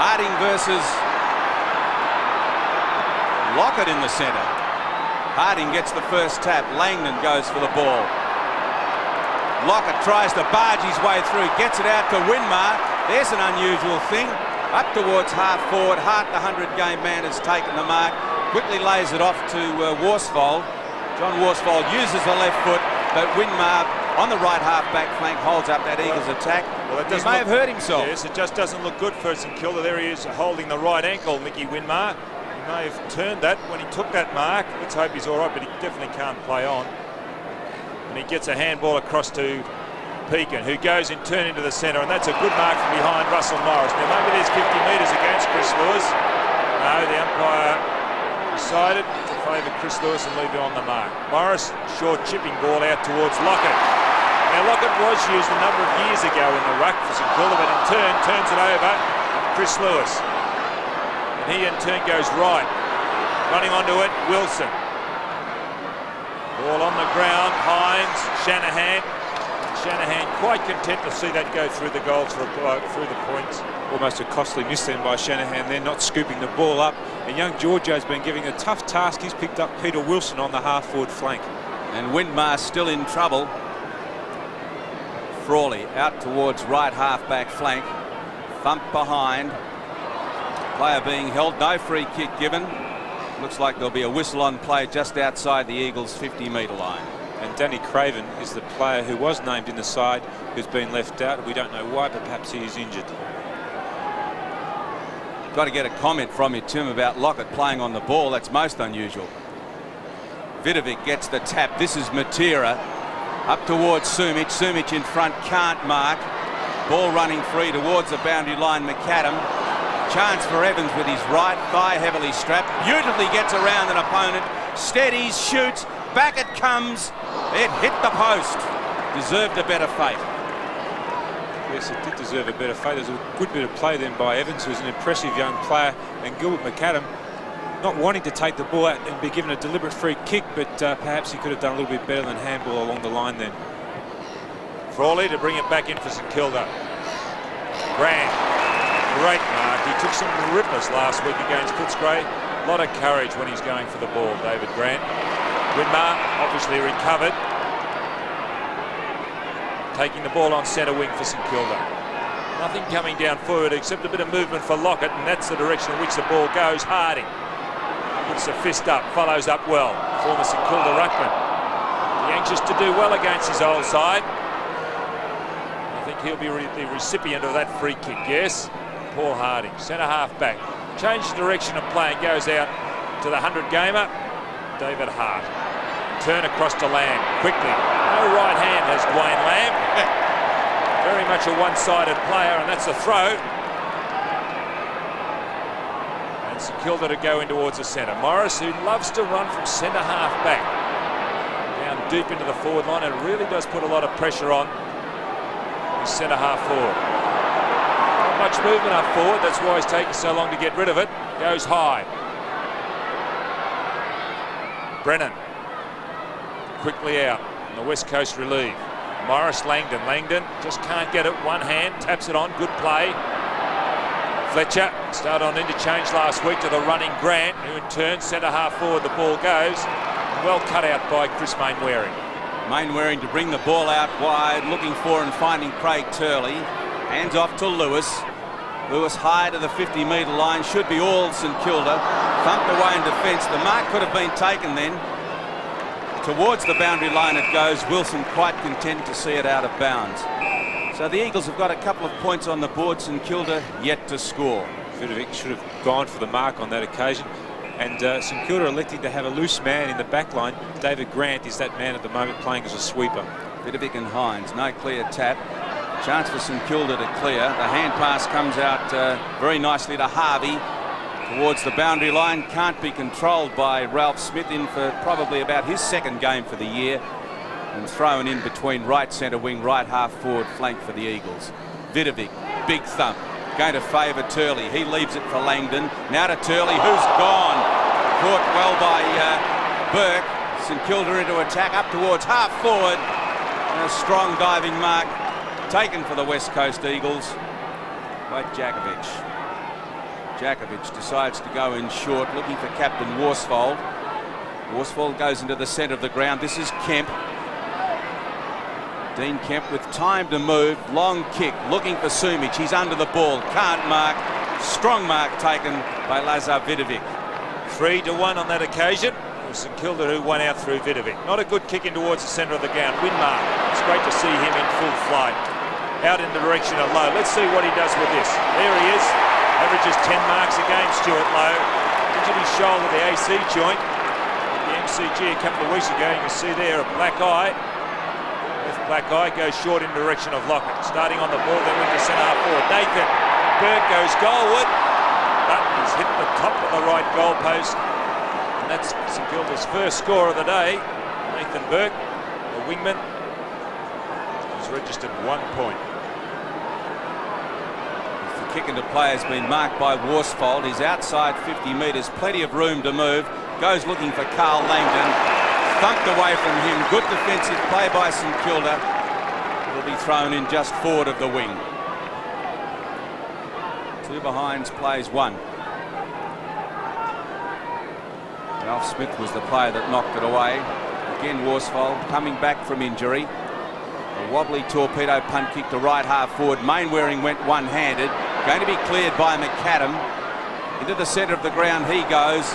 Harding versus Lockett in the centre. Harding gets the first tap. Langdon goes for the ball. Lockett tries to barge his way through, gets it out to Winmar. There's an unusual thing. Up towards half forward. Hart, the 100-game man, has taken the mark. Quickly lays it off to Worsfold. John Worsfold uses the left foot, but Winmar on the right half-back flank holds up that Eagles attack. Well, he may have hurt himself. Yes, it just doesn't look good for St Kilda. There he is holding the right ankle, Mickey Winmar. He may have turned that when he took that mark. Let's hope he's all right, but he definitely can't play on. And he gets a handball across to Pekin, who goes in turn into the centre, and that's a good mark from behind Russell Morris. Now maybe there's 50 metres against Chris Lewis. No, the umpire decided to favour Chris Lewis and leave him on the mark. Morris, short chipping ball out towards Lockett. Now Lockett was used a number of years ago in the ruck for St Kilda, but in turn turns it over Chris Lewis. And he in turn goes right. Running onto it, Wilson. Ball on the ground, Hines, Shanahan. Shanahan quite content to see that go through the goals through the points. Almost a costly miss then by Shanahan. They're not scooping the ball up. And young Giorgio's been giving a tough task. He's picked up Peter Wilson on the half-forward flank. And Winmar still in trouble. Frawley out towards right half-back flank. Thump behind. Player being held. No free kick given. Looks like there'll be a whistle on play just outside the Eagles' 50-metre line. And Danny Craven is the player who was named in the side who's been left out. We don't know why, but perhaps he is injured. Got to get a comment from you, Tim, about Lockett playing on the ball. That's most unusual. Vidovic gets the tap. This is Matera. Up towards Sumic. Sumic in front, can't mark. Ball running free towards the boundary line. McAdam. Chance for Evans with his right thigh heavily strapped. Beautifully gets around an opponent. Steadies, shoots. Back it comes. It hit the post. Deserved a better fate. Yes, it did deserve a better fate. There's a good bit of play then by Evans, who's an impressive young player, and Gilbert McAdam not wanting to take the ball out and be given a deliberate free kick, but perhaps he could have done a little bit better than handball along the line then. Frawley to bring it back in for St Kilda. Grant, great mark. He took some rippers last week against Footscray. A lot of courage when he's going for the ball, David Grant. Winmar obviously recovered. Taking the ball on centre wing for St Kilda. Nothing coming down forward except a bit of movement for Lockett, and that's the direction in which the ball goes. Harding puts the fist up, follows up well. Former St Kilda ruckman. Be anxious to do well against his old side. I think he'll be the recipient of that free kick, yes. Paul Harding, centre half back. Change the direction of play and goes out to the 100-gamer, David Hart. Turn across to Lamb, quickly. No right hand has Dwayne Lamb. Very much a one-sided player, and that's a throw. And St Kilda to go in towards the centre. Morris, who loves to run from centre half back, down deep into the forward line, and really does put a lot of pressure on his centre half forward. Not much movement up forward, that's why he's taking so long to get rid of it. Goes high. Brennan quickly out on the West Coast relief. Morris, Langdon. Langdon just can't get it. One hand, taps it on. Good play. Fletcher started on interchange last week to the running Grant, who in turn centre half forward the ball goes. Well cut out by Chris Mainwaring. Mainwaring to bring the ball out wide, looking for and finding Craig Turley. Hands off to Lewis. Lewis high to the 50-metre line. Should be all St Kilda. Thumped away in defence. The mark could have been taken then. Towards the boundary line it goes. Wilson quite content to see it out of bounds. So the Eagles have got a couple of points on the board. St Kilda yet to score. Vidovic should have gone for the mark on that occasion. And St Kilda electing to have a loose man in the back line. David Grant is that man at the moment, playing as a sweeper. Vidovic and Hines. No clear tap. Chance for St Kilda to clear. The hand pass comes out very nicely to Harvey. Towards the boundary line, can't be controlled by Ralph Smith, in for probably about his second game for the year, and thrown in between right centre wing, right half forward flank for the Eagles. Vidovic, big thump, going to favour Turley. He leaves it for Langdon. Now to Turley, who's gone. Caught well by Burke. St Kilda into attack up towards half forward. And a strong diving mark taken for the West Coast Eagles by Jakovic. Jakovic decides to go in short, looking for Captain Worsfold. Worsfold goes into the centre of the ground. This is Kemp. Dean Kemp with time to move. Long kick, looking for Sumic. He's under the ball, can't mark. Strong mark taken by Lazar Vidovic. 3-1 on that occasion. It was St Kilda who won out through Vidovic. Not a good kick in towards the centre of the ground. Winmar, it's great to see him in full flight. Out in the direction of Lowe. Let's see what he does with this. There he is. Averages 10 marks a game, Stuart Lowe. Injured his shoulder, the AC joint. The MCG a couple of weeks ago, you can see there a black eye. Left black eye goes short in direction of Lockett. Starting on the ball, then went to centre half forward. Nathan Burke goes goalward, but he's hit the top of the right goal post. And that's St Kilda's first score of the day. Nathan Burke, the wingman, has registered 1 point. The kick into play has been marked by Worsfold. He's outside 50 metres, plenty of room to move. Goes looking for Carl Langdon. Thumped away from him. Good defensive play by St Kilda. It'll be thrown in just forward of the wing. 2 behinds plays 1. Ralph Smith was the player that knocked it away. Again, Worsfold coming back from injury. A wobbly torpedo punt kick to right half forward. Mainwaring went one-handed. Going to be cleared by McAdam. Into the centre of the ground he goes.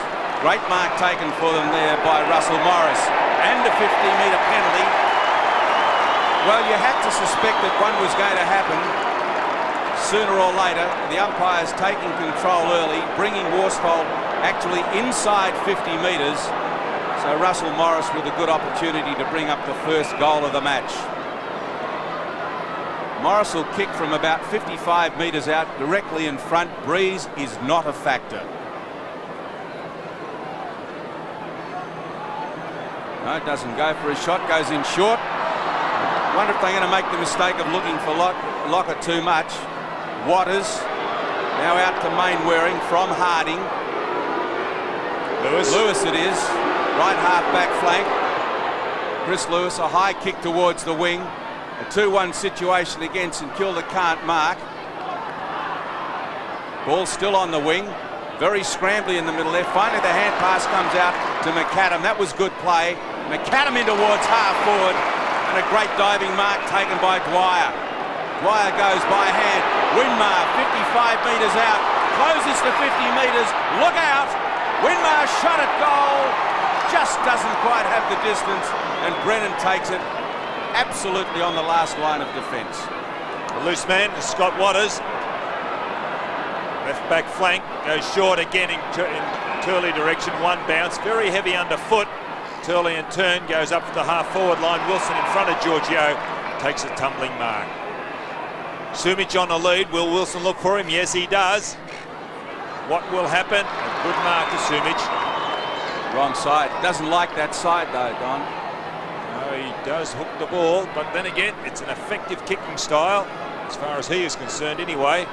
Great mark taken for them there by Russell Morris. And a 50-metre penalty. Well, you had to suspect that one was going to happen. Sooner or later, the umpire's taking control early, bringing Worsfold actually inside 50 metres. So Russell Morris with a good opportunity to bring up the first goal of the match. Morris will kick from about 55 metres out directly in front. Breeze is not a factor. No, it doesn't go for a shot, goes in short. Wonder if they're going to make the mistake of looking for Lockett too much. Waters now out to Mainwaring from Harding. Lewis it is, right half back flank. Chris Lewis, a high kick towards the wing. A 2-1 situation again. St Kilda can't mark. Ball still on the wing. Very scrambly in the middle there. Finally the hand pass comes out to McAdam. That was good play. McAdam in towards half forward. And a great diving mark taken by Dwyer. Dwyer goes by hand. Winmar 55 metres out. Closes to 50 metres. Look out. Winmar shot at goal. Just doesn't quite have the distance. And Brennan takes it. Absolutely on the last line of defence. The loose man is Scott Waters. Left back flank goes short again in Turley direction. One bounce, very heavy underfoot. Turley in turn goes up to the half forward line. Wilson in front of Giorgio takes a tumbling mark. Sumic on the lead. Will Wilson look for him? Yes, he does. What will happen? A good mark to Sumic. Wrong side. Doesn't like that side though, Don. He does hook the ball, but then again, it's an effective kicking style, as far as he is concerned anyway.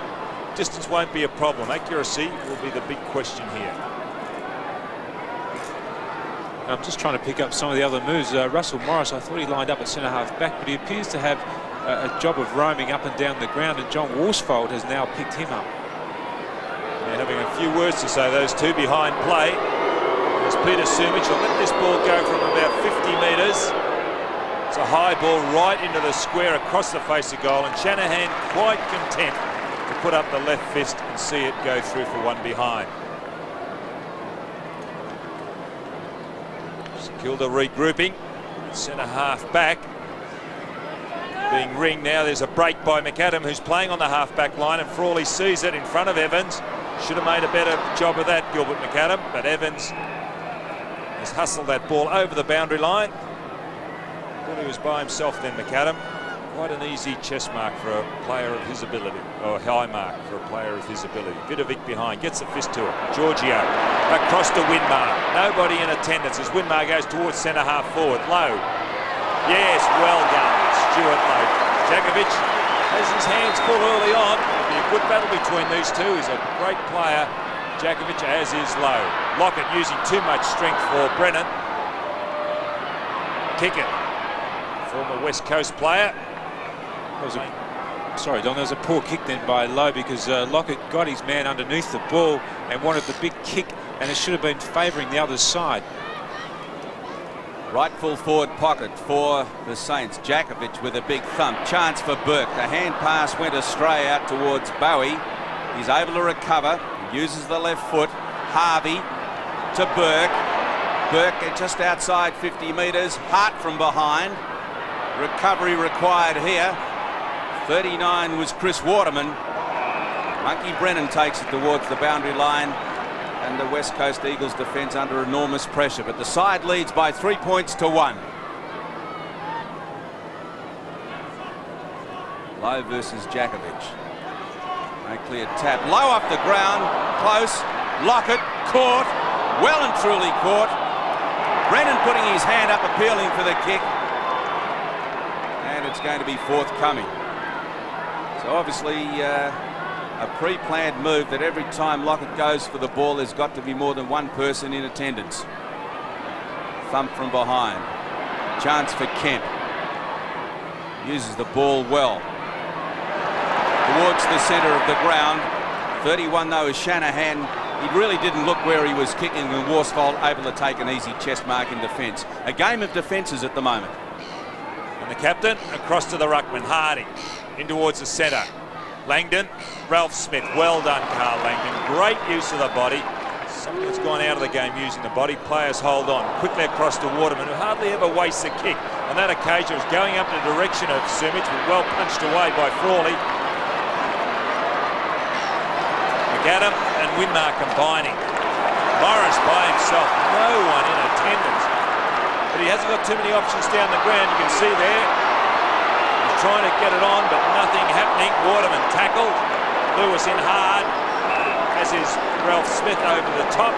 Distance won't be a problem. Accuracy will be the big question here. I'm just trying to pick up some of the other moves. Russell Morris, I thought he lined up at centre half back, but he appears to have a job of roaming up and down the ground, and John Worsfold has now picked him up. They're having a few words to say, those two behind play. As Peter Sumic will let this ball go from about 50 metres. It's a high ball right into the square across the face of goal, and Shanahan quite content to put up the left fist and see it go through for one behind. St Kilda regrouping, centre half back. Being ringed now, there's a break by McAdam, who's playing on the half back line, and Frawley sees it in front of Evans. Should have made a better job of that, Gilbert McAdam, but Evans has hustled that ball over the boundary line. Thought he was by himself then, McAdam. Quite an easy chess mark for a player of his ability, or a high mark for a player of his ability. Vidovic behind, gets the fist to it. Giorgio across to Winmar. Nobody in attendance as Winmar goes towards centre half forward. Lowe. Yes, well done, Stuart Lowe. Jakovic has his hands full early on. It'll be a good battle between these two. He's a great player, Jakovic, as is Lowe. Lockett using too much strength for Brennan. Kick it. Former West Coast player. Sorry, Don, there was a poor kick then by Lowe because Lockett got his man underneath the ball and wanted the big kick, and it should have been favouring the other side. Right full forward pocket for the Saints. Jakovic with a big thump. Chance for Burke. The hand pass went astray out towards Bowie. He's able to recover. He uses the left foot. Harvey to Burke. Burke just outside 50 metres. Hart from behind. Recovery required here. 39 was Chris Waterman. Monkey Brennan takes it towards the boundary line, and the West Coast Eagles defence under enormous pressure, but the side leads by 3 points to 1. Lowe versus Jakovic. No clear tap. Low off the ground, close. Lockett caught, well and truly caught. Brennan putting his hand up, appealing for the kick, and it's going to be forthcoming. So obviously a pre-planned move that every time Lockett goes for the ball, there's got to be more than one person in attendance. Thump from behind. Chance for Kemp. Uses the ball well. Towards the centre of the ground. 31 though is Shanahan. He really didn't look where he was kicking, and Worsfold able to take an easy chest mark in defence. A game of defences at the moment. And the captain across to the ruckman, Harding. In towards the centre. Langdon, Ralph Smith. Well done, Carl Langdon. Great use of the body. Something that's gone out of the game using the body. Players hold on. Quickly across to Waterman, who hardly ever wastes a kick. On that occasion, was going up in the direction of Sumich, but well punched away by Frawley. McAdam and Winmar combining. Morris by himself. No one in attendance. But he hasn't got too many options down the ground. You can see there. Trying to get it on, but nothing happening. Waterman tackled. Lewis in hard, as is Ralph Smith over the top.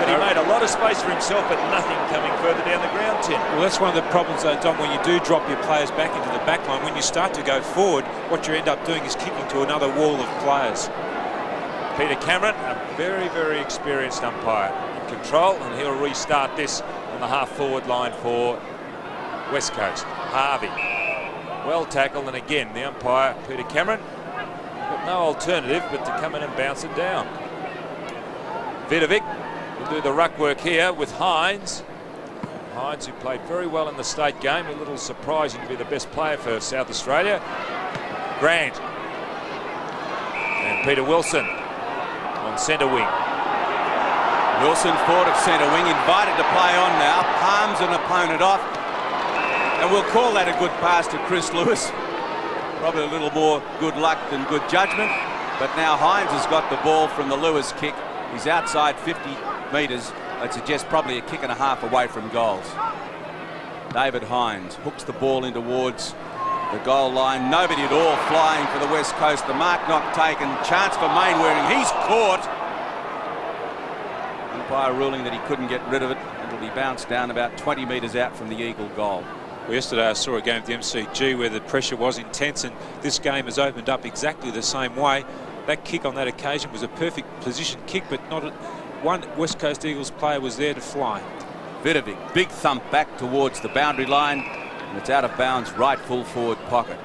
But he made a lot of space for himself, but nothing coming further down the ground, Tim. Well, that's one of the problems, though, Dom, when you do drop your players back into the back line. When you start to go forward, what you end up doing is kicking to another wall of players. Peter Cameron, a very, very experienced umpire, in control, and he'll restart this on the half-forward line for West Coast. Harvey. Well tackled, and again the umpire Peter Cameron got no alternative but to come in and bounce it down. Vidovic will do the ruck work here with Hines. Hines, who played very well in the state game, a little surprising to be the best player for South Australia. Grant and Peter Wilson on centre wing. Wilson forward of centre wing, invited to play on now, palms an opponent off. And we'll call that a good pass to Chris Lewis. Probably a little more good luck than good judgment. But now Hines has got the ball from the Lewis kick. He's outside 50 metres. I'd suggest probably a kick and a half away from goals. David Hines hooks the ball in towards the goal line. Nobody at all flying for the West Coast. The mark not taken. Chance for Mainwaring. He's caught. Umpire ruling that he couldn't get rid of it. It'll be bounced down about 20 metres out from the Eagle goal. Well, yesterday I saw a game at the MCG where the pressure was intense, and this game has opened up exactly the same way. That kick on that occasion was a perfect position kick, but not one West Coast Eagles player was there to fly. Vidovic, big thump back towards the boundary line, and it's out of bounds, right full forward pocket.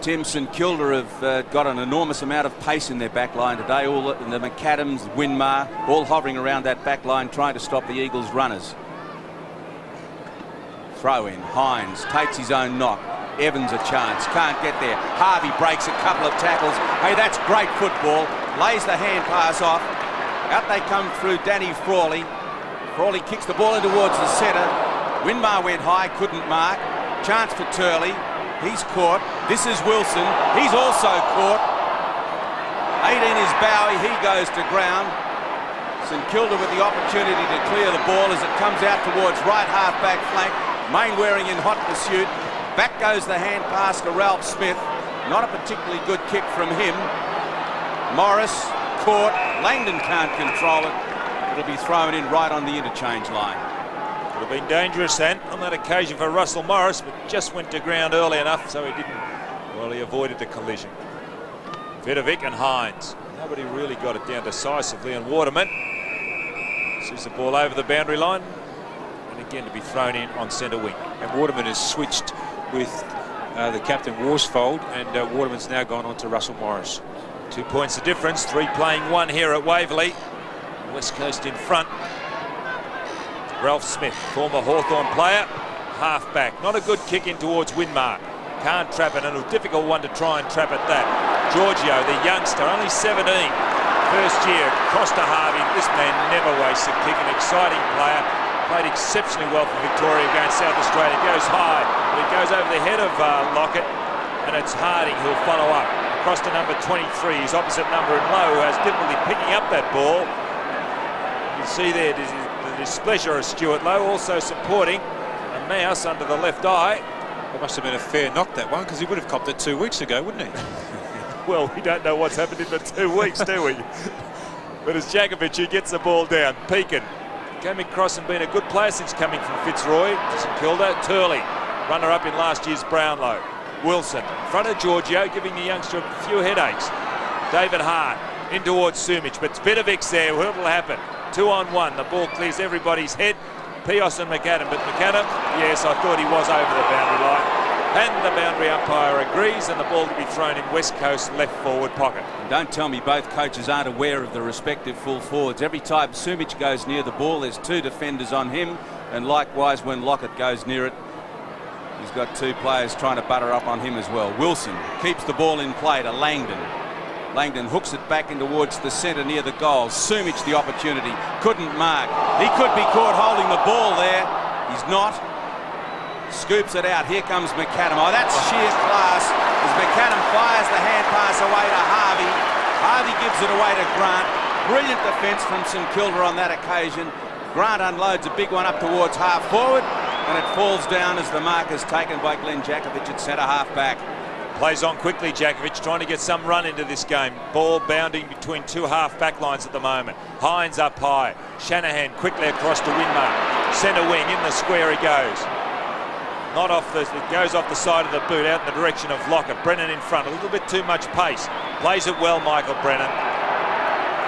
Tim, St Kilda have got an enormous amount of pace in their back line today. All the McAdams, Winmar, all hovering around that back line trying to stop the Eagles' runners. Throw in. Hines takes his own knock. Evans a chance. Can't get there. Harvey breaks a couple of tackles. Hey, that's great football. Lays the hand pass off. Out they come through Danny Frawley. Frawley kicks the ball in towards the centre. Winmar went high, couldn't mark. Chance for Turley. He's caught. This is Wilson. He's also caught. 18 is Bowie. He goes to ground. St Kilda with the opportunity to clear the ball as it comes out towards right half-back flank. Mainwaring in hot pursuit. Back goes the hand pass to Ralph Smith. Not a particularly good kick from him. Morris caught. Langdon can't control it. It'll be thrown in right on the interchange line. Would have been dangerous then on that occasion for Russell Morris, but just went to ground early enough so he didn't. Well, he avoided the collision. Vidovic and Hines. Nobody really got it down decisively, and Waterman sees the ball over the boundary line, and again to be thrown in on centre wing. And Waterman has switched with the captain Worsfold, and Waterman's now gone on to Russell Morris. 2 points the difference, 3 playing 1 here at Waverley. West Coast in front. Ralph Smith, former Hawthorn player, half-back. Not a good kick in towards Winmark. Can't trap it, and a difficult one to try and trap at that. Giorgio, the youngster, only 17. First year, across to Harvey. This man never wastes a kick, an exciting player. Played exceptionally well for Victoria against South Australia. Goes high, but it goes over the head of Lockett, and it's Harding who'll follow up. Across to number 23, his opposite number in low, who has difficulty picking up that ball. You can see there the displeasure of Stuart Lowe, also supporting a mouse under the left eye. It must have been a fair knock, that one, because he would have copped it 2 weeks ago, wouldn't he? Well, we don't know what's happened in the 2 weeks, do we? But it's Jakovic who gets the ball down. Pekin came across and been a good player since coming from Fitzroy to St Kilda. Turley, runner-up in last year's Brownlow. Wilson, in front of Giorgio, giving the youngster a few headaches. David Hart, in towards Sumich, but Vidovic there. What will happen? 2-on-1, the ball clears everybody's head. Pios and McAdam, but McAdam, yes, I thought he was over the boundary line. And the boundary umpire agrees, and the ball to be thrown in West Coast left forward pocket. Don't tell me both coaches aren't aware of the respective full forwards. Every time Sumich goes near the ball, there's 2 defenders on him, and likewise when Lockett goes near it, he's got 2 players trying to butter up on him as well. Wilson keeps the ball in play to Langdon. Langdon hooks it back in towards the centre near the goal. Sumich the opportunity, couldn't mark. He could be caught holding the ball there. He's not. Scoops it out. Here comes McAdam. Oh, that's sheer class as McAdam fires the hand pass away to Harvey. Harvey gives it away to Grant. Brilliant defence from St Kilda on that occasion. Grant unloads a big one up towards half forward, and it falls down as the mark is taken by Glenn Jakovic at centre half back. Plays on quickly, Jakovic, trying to get some run into this game. Ball bounding between 2 half-back lines at the moment. Hines up high. Shanahan quickly across to Winmark. Centre wing, in the square he goes. Not off the, it goes off the side of the boot, out in the direction of Lockett. Brennan in front, a little bit too much pace. Plays it well, Michael Brennan.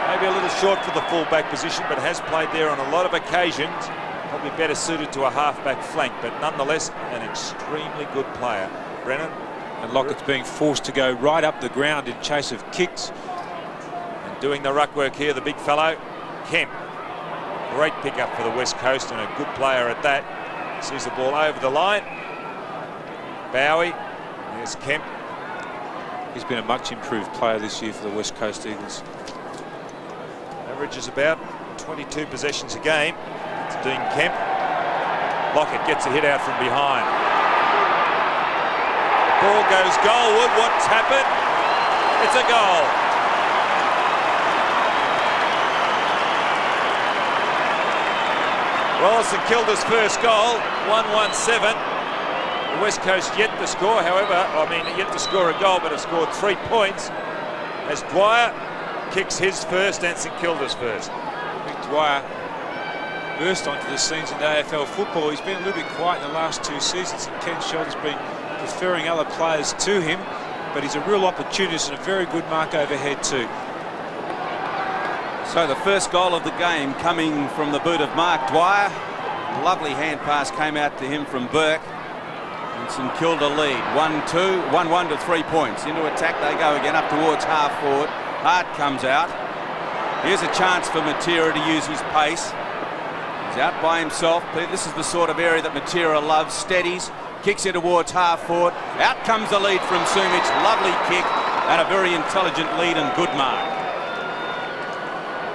Maybe a little short for the full-back position, but has played there on a lot of occasions. Probably better suited to a half-back flank, but nonetheless, an extremely good player. Brennan. And Lockett's being forced to go right up the ground in chase of kicks. And doing the ruck work here, the big fellow, Kemp. Great pickup for the West Coast and a good player at that. Sees the ball over the line. Bowie, there's Kemp. He's been a much improved player this year for the West Coast Eagles. Averages about 22 possessions a game. It's Dean Kemp. Lockett gets a hit out from behind. Ball goes goalward. What's happened? It's a goal. Well, St Kilda's first goal, 1-1-7. The West Coast yet to score, however, yet to score a goal, but have scored 3 points. As Dwyer kicks his first and St Kilda's first. Mick Dwyer burst onto the scenes in AFL football. He's been a little bit quiet in the last 2 seasons, and Ken Shelton's been preferring other players to him, but he's a real opportunist and a very good mark overhead too. So the first goal of the game coming from the boot of Mark Dwyer. Lovely hand pass came out to him from Burke. And St Kilda lead 1-2, 1-1 to 3 points. Into attack they go again up towards half forward. Hart comes out. Here's a chance for Matera to use his pace. He's out by himself. This is the sort of area that Matera loves. Steadies. Kicks it towards half forward. Out comes the lead from Sumich. Lovely kick and a very intelligent lead and good mark.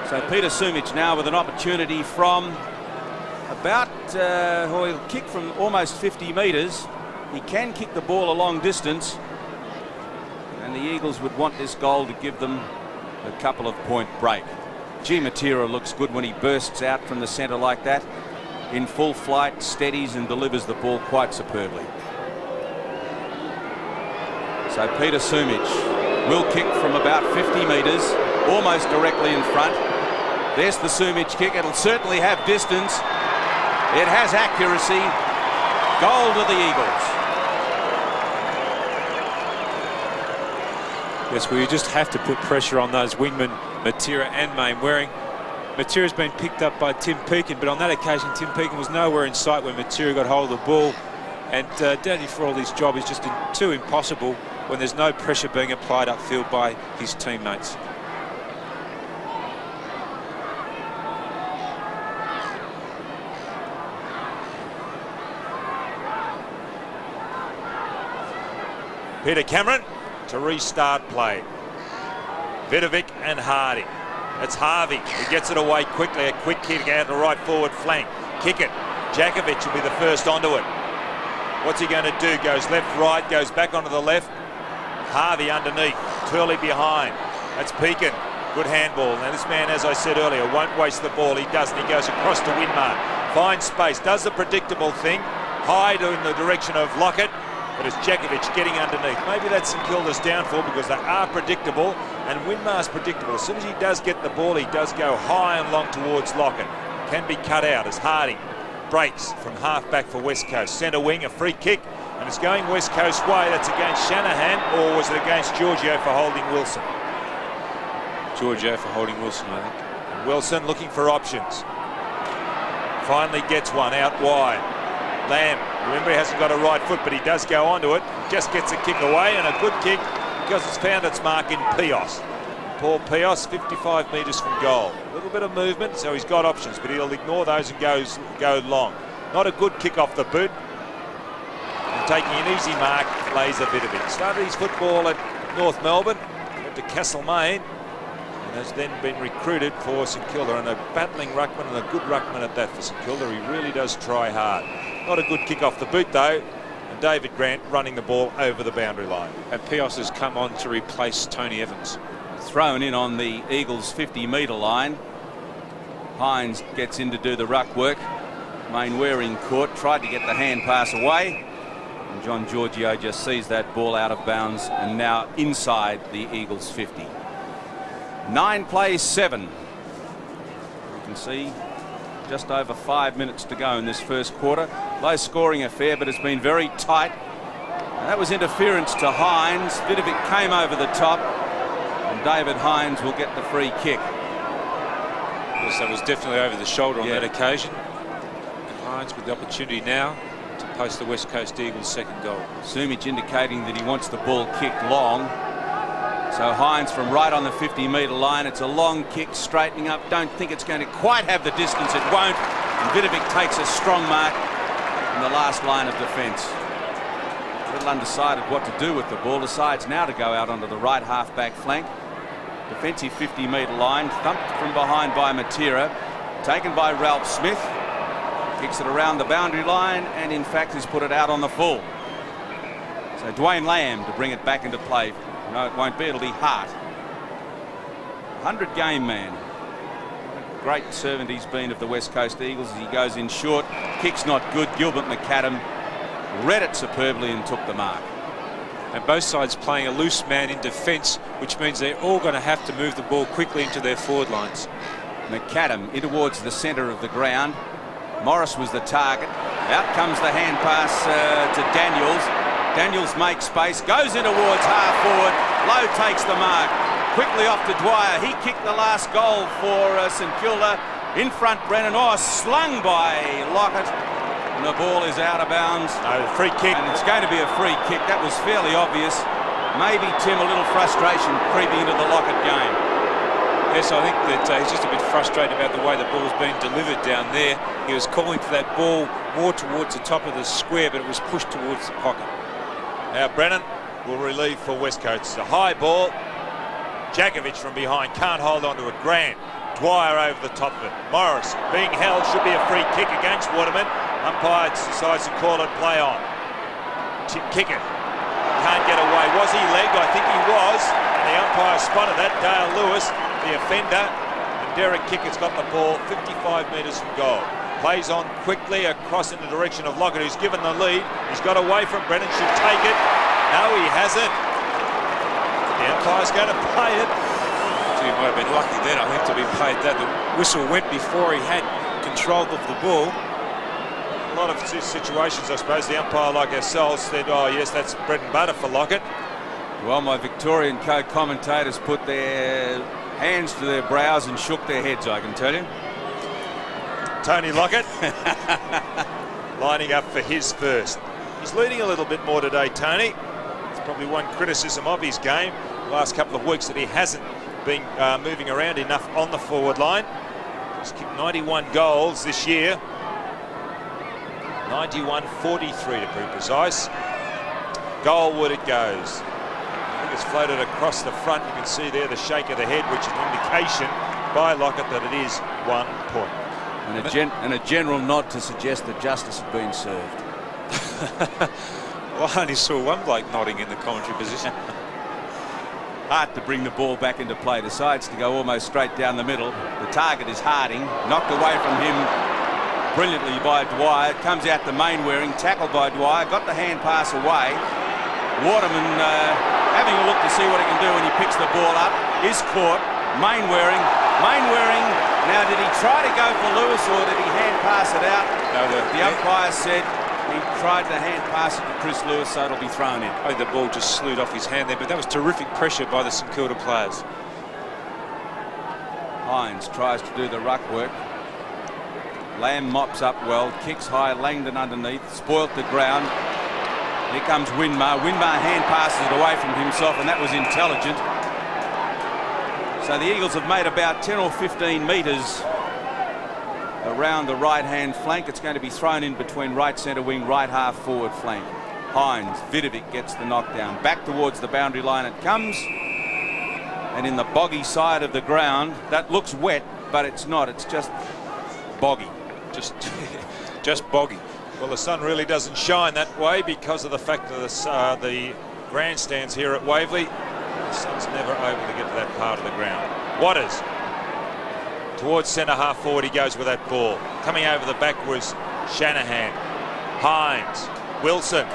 So Peter Sumich now with an opportunity from about, he'll kick from almost 50 metres. He can kick the ball a long distance. And the Eagles would want this goal to give them a couple of point break. G. Matera looks good when he bursts out from the centre like that. In full flight, steadies and delivers the ball quite superbly. So Peter Sumich will kick from about 50 metres, almost directly in front. There's the Sumich kick. It'll certainly have distance. It has accuracy. Goal to the Eagles. Yes, well, you just have to put pressure on those wingmen, Matera and Mainwaring. Matera's been picked up by Tim Pekin, but on that occasion Tim Pekin was nowhere in sight when Matera got hold of the ball. And Danny Frawley's job is just too impossible when there's no pressure being applied upfield by his teammates. Peter Cameron to restart play. Vidovic and Hardy. It's Harvey who gets it away quickly. A quick kick out the right forward flank. Kick it. Jakovic will be the first onto it. What's he going to do? Goes left, right, goes back onto the left. Harvey underneath. Turley behind. That's Pekin. Good handball. Now this man, as I said earlier, won't waste the ball. He doesn't. He goes across to Winmar. Finds space. Does the predictable thing. High in the direction of Lockett. But it's Jakovic getting underneath. Maybe that's St Kilda's downfall because they are predictable and Winmar's predictable. As soon as he does get the ball, he does go high and long towards Lockett. Can be cut out as Harding breaks from half-back for West Coast. Centre wing, a free kick, and it's going West Coast way. That's against Shanahan, or was it against Giorgio for holding Wilson? Giorgio for holding Wilson, I think. And Wilson looking for options. Finally gets one out wide. Lamb, remember he hasn't got a right foot, but he does go onto it. Just gets a kick away, and a good kick because it's found its mark in Pios. Paul Pios, 55 metres from goal. A little bit of movement, so he's got options, but he'll ignore those and go long. Not a good kick off the boot. And taking an easy mark, lays a bit of it. Started his football at North Melbourne, went to Castlemaine, and has then been recruited for St Kilda, and a battling ruckman and a good ruckman at that for St Kilda. He really does try hard. Not a good kick off the boot though, and David Grant running the ball over the boundary line. And Pios has come on to replace Tony Evans. Thrown in on the Eagles 50-metre line. Hines gets in to do the ruck work. Mainwaring caught, tried to get the hand pass away, and John Giorgio just sees that ball out of bounds and now inside the Eagles 50. 9 plays 7. You can see just over 5 minutes to go in this first quarter. Low scoring affair, but it's been very tight. And that was interference to Hines. Vidovic came over the top, and David Hines will get the free kick. Yes, that was definitely over the shoulder on that occasion. And Hines with the opportunity now to post the West Coast Eagles' second goal. Sumich indicating that he wants the ball kicked long. So Hines from right on the 50-metre line. It's a long kick, straightening up. Don't think it's going to quite have the distance. It won't. And Vidovic takes a strong mark in the last line of defence. A little undecided what to do with the ball. Decides now to go out onto the right half-back flank. Defensive 50-metre line. Thumped from behind by Matera. Taken by Ralph Smith. Kicks it around the boundary line and in fact has put it out on the full. So Dwayne Lamb to bring it back into play. No, it won't be. It'll be Hart. 100-game man. Great servant he's been of the West Coast Eagles as he goes in short. Kick's not good. Gilbert McAdam read it superbly and took the mark. And both sides playing a loose man in defence, which means they're all going to have to move the ball quickly into their forward lines. McAdam in towards the centre of the ground. Morris was the target. Out comes the hand pass to Daniels. Daniels makes space, goes in towards half forward. Lowe takes the mark. Quickly off to Dwyer. He kicked the last goal for St Kilda. In front, Brennan. Oh, slung by Lockett. And the ball is out of bounds. No, free kick. And it's going to be a free kick. That was fairly obvious. Maybe, Tim, a little frustration creeping into the Lockett game. Yes, I think that he's just a bit frustrated about the way the ball's been delivered down there. He was calling for that ball more towards the top of the square, but it was pushed towards the pocket. Now Brennan will relieve for West Coast. It's a high ball. Jakovic from behind can't hold on to it. Grant. Dwyer over the top of it. Morris being held, should be a free kick against Waterman. Umpire decides to call it play on. Kick it. Can't get away. Was he legged? I think he was. And the umpire spotted that. Dale Lewis, the offender. And Derek Kickett's got the ball 55 metres from goal. Plays on quickly across in the direction of Lockett, who's given the lead. He's got away from Brennan, should take it. No, he hasn't. The umpire's going to play it. He might have been lucky then, I think, to be played that. The whistle went before he had control of the ball. A lot of situations, I suppose, the umpire like ourselves said, oh yes, that's bread and butter for Lockett. Well, my Victorian co-commentators put their hands to their brows and shook their heads, I can tell you. Tony Lockett lining up for his first. He's leading a little bit more today, Tony. It's probably one criticism of his game the last couple of weeks, that he hasn't been moving around enough on the forward line. He's kicked 91 goals this year. 91-43 to be precise. Goalward it goes. I think it's floated across the front. You can see there the shake of the head, which is an indication by Lockett that it is 1 point. And a general nod to suggest that justice had been served. Well, I only saw one bloke nodding in the commentary position. Hart to bring the ball back into play. Decides to go almost straight down the middle. The target is Harding. Knocked away from him brilliantly by Dwyer. Comes out to Mainwaring. Tackled by Dwyer. Got the hand pass away. Waterman having a look to see what he can do when he picks the ball up. Is caught. Mainwaring. Now, did he try to go for Lewis, or did he hand pass it out? No, the umpire said he tried to hand pass it to Chris Lewis, so it'll be thrown in. I think the ball just slewed off his hand there, but that was terrific pressure by the St Kilda players. Hines tries to do the ruck work. Lamb mops up well, kicks high, Langdon underneath, spoilt the ground. Here comes Winmar. Winmar hand passes it away from himself, and that was intelligent. So the Eagles have made about 10 or 15 metres around the right-hand flank. It's going to be thrown in between right centre wing, right half forward flank. Hines, Vidovic gets the knockdown. Back towards the boundary line it comes. And in the boggy side of the ground, that looks wet, but it's not. It's just boggy. Just boggy. Well, the sun really doesn't shine that way because of the fact that the grandstands here at Waverley, the sun's never able to get to that part of the ground. Waters towards centre half forward, he goes with that ball. Coming over the back was Shanahan. Hines, Wilson,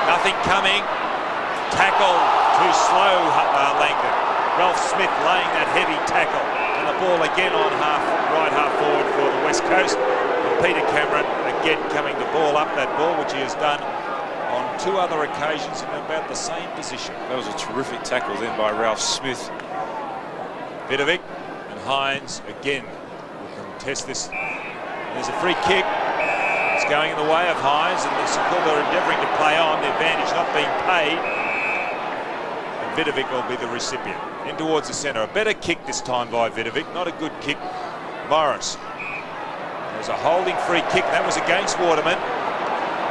nothing coming. Tackle too slow, Langdon. Ralph Smith laying that heavy tackle, and the ball again on right half forward for the West Coast. And Peter Cameron again coming to ball up that ball, which he has done on 2 other occasions in about the same position. That was a terrific tackle then by Ralph Smith. Vidovic and Hines again will contest this. There's a free kick. It's going in the way of Hines, and the St Kilda are endeavouring to play on. The advantage not being paid. And Vidovic will be the recipient. In towards the centre. A better kick this time by Vidovic. Not a good kick. Morris. There's a holding free kick. That was against Waterman.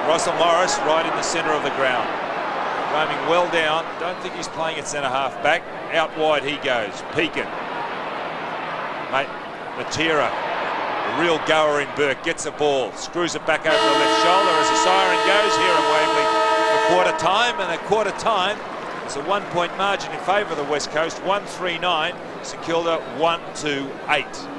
Russell Morris right in the centre of the ground. Roaming well down. Don't think he's playing at centre half back. Out wide he goes. Pekin. Mate, Matera, a real goer in Burke, gets the ball, screws it back over the left shoulder as the siren goes here at Waverley for quarter time. And at quarter time, it's a 1 point margin in favour of the West Coast. 1-3-9. St Kilda 1-2-8.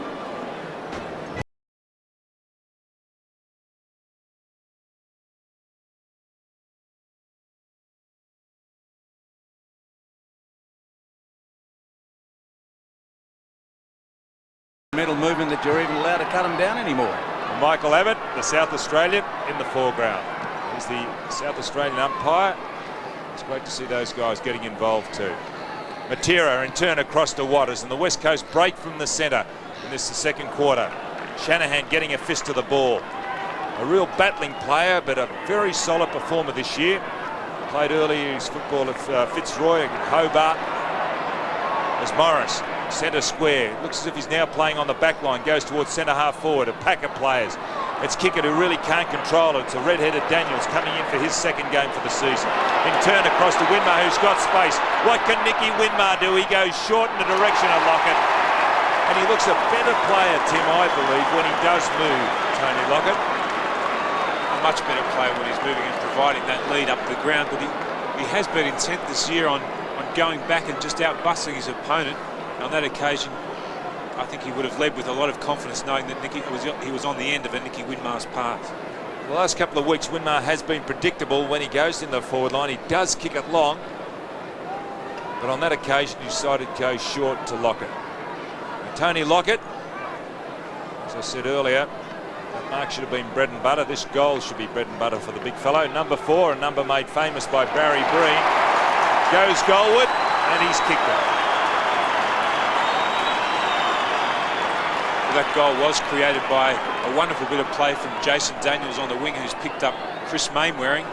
Middle movement that you're even allowed to cut them down anymore. And Michael Abbott, the South Australian, in the foreground. He's the South Australian umpire. It's great to see those guys getting involved too. Matera in turn across to Waters, and the West Coast break from the centre in this the second quarter. Shanahan getting a fist to the ball. A real battling player, but a very solid performer this year. Played early his football at Fitzroy and Hobart. As Morris, centre square. It looks as if he's now playing on the back line. Goes towards centre half forward. A pack of players. It's Kickett who really can't control it. It's a red-headed Daniels coming in for his second game for the season. In turn across to Winmar, who's got space. What can Nicky Winmar do? He goes short in the direction of Lockett. And he looks a better player, Tim, I believe, when he does move, Tony Lockett. A much better player when he's moving and providing that lead up the ground. But he has been intent this year on going back and just out-bustling his opponent. On that occasion, I think he would have led with a lot of confidence, knowing that he was on the end of a Nicky Winmar's pass. The last couple of weeks, Winmar has been predictable when he goes in the forward line. He does kick it long, but on that occasion, he decided to go short to Lockett. And Tony Lockett, as I said earlier, that mark should have been bread and butter. This goal should be bread and butter for the big fellow. Number 4, a number made famous by Barry Breen, goes goalward, and he's kicked it. that goal was created by a wonderful bit of play from Jason Daniels on the wing, who's picked up Chris Mainwaring.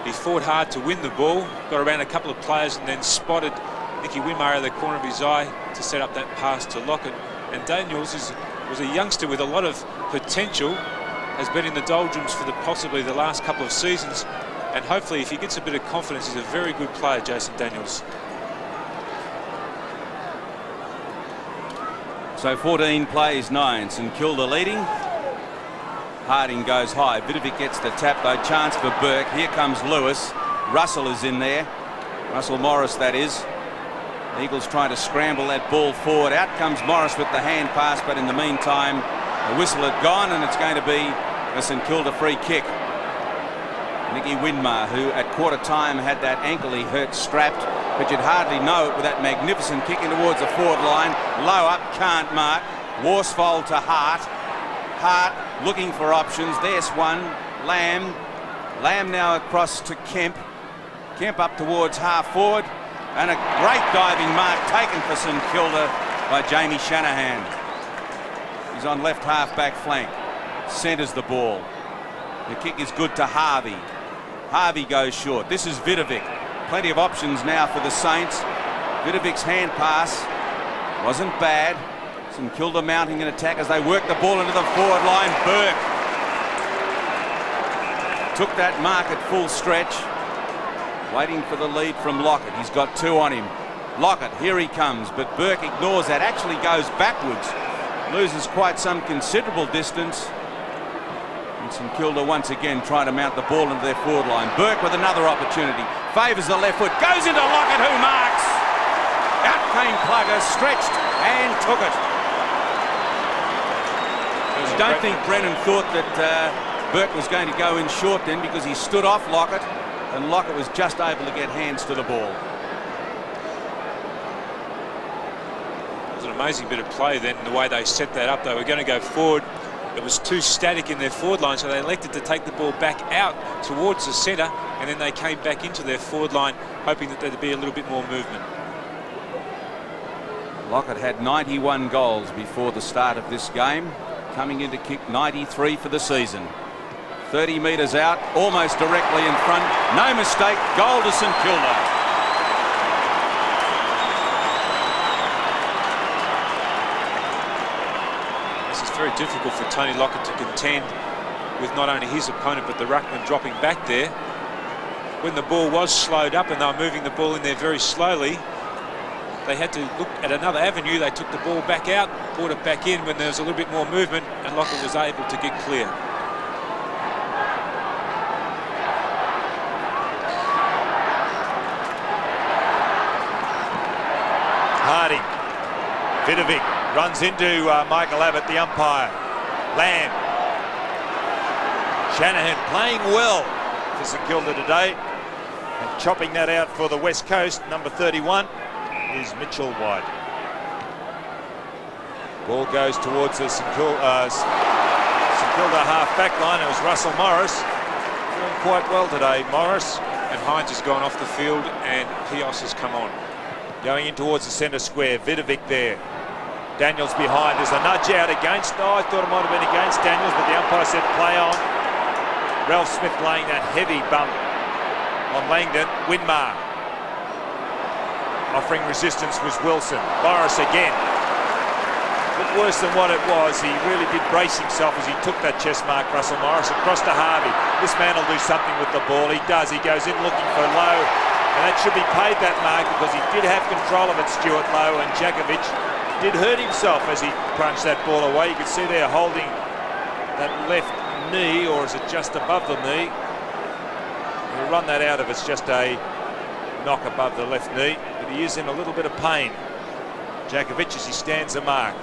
He fought hard to win the ball, got around a couple of players and then spotted Nicky Winmar out of the corner of his eye to set up that pass to Lockett. And Daniels was a youngster with a lot of potential, has been in the doldrums for possibly the last couple of seasons, and hopefully if he gets a bit of confidence, he's a very good player, Jason Daniels. So 14 plays 9. St Kilda leading. Harding goes high. Vidovic gets the tap though. Chance for Burke. Here comes Lewis. Russell is in there. Russell Morris, that is. Eagles trying to scramble that ball forward. Out comes Morris with the hand pass, but in the meantime the whistle had gone and it's going to be a St Kilda free kick. Nicky Winmar, who at quarter time had that ankle he hurt strapped, but you'd hardly know it with that magnificent kicking towards the forward line. Low up, can't mark. Worsfold to Hart. Hart looking for options. There's one. Lamb. Lamb now across to Kemp. Kemp up towards half forward. And a great diving mark taken for St Kilda by Jamie Shanahan. He's on left half back flank. Centres the ball. The kick is good to Harvey. Harvey goes short. This is Vidovic. Plenty of options now for the Saints. Vidovic's hand pass wasn't bad. St Kilda mounting an attack as they work the ball into the forward line. Burke took that mark at full stretch, waiting for the lead from Lockett. He's got 2 on him. Lockett, here he comes, but Burke ignores that, actually goes backwards, loses quite some considerable distance. And St Kilda once again trying to mount the ball into their forward line. Burke with another opportunity, favours the left foot, goes into Lockett, who marks. Out came Plugger, stretched and took it. I don't think Brennan thought that Burke was going to go in short then, because he stood off Lockett and Lockett was just able to get hands to the ball. It was an amazing bit of play then, the way they set that up. They were going to go forward. It was too static in their forward line, so they elected to take the ball back out towards the centre, and then they came back into their forward line, hoping that there'd be a little bit more movement. Lockett had 91 goals before the start of this game, coming in to kick 93 for the season. 30 metres out, almost directly in front. No mistake, goal to St Kilda. Very difficult for Tony Lockett to contend with not only his opponent but the ruckman dropping back there. When the ball was slowed up and they were moving the ball in there very slowly, they had to look at another avenue. They took the ball back out, brought it back in when there was a little bit more movement, and Lockett was able to get clear. Harding, Vidovic runs into Michael Abbott, the umpire. Lamb. Shanahan playing well for St Kilda today. And chopping that out for the West Coast, number 31, is Mitchell White. Ball goes towards the St Kilda half-back line. It was Russell Morris. Doing quite well today, Morris. And Hines has gone off the field and Pios has come on. Going in towards the centre square. Vidovic there. Daniels behind. There's a nudge out against. Oh, I thought it might have been against Daniels, but the umpire said play on. Ralph Smith laying that heavy bump on Langdon. Winmar. Offering resistance was Wilson. Morris again. But worse than what it was, he really did brace himself as he took that chest mark, Russell Morris, across to Harvey. This man will do something with the ball. He does. He goes in looking for Lowe. And that should be paid, that mark, because he did have control of it, Stuart Lowe, and Djakovic did hurt himself as he crunched that ball away. You could see there holding that left knee, or is it just above the knee? He'll run that out if it's just a knock above the left knee, but he is in a little bit of pain. Djakovic as he stands the mark.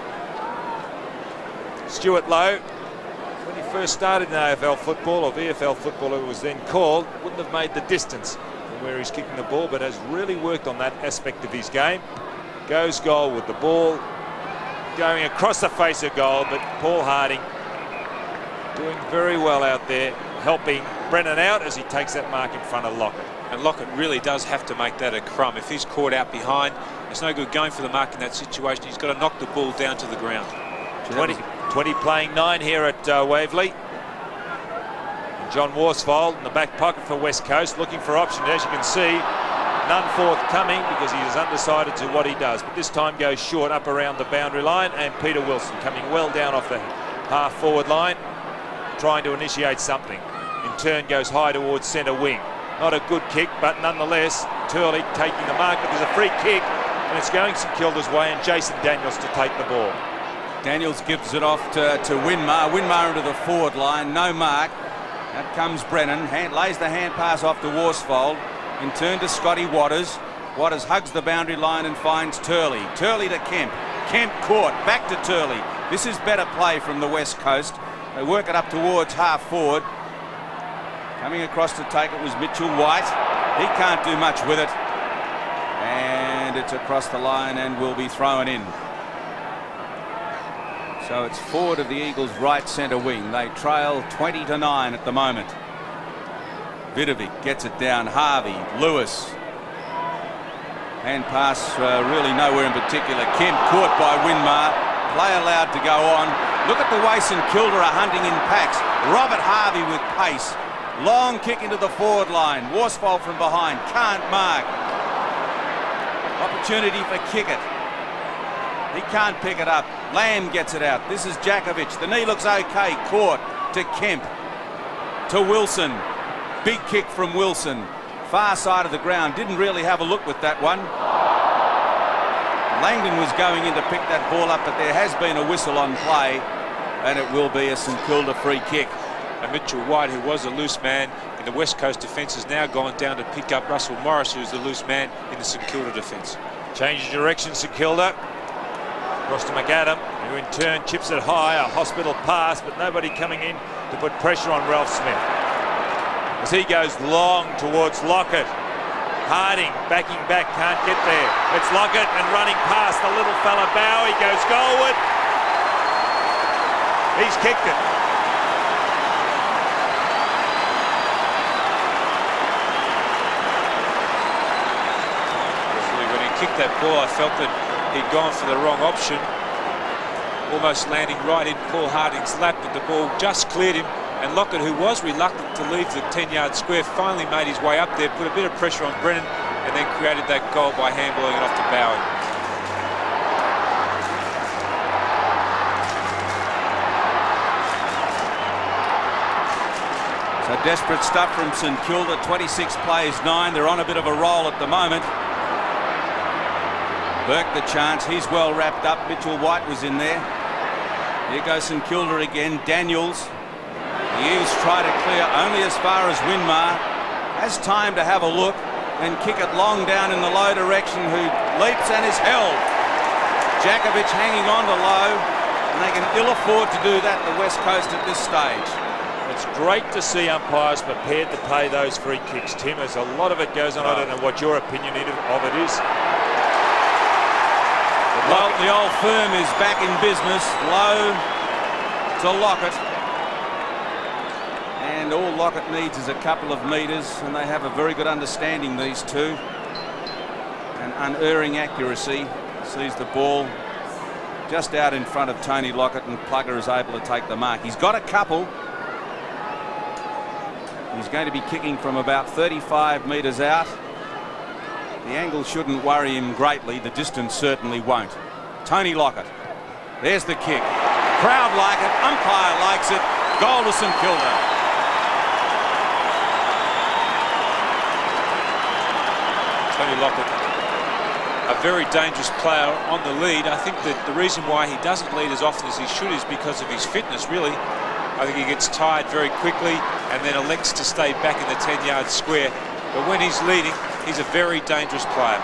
Stuart Lowe, when he first started in AFL football, or VFL football it was then called, wouldn't have made the distance from where he's kicking the ball, but has really worked on that aspect of his game. Goes goal with the ball going across the face of goal, but Paul Harding doing very well out there, helping Brennan out as he takes that mark in front of Lockett. And Lockett really does have to make that a crumb. If he's caught out behind, it's no good going for the mark in that situation. He's got to knock the ball down to the ground. 20 playing 9 here at Waverley. And John Worsfold in the back pocket for West Coast, looking for options. As you can see, none forthcoming because he is undecided to what he does. But this time goes short up around the boundary line, and Peter Wilson coming well down off the half-forward line, trying to initiate something. In turn goes high towards centre wing. Not a good kick, but nonetheless, Turley taking the mark, but there's a free kick, and it's going St Kilda's way, and Jason Daniels to take the ball. Daniels gives it off to Winmar. Winmar into the forward line, no mark. Out comes Brennan, lays the hand pass off to Worsfold. In turn to Scotty Waters. Waters hugs the boundary line and finds Turley. Turley to Kemp. Kemp caught, back to Turley. This is better play from the West Coast. They work it up towards half forward. Coming across to take it was Mitchell White. He can't do much with it. And it's across the line and will be thrown in. So it's forward of the Eagles' right centre wing. They trail 20-9 at the moment. Vidovic gets it down. Harvey, Lewis. Hand pass really nowhere in particular. Kemp caught by Winmar. Play allowed to go on. Look at the way St Kilda are hunting in packs. Robert Harvey with pace. Long kick into the forward line. Worsfold from behind. Can't mark. Opportunity for Kickett. He can't pick it up. Lamb gets it out. This is Jakovic. The knee looks okay. Caught to Kemp. To Wilson. Big kick from Wilson. Far side of the ground. Didn't really have a look with that one. Langdon was going in to pick that ball up, but there has been a whistle on play, and it will be a St Kilda free kick. And Mitchell White, who was a loose man in the West Coast defence, has now gone down to pick up Russell Morris, who's the loose man in the St Kilda defence. Change of direction, St Kilda. Across to McAdam, who in turn chips it high, a hospital pass, but nobody coming in to put pressure on Ralph Smith. As he goes long towards Lockett. Harding backing back, can't get there. It's Lockett and running past the little fella Bowie, goes goalward. He's kicked it. When he kicked that ball, I felt that he'd gone for the wrong option, almost landing right in Paul Harding's lap, but the ball just cleared him, and Lockett, who was reluctant to leave the 10-yard square, finally made his way up there, put a bit of pressure on Brennan, and then created that goal by handballing it off to Bowie. So desperate stuff from St Kilda. 26 plays 9. They're on a bit of a roll at the moment. Burke the chance. He's well wrapped up. Mitchell White was in there. Here goes St Kilda again. Daniels. The Eagles try to clear only as far as Winmar. Has time to have a look and kick it long down in the low direction, who leaps and is held. Jakovic hanging on to low, and they can ill afford to do that, the West Coast, at this stage. It's great to see umpires prepared to pay those free kicks, Tim, as a lot of it goes on. I don't know what your opinion of it is. Well, the old firm is back in business. Low to Lockett. And all Lockett needs is a couple of metres, and they have a very good understanding, these two. And unerring accuracy. Sees the ball just out in front of Tony Lockett, and Plugger is able to take the mark. He's got a couple. He's going to be kicking from about 35 metres out. The angle shouldn't worry him greatly. The distance certainly won't. Tony Lockett. There's the kick. Crowd like it. Umpire likes it. Goal to St Kilda. Tony Lockett, a very dangerous player on the lead. I think that the reason why he doesn't lead as often as he should is because of his fitness, really. I think he gets tired very quickly and then elects to stay back in the 10-yard square. But when he's leading, he's a very dangerous player.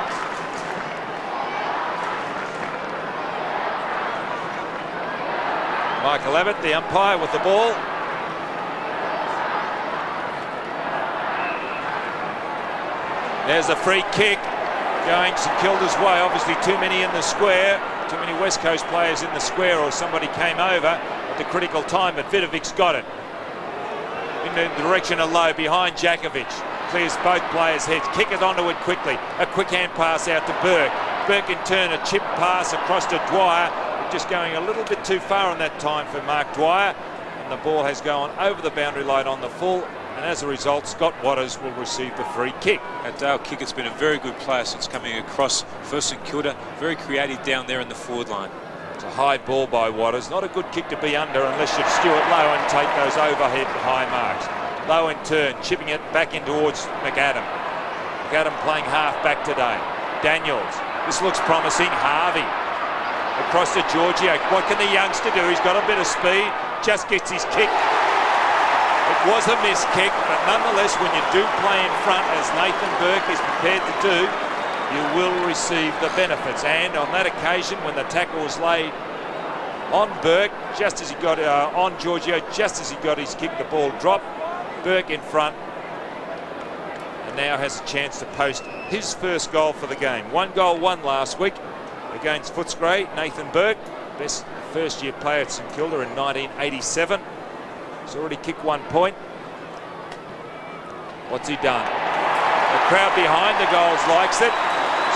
Michael Abbott, the umpire, with the ball. There's a free kick going St Kilda's way. Obviously too many in the square, too many West Coast players in the square, or somebody came over at the critical time, but Vidovic's got it. In the direction of low, behind Jakovic. Clears both players' heads. Kick it onto it quickly. A quick hand pass out to Burke. Burke in turn, a chip pass across to Dwyer. just going a little bit too far on that time for Mark Dwyer, and the ball has gone over the boundary line on the full, and as a result, Scott Waters will receive the free kick. That Dale Kickett's been a very good player since coming across for St Kilda. Very creative down there in the forward line. It's a high ball by Waters. Not a good kick to be under unless you're Stuart Lowe and take those overhead high marks. Low in turn, chipping it back in towards McAdam. McAdam playing half back today. Daniels. This looks promising. Harvey. Across to Giorgio. What can the youngster do? He's got a bit of speed. Just gets his kick. It was a missed kick, but nonetheless, when you do play in front, as Nathan Burke is prepared to do, you will receive the benefits. And on that occasion, when the tackle was laid on Burke, just as he got on Giorgio, just as he got his kick, the ball dropped. Burke in front, and now has a chance to post his first goal for the game. 1 goal, 1 last week against Footscray. Nathan Burke, best first-year player at St Kilda in 1987. He's already kicked 1 point. What's he done? The crowd behind the goals likes it.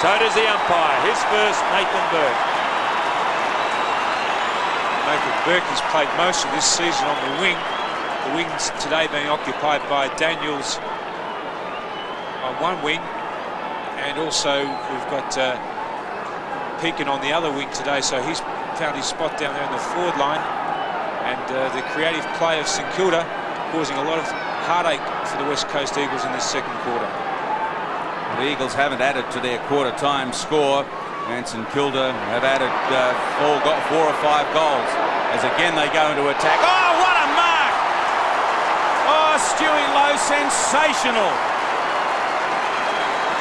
So does the umpire. His first, Nathan Burke. Nathan Burke has played most of this season on the wing. The wings today being occupied by Daniels on one wing, and also we've got Pekin on the other wing today, so he's found his spot down there in the forward line. And the creative play of St Kilda causing a lot of heartache for the West Coast Eagles in this second quarter. The Eagles haven't added to their quarter-time score, and St Kilda have added 4 or 5 goals as again they go into attack. Oh, what a mark! Oh, Stewie Lowe, sensational.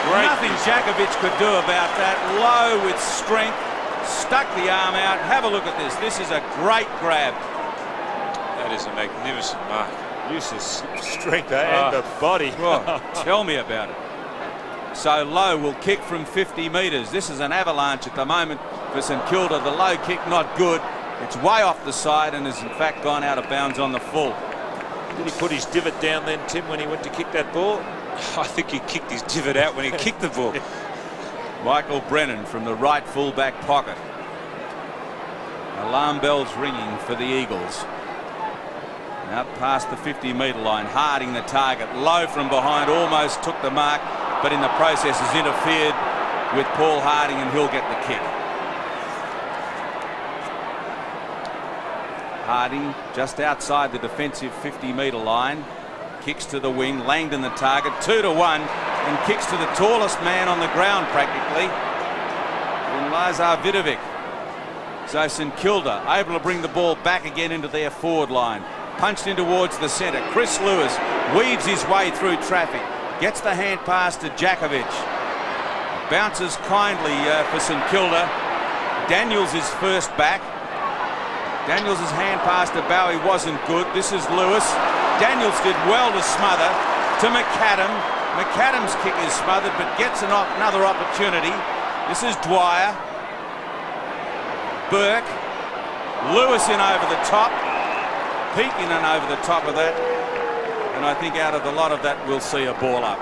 Great. Nothing Jakovic could do about that. Lowe with strength, stuck the arm out. Have a look at this. This is a great grab. That is a magnificent mark. Uses strength and the body. Oh, tell me about it. So Lowe will kick from 50 metres. This is an avalanche at the moment for St Kilda. The low kick not good. It's way off the side and has in fact gone out of bounds on the full. Did he put his divot down then, Tim, when he went to kick that ball? I think he kicked his divot out when he kicked the ball. Michael Brennan from the right full-back pocket. Alarm bells ringing for the Eagles. Out past the 50-metre line, Harding the target. Low from behind, almost took the mark, but in the process has interfered with Paul Harding, and he'll get the kick. Harding just outside the defensive 50-metre line. Kicks to the wing, Langdon the target, 2-1, and kicks to the tallest man on the ground practically, in Lazar Vidovic. So St Kilda able to bring the ball back again into their forward line. Punched in towards the centre. Chris Lewis weaves his way through traffic. Gets the hand pass to Jakovic. Bounces kindly for St Kilda. Daniels is first back. Daniels' hand pass to Bowie wasn't good. This is Lewis. Daniels did well to smother to McAdam. McAdam's kick is smothered but gets another opportunity. This is Dwyer. Burke. Lewis in over the top. Peeking in over the top of that. And I think out of the lot of that we'll see a ball up.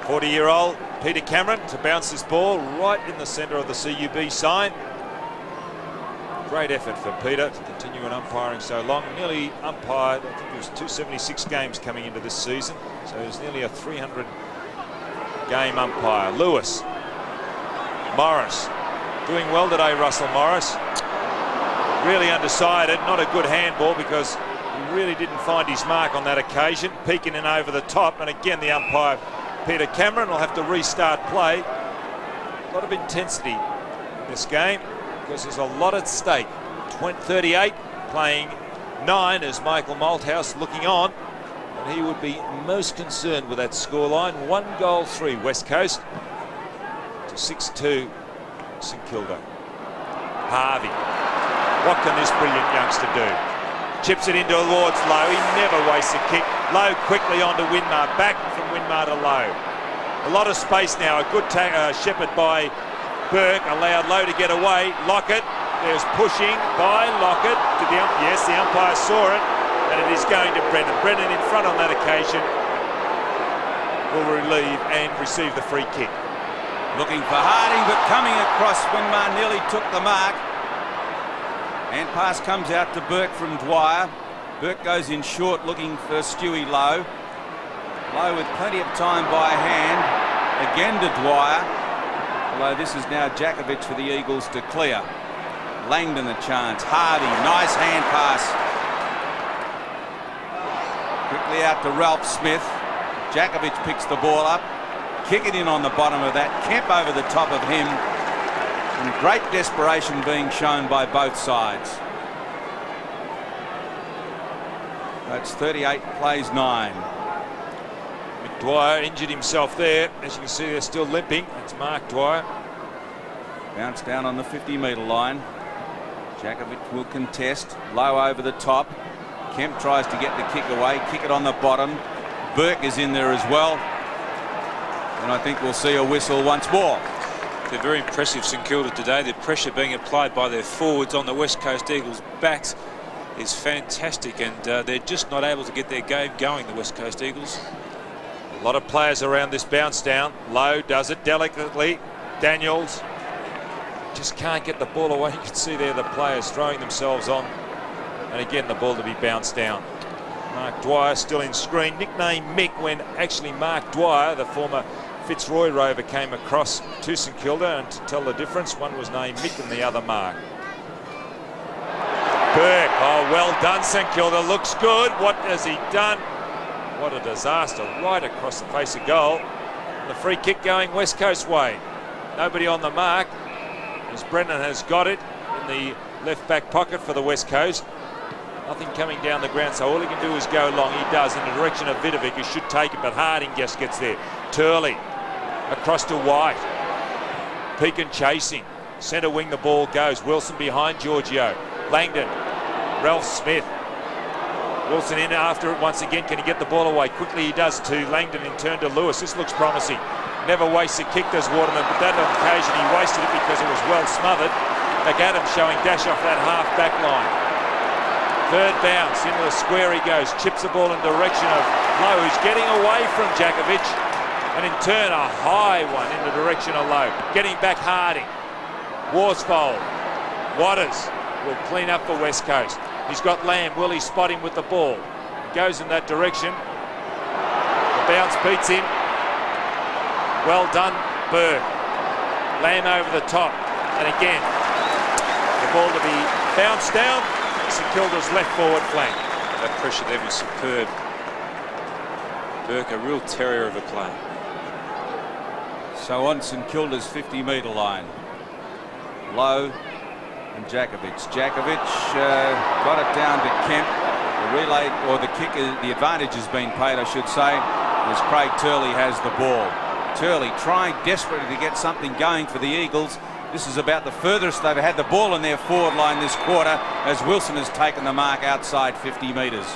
40-year-old Peter Cameron to bounce this ball right in the centre of the CUB sign. Great effort for Peter to continue in umpiring so long. Nearly umpired, I think it was 276 games coming into this season. So he's nearly a 300-game umpire. Lewis. Morris. Doing well today, Russell Morris. Really undecided. Not a good handball because he really didn't find his mark on that occasion. Peeking in over the top. And again, the umpire, Peter Cameron, will have to restart play. A lot of intensity in this game, because there's a lot at stake. 38 playing 9 as Michael Malthouse looking on, and he would be most concerned with that scoreline. 1-3 West Coast to 6-2 St Kilda. Harvey, what can this brilliant youngster do? Chips it in towards Lowe. He never wastes a kick. Lowe quickly onto Winmar, back from Winmar to Lowe. A lot of space now. A good shepherd by Burke allowed Lowe to get away. Lockett, there's pushing by Lockett to the umpire. Yes, the umpire saw it, and it is going to Brennan. Brennan in front on that occasion will relieve and receive the free kick. Looking for Harding, but coming across, Winmar nearly took the mark. And pass comes out to Burke from Dwyer. Burke goes in short, looking for Stewie Lowe. Lowe with plenty of time by hand. Again to Dwyer. Although this is now Jakovic for the Eagles to clear. Langdon a chance. Hardy, nice hand pass. Quickly out to Ralph Smith. Jakovic picks the ball up. Kick it in on the bottom of that. Kemp over the top of him. And great desperation being shown by both sides. That's 38 plays 9. Dwyer injured himself there. As you can see, they're still limping. It's Mark Dwyer. Bounce down on the 50-metre line. Jakovic will contest. Low over the top. Kemp tries to get the kick away. Kick it on the bottom. Burke is in there as well. And I think we'll see a whistle once more. They're very impressive, St Kilda, today. The pressure being applied by their forwards on the West Coast Eagles' backs is fantastic, and they're just not able to get their game going, the West Coast Eagles. A lot of players around this bounce down. Lowe does it delicately. Daniels just can't get the ball away. You can see there the players throwing themselves on. And again, the ball to be bounced down. Mark Dwyer still in screen. Nicknamed Mick when actually Mark Dwyer, the former Fitzroy Rover, came across to St Kilda, and to tell the difference, one was named Mick and the other Mark. Burke, oh, well done, St Kilda. Looks good. What has he done? What a disaster right across the face of goal. The free kick going West Coast way. Nobody on the mark, as Brennan has got it in the left back pocket for the West Coast. Nothing coming down the ground, so all he can do is go long. He does in the direction of Vidovic, who should take it, but Harding just gets there. Turley across to White. Pekin chasing. Centre wing the ball goes. Wilson behind Giorgio. Langdon. Ralph Smith. Wilson in after it once again. Can he get the ball away? Quickly he does to Langdon in turn to Lewis. This looks promising. Never wastes a kick, does Waterman, but that occasion he wasted it because it was well smothered. McAdams showing dash off that half back line. Third bounce into the square he goes. Chips the ball in the direction of Lowe, who's getting away from Jakovic. And in turn a high one in the direction of Lowe. Getting back Harding. Worsfold. Waters will clean up for West Coast. He's got Lamb. Will he spot him with the ball? Goes in that direction. The bounce beats him. Well done, Burke. Lamb over the top. And again, the ball to be bounced down. St Kilda's left forward flank. That pressure there was superb. Burke, a real terrier of a play. So on St Kilda's 50-metre line. Lowe and Jakovic. Jakovic got it down to Kemp. The relay, or the kick, the advantage has been paid, I should say, as Craig Turley has the ball. Turley trying desperately to get something going for the Eagles. This is about the furthest they've had the ball in their forward line this quarter, as Wilson has taken the mark outside 50 metres.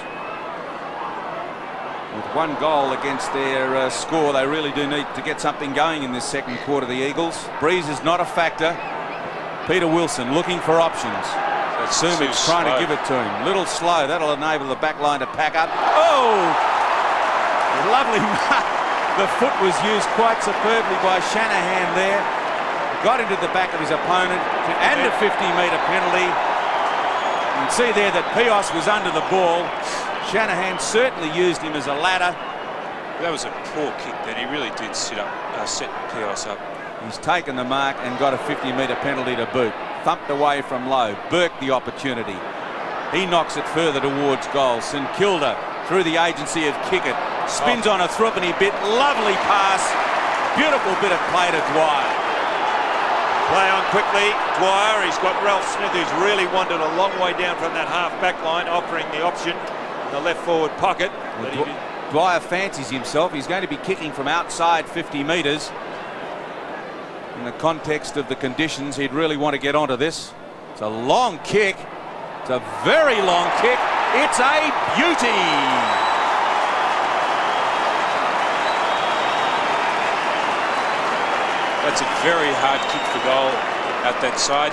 With one goal against their score, they really do need to get something going in this second quarter, the Eagles. Breeze is not a factor. Peter Wilson looking for options. Sumic's trying to give it to him. Little slow. That'll enable the back line to pack up. Oh! Lovely mark. The foot was used quite superbly by Shanahan there. Got into the back of his opponent and a 50-metre penalty. You can see there that Pios was under the ball. Shanahan certainly used him as a ladder. That was a poor kick then. He really did set Pios up. He's taken the mark and got a 50-metre penalty to boot. Thumped away from Lowe. Burke the opportunity. He knocks it further towards goal. St Kilda through the agency of Kickett. Spins on a threepenny bit. Lovely pass. Beautiful bit of play to Dwyer. Play on quickly. Dwyer, he's got Ralph Smith, who's really wandered a long way down from that half back line, offering the option in the left forward pocket. Dwyer fancies himself. He's going to be kicking from outside 50 metres. In the context of the conditions, he'd really want to get onto this. It's a long kick. It's a very long kick. It's a beauty. That's a very hard kick for goal out that side.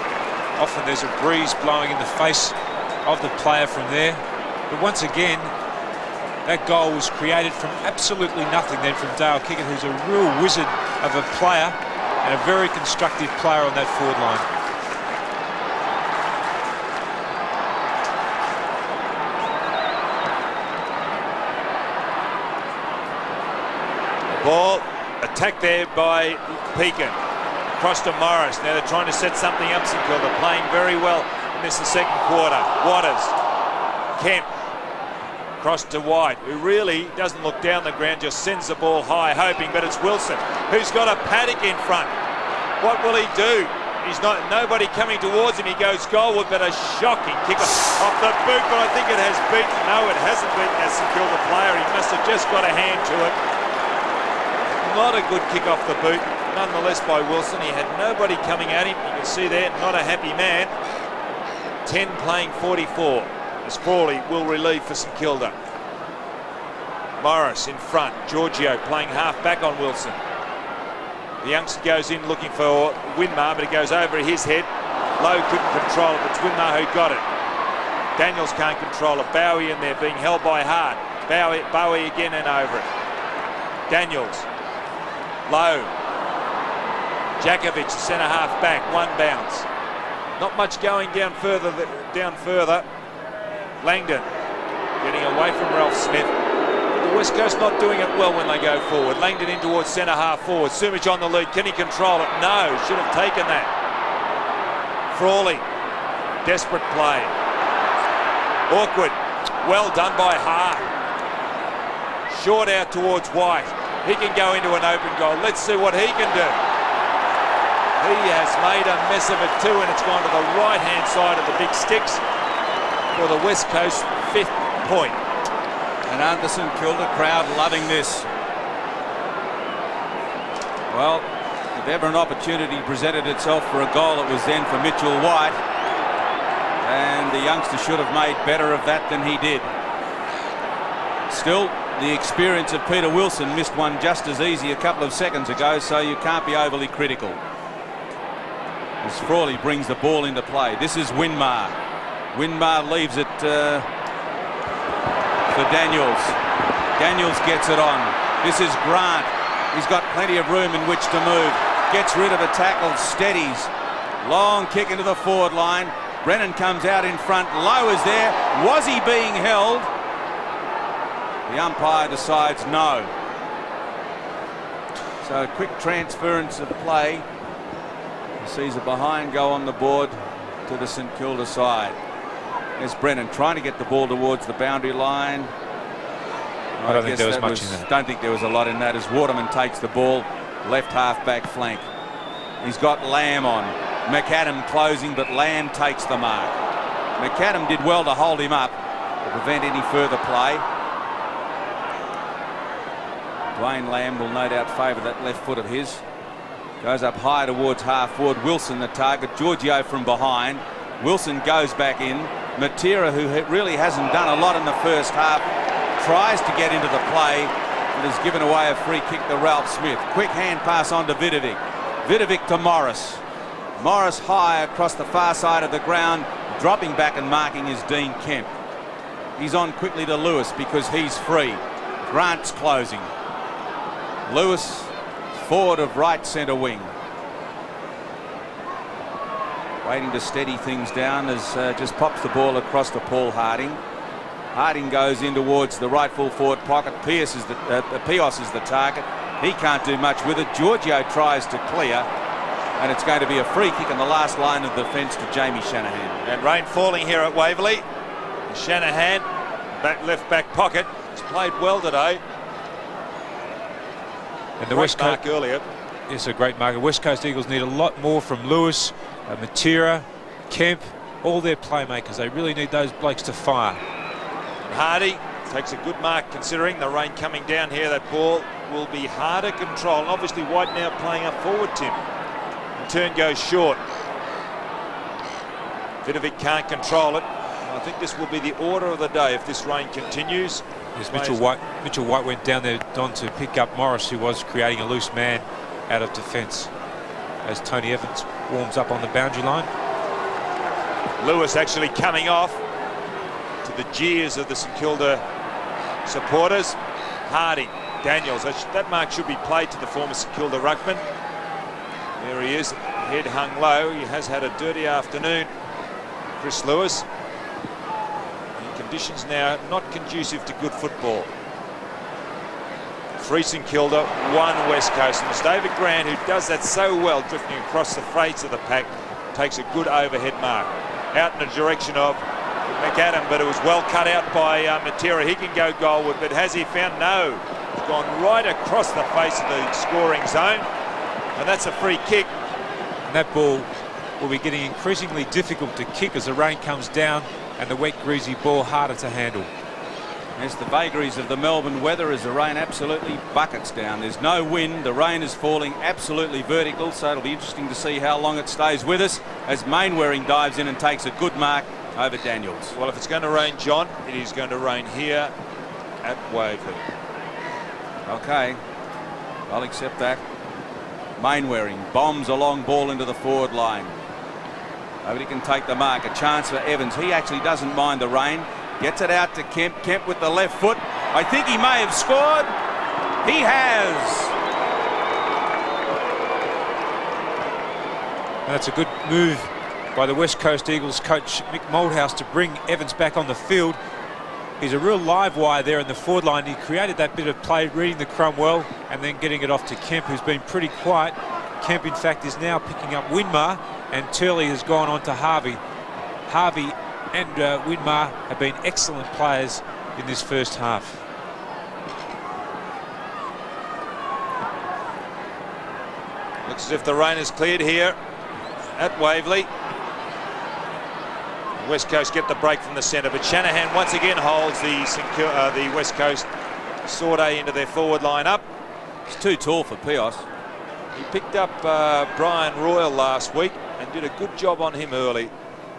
Often there's a breeze blowing in the face of the player from there. But once again, that goal was created from absolutely nothing then from Dale Kickett, who's a real wizard of a player. and a very constructive player on that forward line. Ball attacked there by Pekin. Across to Morris. Now they're trying to set something up. St Kilda playing very well in this the second quarter. Waters. Kemp. Across to White, who really doesn't look down the ground, just sends the ball high, hoping, but it's Wilson, who's got a paddock in front. What will he do? He's nobody coming towards him. He goes goalward, but a shocking kick off the boot, but I think it has beaten. No, it hasn't beaten a St Kilda player. He must have just got a hand to it. Not a good kick off the boot, nonetheless, by Wilson. He had nobody coming at him. You can see there, not a happy man. 10 playing 44. As Frawley will relieve for St Kilda. Morris in front. Giorgio playing half back on Wilson. The youngster goes in looking for Winmar, but it goes over his head. Lowe couldn't control it, but it's Winmar who got it. Daniels can't control it. Bowie in there being held by Hart. Bowie again and over it. Daniels. Lowe. Jakovic, centre half back. One bounce. Not much going down further. Langdon getting away from Ralph Smith. The West Coast not doing it well when they go forward. Langdon in towards centre half forward. Sumich on the lead. Can he control it? No. Should have taken that. Frawley. Desperate play. Awkward. Well done by Hart. Short out towards White. He can go into an open goal. Let's see what he can do. He has made a mess of it too, and it's gone to the right-hand side of the big sticks for the West Coast 5th point. And aren't the St Kilda crowd loving this? Well, if ever an opportunity presented itself for a goal, it was then for Mitchell White. And the youngster should have made better of that than he did. Still, the experience of Peter Wilson missed one just as easy a couple of seconds ago, so you can't be overly critical. As Frawley brings the ball into play. This is Winmar. Winmar leaves it for Daniels. Daniels gets it on. This is Grant. He's got plenty of room in which to move. Gets rid of a tackle, steadies. Long kick into the forward line. Brennan comes out in front. Lowe is there. Was he being held? The umpire decides no. So quick transference of play. He sees a behind go on the board to the St Kilda side. There's Brennan trying to get the ball towards the boundary line. I don't think there was much in that. Don't think there was a lot in that as Waterman takes the ball left half back flank. He's got Lamb on. McAdam closing, but Lamb takes the mark. McAdam did well to hold him up to prevent any further play. Dwayne Lamb will no doubt favour that left foot of his. Goes up high towards half forward. Wilson the target. Giorgio from behind. Wilson goes back in. Matera, who really hasn't done a lot in the first half, tries to get into the play, but has given away a free kick to Ralph Smith. Quick hand pass on to Vidovic. Vidovic to Morris. Morris high across the far side of the ground. Dropping back and marking is Dean Kemp. He's on quickly to Lewis because he's free. Grant's closing. Lewis forward of right centre wing. Waiting to steady things down as just pops the ball across to Paul Harding. Harding goes in towards the right full forward pocket. Pios is the target. He can't do much with it. Giorgio tries to clear, and it's going to be a free kick in the last line of defence to Jamie Shanahan. And rain falling here at Waverley. Shanahan, left back pocket. He's played well today. And the West Coast earlier. Yes, a great mark. West Coast Eagles need a lot more from Lewis, Matera, Kemp, all their playmakers. They really need those blokes to fire. Hardy takes a good mark considering the rain coming down here. That ball will be harder control. And obviously White now playing up forward, Tim. The turn goes short. Vidovic can't control it. I think this will be the order of the day if this rain continues. Yes, Mitchell White went down there, Don, to pick up Morris, who was creating a loose man out of defence as Tony Evans warms up on the boundary line. Lewis actually coming off to the jeers of the St Kilda supporters. Hardy, Daniels, that mark should be played to the former St Kilda ruckman. There he is, head hung low. He has had a dirty afternoon, Chris Lewis. And conditions now not conducive to good football. 3 St Kilda, 1 West Coast. And it's David Grant, who does that so well, drifting across the face of the pack, takes a good overhead mark. Out in the direction of McAdam, but it was well cut out by Matera. He can go goalward, but has he found? No. He's gone right across the face of the scoring zone, and that's a free kick. And that ball will be getting increasingly difficult to kick as the rain comes down and the wet, greasy ball harder to handle. It's the vagaries of the Melbourne weather as the rain absolutely buckets down. There's no wind, the rain is falling absolutely vertical, so it'll be interesting to see how long it stays with us as Mainwaring dives in and takes a good mark over Daniels. Well, if it's going to rain, John, it is going to rain here at Waverley. Okay, I'll accept that. Mainwaring bombs a long ball into the forward line. Nobody can take the mark. A chance for Evans. He actually doesn't mind the rain. Gets it out to Kemp. Kemp with the left foot. I think he may have scored. He has. And that's a good move by the West Coast Eagles coach Mick Malthouse to bring Evans back on the field. He's a real live wire there in the forward line. He created that bit of play, reading the crumb well, and then getting it off to Kemp, who's been pretty quiet. Kemp, in fact, is now picking up Winmar, and Turley has gone on to Harvey. Harvey and Winmar have been excellent players in this first half. Looks as if the rain is cleared here at Waverley. West Coast get the break from the centre, but Shanahan once again holds the West Coast Sorday into their forward line up. It's too tall for Pios. He picked up Brian Royal last week and did a good job on him early,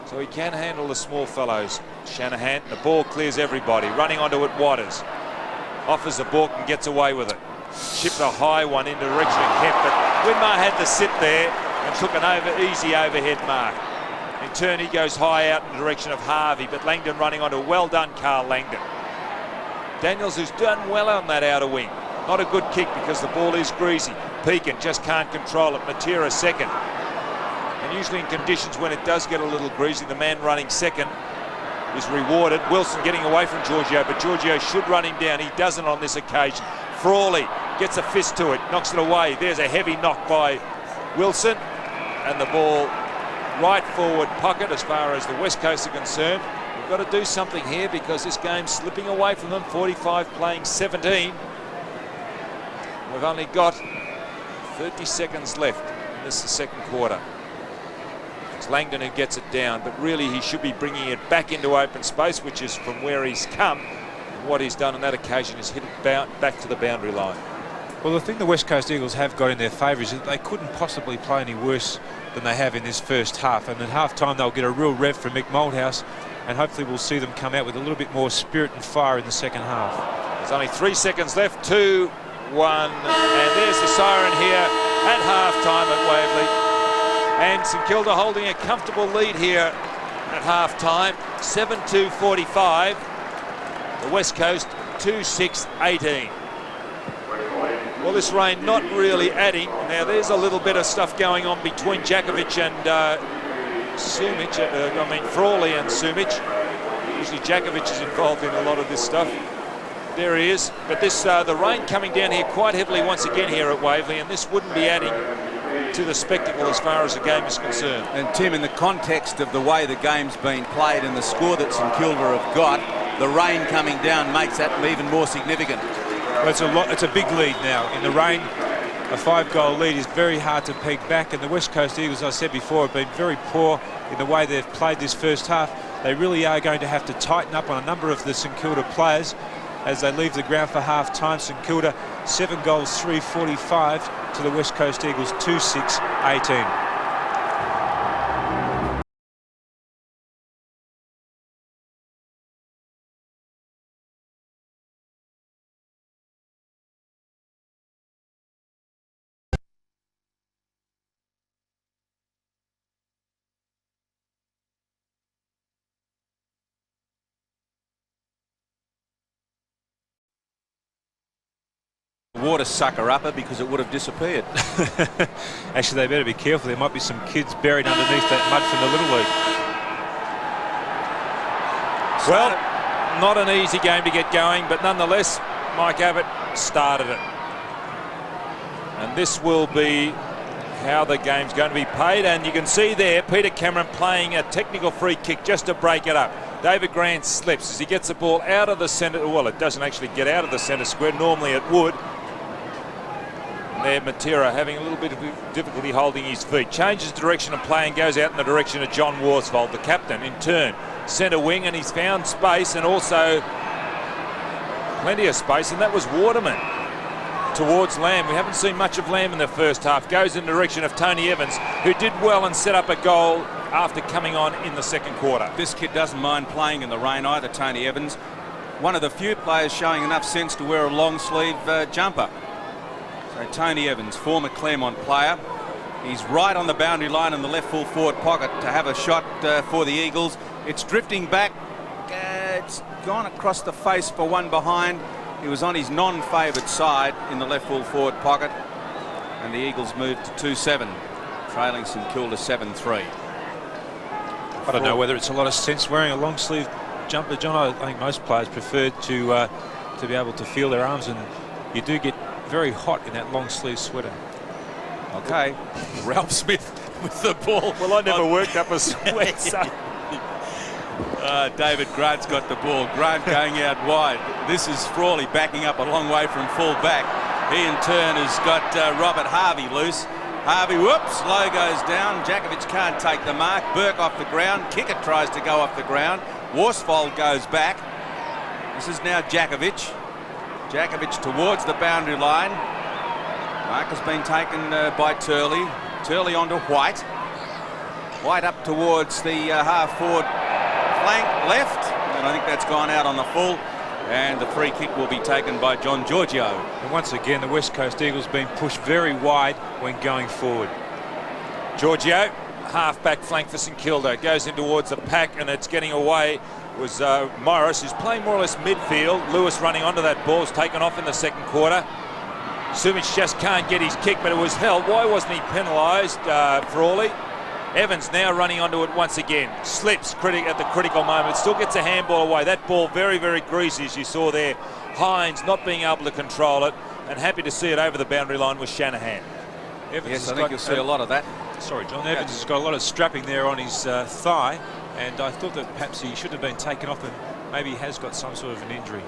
so he can handle the small fellows. Shanahan, the ball clears everybody, running onto it. Waters offers the ball and gets away with it. Chipped a high one in direction of Kemp, but Winmar had to sit there and took an easy overhead mark. In turn, he goes high out in the direction of Harvey, but Langdon running onto it. Well done, Carl Langdon. Daniels, who's done well on that outer wing. Not a good kick because the ball is greasy. Pekin just can't control it. Matera second. And usually in conditions when it does get a little greasy, the man running second is rewarded. Wilson getting away from Giorgio, but Giorgio should run him down. He doesn't on this occasion. Frawley gets a fist to it, knocks it away. There's a heavy knock by Wilson, and the ball right forward pocket as far as the West Coast are concerned. We've got to do something here because this game's slipping away from them. 45 playing 17. We've only got 30 seconds left in this second quarter. It's Langdon who gets it down, but really he should be bringing it back into open space, which is from where he's come. And what he's done on that occasion is hit it back to the boundary line. Well, the thing the West Coast Eagles have got in their favour is that they couldn't possibly play any worse than they have in this first half. And at half-time, they'll get a real rev from Mick Malthouse, and hopefully we'll see them come out with a little bit more spirit and fire in the second half. There's only 3 seconds left. 2, 1, and there's the siren here at half-time at Waverley. And St Kilda holding a comfortable lead here at half-time. 7-2-45. The West Coast 2-6-18. Well, this rain not really adding. Now, there's a little bit of stuff going on between Jakovic and Frawley and Sumic. Usually Jakovic is involved in a lot of this stuff. There he is. But this the rain coming down here quite heavily once again here at Waverley, and this wouldn't be adding to the spectacle as far as the game is concerned. And Tim, in the context of the way the game's been played and the score that St Kilda have got, the rain coming down makes that even more significant. Well, it's a big lead now. In the rain, a 5-goal lead is very hard to peg back, and the West Coast Eagles, as I said before, have been very poor in the way they've played this first half. They really are going to have to tighten up on a number of the St Kilda players as they leave the ground for half-time. St Kilda 7 goals, 3-45 to the West Coast Eagles 2-6-18. water sucker upper because it would have disappeared. Actually, they better be careful. There might be some kids buried underneath that mud from the Little League. Well, not an easy game to get going, but nonetheless, Mike Abbott started it. And this will be how the game's going to be played. And you can see there, Peter Cameron playing a technical free kick just to break it up. David Grant slips as he gets the ball out of the centre. Well, it doesn't actually get out of the centre square. Normally it would. And there, Matera having a little bit of difficulty holding his feet. Changes direction of play and goes out in the direction of John Worsfold, the captain, in turn. Centre wing, and he's found space and also plenty of space, and that was Waterman towards Lamb. We haven't seen much of Lamb in the first half. Goes in the direction of Tony Evans, who did well and set up a goal after coming on in the second quarter. This kid doesn't mind playing in the rain either, Tony Evans. One of the few players showing enough sense to wear a long sleeve jumper. So Tony Evans, former Claremont player. He's right on the boundary line in the left full forward pocket to have a shot for the Eagles. It's drifting back. It's gone across the face for one behind. He was on his non-favoured side in the left full forward pocket. And the Eagles moved to 2-7, trailing St Kilda 7-3. I don't know whether it's a lot of sense wearing a long sleeve jumper, John. I think most players prefer to be able to feel their arms, and you do get very hot in that long sleeve sweater. Okay, Ralph Smith with the ball. Well, I never worked up a sweat, so. David Grant's got the ball. Grant going out wide. This is Frawley backing up a long way from full back. He in turn has got Robert Harvey loose. Harvey, whoops, low goes down. Jakovic can't take the mark. Burke off the ground. Kicker tries to go off the ground. Worsfold goes back. This is now Jakovic. Jakovic towards the boundary line. Mark has been taken by Turley. Turley onto White. White up towards the half-forward flank left. And I think that's gone out on the full. And the free kick will be taken by John Giorgio. And once again, the West Coast Eagles being pushed very wide when going forward. Giorgio, half-back flank for St Kilda. Goes in towards the pack, and it's getting away. It was Morris, who's playing more or less midfield. Lewis running onto that ball, is taken off in the second quarter. Sumic just can't get his kick, but it was held. Why wasn't he penalised, Frawley? Evans now running onto it once again. Slips at the critical moment. Still gets a handball away. That ball very, very greasy, as you saw there. Hines not being able to control it, and happy to see it over the boundary line with Shanahan. Evans, yes, I think you'll see a lot of that. Sorry, John. Evans has got a lot of strapping there on his thigh, and I thought that perhaps he should have been taken off, and maybe he has got some sort of an injury.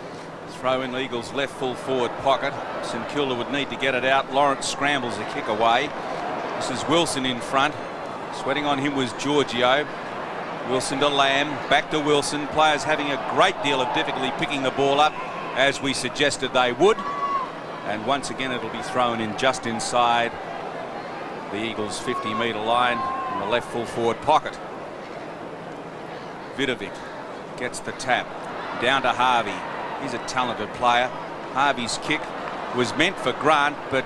Throw in Eagles left full forward pocket. St Kilda would need to get it out. Lawrence scrambles a kick away. This is Wilson in front. Sweating on him was Giorgio. Wilson to Lamb, back to Wilson. Players having a great deal of difficulty picking the ball up, as we suggested they would. And once again it'll be thrown in just inside the Eagles' 50-metre line in the left full forward pocket. Vidovic gets the tap. Down to Harvey. He's a talented player. Harvey's kick was meant for Grant, but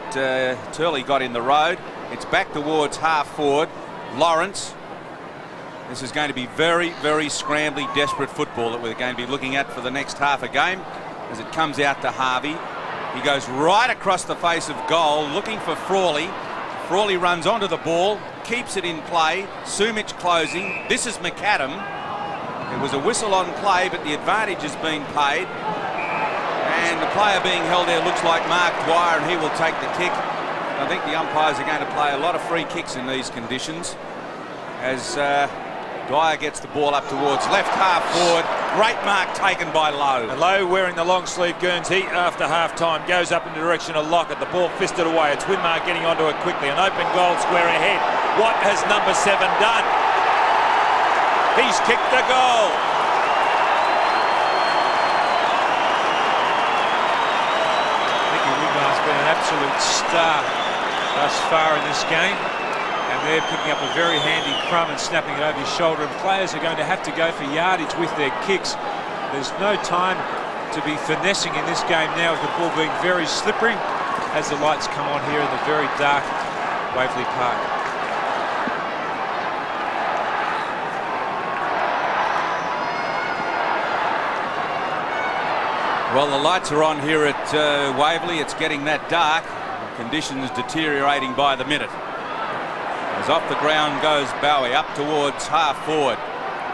Turley got in the road. It's back towards half forward. Lawrence. This is going to be very, very scrambly, desperate football that we're going to be looking at for the next half a game as it comes out to Harvey. He goes right across the face of goal looking for Frawley. Frawley runs onto the ball, keeps it in play. Sumic closing. This is McAdam. It was a whistle on play, but the advantage has been paid. And the player being held there looks like Mark Dwyer, and he will take the kick. I think the umpires are going to play a lot of free kicks in these conditions as Dwyer gets the ball up towards left half forward. Great mark taken by Lowe. And Lowe wearing the long sleeve Guernsey after half time goes up in the direction of Lockett. The ball fisted away. It's Winmar getting onto it quickly. An open goal square ahead. What has number 7 done? He's kicked the goal. Mickey Winmar's been an absolute star thus far in this game, and they're picking up a very handy crumb and snapping it over his shoulder, and players are going to have to go for yardage with their kicks. There's no time to be finessing in this game now, with the ball being very slippery as the lights come on here in the very dark Waverley Park. Well, the lights are on here at Waverley. It's getting that dark. Conditions deteriorating by the minute. As off the ground goes Bowie up towards half forward.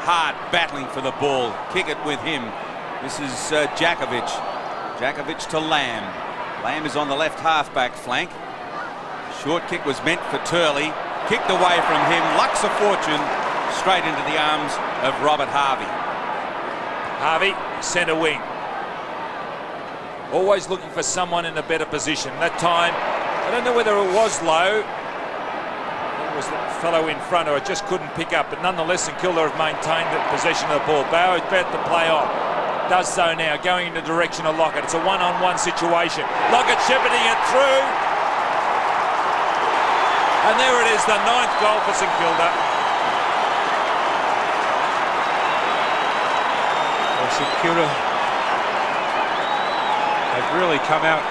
Hart battling for the ball. Kick it with him. This is Jakovic. Jakovic to Lamb. Lamb is on the left half-back flank. Short kick was meant for Turley. Kicked away from him. Lucks a fortune straight into the arms of Robert Harvey. Harvey, centre wing. Always looking for someone in a better position. That time, I don't know whether it was low. It was the fellow in front who I just couldn't pick up, but nonetheless, St Kilda have maintained the possession of the ball. Bauer's about to play on. Does so now, going in the direction of Lockett. It's a one-on-one situation. Lockett shepherding it through. And there it is, the 9th goal for St Kilda. Well, St Kilda have really come out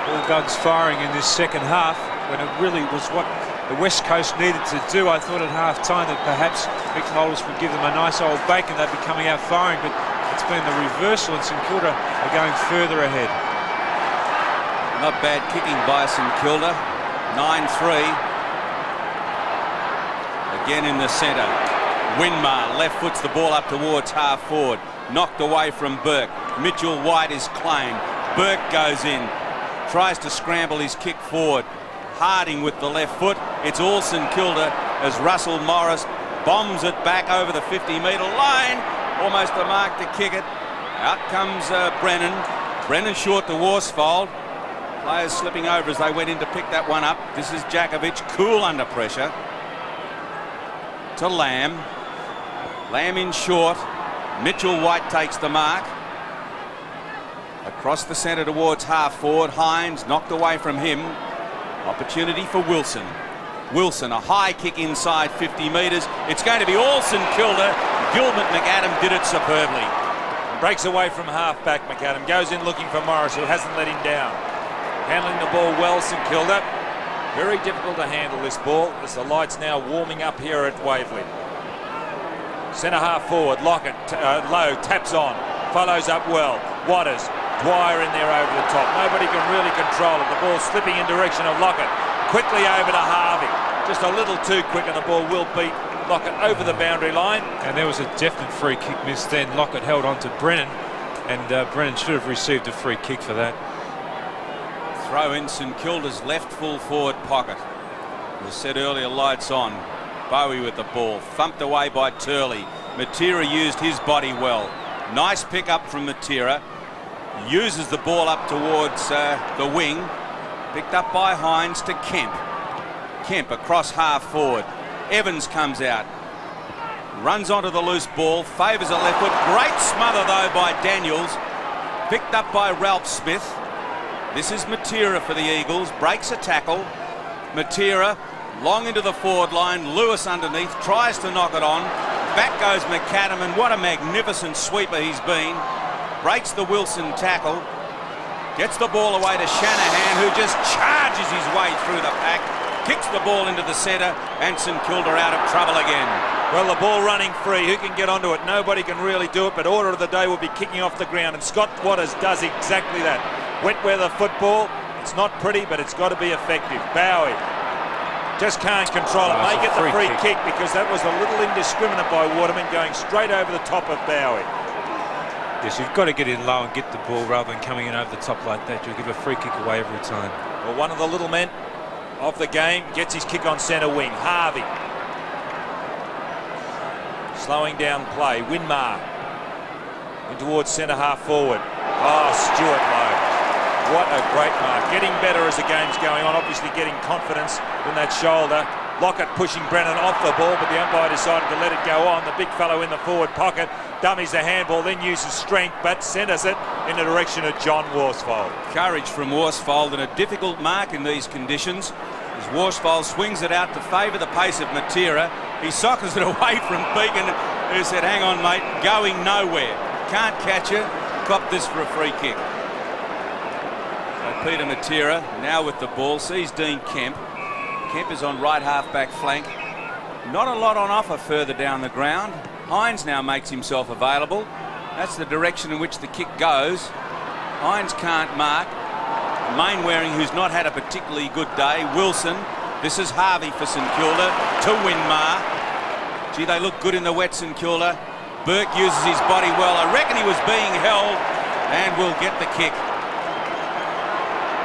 all guns firing in this second half, when it really was what the West Coast needed to do. I thought at half-time that perhaps Mick Molders would give them a nice old bake and they'd be coming out firing, but it's been the reversal, and St Kilda are going further ahead. Not bad kicking by St Kilda. 9-3. Again in the centre. Winmar left foots the ball up towards half forward. Knocked away from Burke. Mitchell White is claimed. Burke goes in. Tries to scramble his kick forward. Harding with the left foot. It's all St Kilda as Russell Morris bombs it back over the 50-metre line. Almost a mark to kick it. Out comes Brennan. Brennan short to Worsfold. Players slipping over as they went in to pick that one up. This is Jakovic, cool under pressure. To Lamb. Lamb in short. Mitchell White takes the mark. Across the centre towards half forward. Hines knocked away from him. Opportunity for Wilson. Wilson, a high kick inside 50 metres. It's going to be all St Kilda. Gilbert McAdam did it superbly. Breaks away from half-back McAdam. Goes in looking for Morris, who hasn't let him down. Handling the ball well, St Kilda. Very difficult to handle this ball as the lights now warming up here at Waverley. Centre half forward, Lockett, low, taps on. Follows up well. Waters, Dwyer in there over the top. Nobody can really control it. The ball slipping in direction of Lockett. Quickly over to Harvey. Just a little too quick and the ball will beat Lockett over the boundary line. And there was a definite free kick missed then. Lockett held on to Brennan, and Brennan should have received a free kick for that. Throw in St Kilda's left full forward pocket. As said earlier, lights on. Bowie with the ball. Thumped away by Turley. Matera used his body well. Nice pick up from Matera. Uses the ball up towards the wing. Picked up by Hines to Kemp. Kemp across half forward. Evans comes out. Runs onto the loose ball. Favours a left foot. Great smother though by Daniels. Picked up by Ralph Smith. This is Matera for the Eagles. Breaks a tackle. Matera long into the forward line. Lewis underneath. Tries to knock it on. Back goes McAdam, and what a magnificent sweeper he's been. Breaks the Wilson tackle. Gets the ball away to Shanahan, who just charges his way through the pack. Kicks the ball into the centre, and St Kilda out of trouble again. Well, the ball running free. Who can get onto it? Nobody can really do it, but order of the day will be kicking off the ground, and Scott Waters does exactly that. Wet weather football. It's not pretty, but it's got to be effective. Bowie just can't control it. May get the free kick because that was a little indiscriminate by Waterman, going straight over the top of Bowie. Yes, you've got to get in low and get the ball rather than coming in over the top like that. You'll give a free kick away every time. Well, one of the little men of the game gets his kick on centre wing. Harvey slowing down play. Winmar in towards centre half forward. Oh, Stuart Lowe. What a great mark. Getting better as the game's going on. Obviously getting confidence in that shoulder. Lockett pushing Brennan off the ball, but the umpire decided to let it go on. The big fellow in the forward pocket dummies the handball, then uses strength, but centres it in the direction of John Worsfold. Courage from Worsfold, and a difficult mark in these conditions as Worsfold swings it out to favour the pace of Matera. He sockers it away from Beacon, who said, hang on mate, going nowhere. Can't catch you. Cop this for a free kick. So Peter Matera now with the ball, sees Dean Kemp. Kemp is on right half-back flank. Not a lot on offer further down the ground. Hines now makes himself available. That's the direction in which the kick goes. Hines can't mark. Mainwaring, who's not had a particularly good day. Wilson. This is Harvey for St Kilda to Winmar. Gee, they look good in the wet, St Kilda. Burke uses his body well. I reckon he was being held and will get the kick.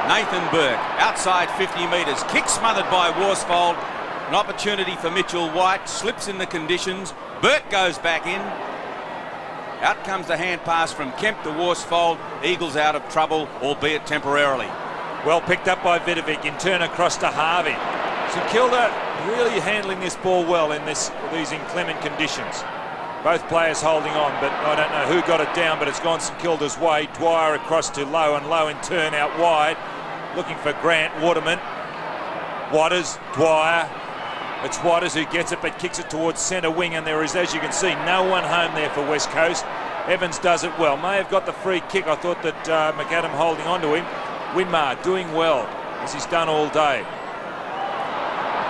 Nathan Burke, outside 50 metres. Kick smothered by Worsfold. An opportunity for Mitchell White. Slips in the conditions. Burke goes back in. Out comes the hand pass from Kemp to Worsfold. Eagles out of trouble, albeit temporarily. Well picked up by Vidovic. In turn across to Harvey. St Kilda really handling this ball well in these inclement conditions. Both players holding on, but I don't know who got it down, but it's gone St Kilda's way. Dwyer across to Lowe, and Lowe in turn out wide. Looking for Grant, Waterman. Waters, Dwyer. It's Waters who gets it, but kicks it towards centre wing, and there is, as you can see, no one home there for West Coast. Evans does it well. May have got the free kick. I thought that McAdam holding on to him. Winmar doing well, as he's done all day.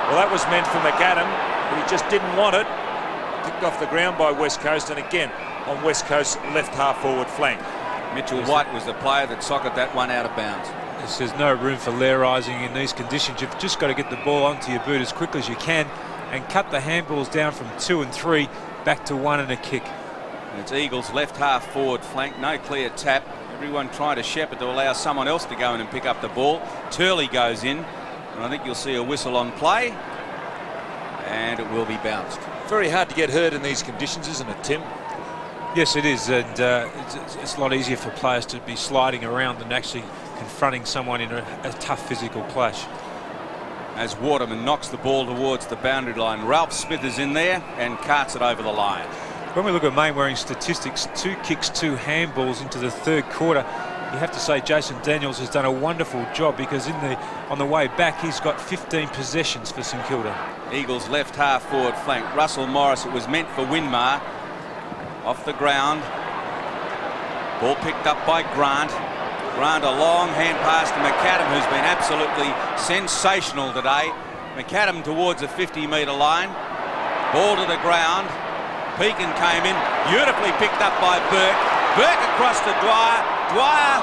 Well, that was meant for McAdam, but he just didn't want it. Kicked off the ground by West Coast, and again on West Coast's left half forward flank. Mitchell White was the player that socketed that one out of bounds. There's no room for lairising in these conditions. You've just got to get the ball onto your boot as quickly as you can and cut the handballs down from 2 and 3 back to 1 and a kick. And it's Eagles left half forward flank, no clear tap. Everyone trying to shepherd to allow someone else to go in and pick up the ball. Turley goes in, and I think you'll see a whistle on play, and it will be bounced. Very hard to get hurt in these conditions, isn't it, Tim? Yes, it is, and it's a lot easier for players to be sliding around than actually confronting someone in a tough physical clash. As Waterman knocks the ball towards the boundary line, Ralph Smith is in there and carts it over the line. When we look at Mainwaring's statistics, 2 kicks, 2 handballs into the third quarter, you have to say Jason Daniels has done a wonderful job, because on the way back he's got 15 possessions for St Kilda. Eagles left half forward flank. Russell Morris, it was meant for Winmar. Off the ground. Ball picked up by Grant. Grant a long hand pass to McAdam, who's been absolutely sensational today. McAdam towards the 50-metre line. Ball to the ground. Pekin came in, beautifully picked up by Burke. Burke across to Dwyer. Dwyer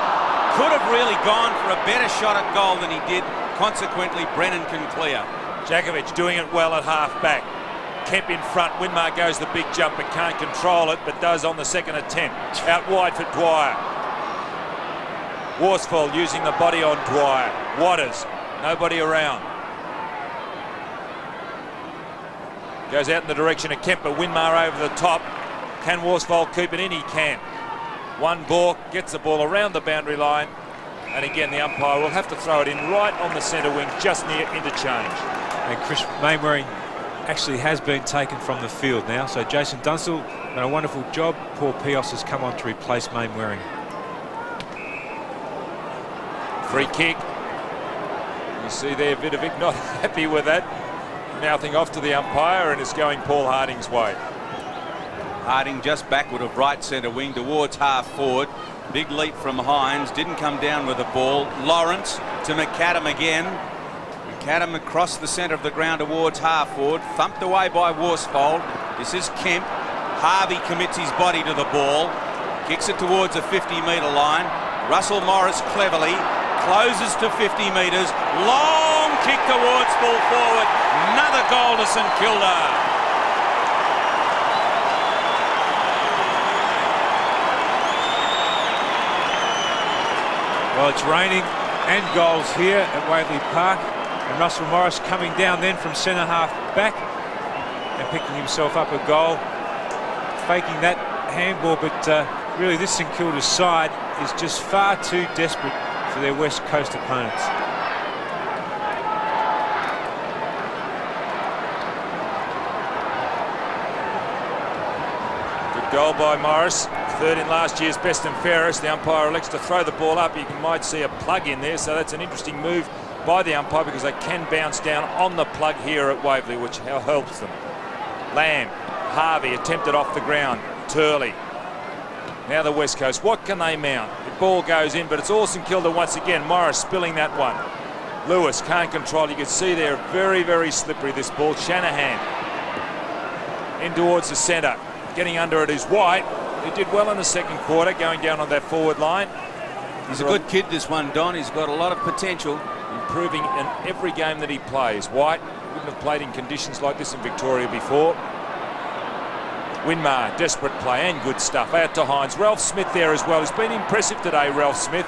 could have really gone for a better shot at goal than he did. Consequently, Brennan can clear. Jakovic doing it well at half back. Kemp in front. Winmar goes the big jump but can't control it, but does on the second attempt. Out wide for Dwyer. Worsfold using the body on Dwyer. Waters, nobody around. Goes out in the direction of Kemp, but Winmar over the top. Can Worsfold keep it in? He can. One ball, gets the ball around the boundary line, and again the umpire will have to throw it in right on the centre wing, just near interchange. And Chris Mainwaring actually has been taken from the field now, so Jason Dunstall done a wonderful job. Paul Pios has come on to replace Mainwaring. Free kick. You see there Vidovic not happy with that. Mouthing off to the umpire, and it's going Paul Harding's way. Harding just backward of right centre wing towards half forward. Big leap from Hines, didn't come down with the ball. Lawrence to McAdam again. McAdam across the centre of the ground towards half forward. Thumped away by Worsfold. This is Kemp. Harvey commits his body to the ball. Kicks it towards the 50-metre line. Russell Morris cleverly closes to 50 metres. Long kick towards full forward. Another goal to St Kilda. Well, it's raining and goals here at Waverley Park, and Russell Morris coming down then from centre half back and picking himself up a goal, faking that handball, but really this St Kilda side is just far too desperate for their West Coast opponents. Good goal by Morris. Third in last year's best and fairest. The umpire elects to throw the ball up. You might see a plug in there, so that's an interesting move by the umpire, because they can bounce down on the plug here at Waverley, which helps them. Lamb, Harvey attempted off the ground. Turley. Now the West Coast. What can they mount? The ball goes in, but it's all St Kilda once again. Morris spilling that one. Lewis can't control. You can see they're very, very slippery, this ball. Shanahan in towards the centre. Getting under it is White. He did well in the second quarter, going down on that forward line. He's a good kid, this one, Don. He's got a lot of potential. Improving in every game that he plays. White wouldn't have played in conditions like this in Victoria before. Winmar, desperate play and good stuff. Out to Hines. Ralph Smith there as well. He's been impressive today, Ralph Smith.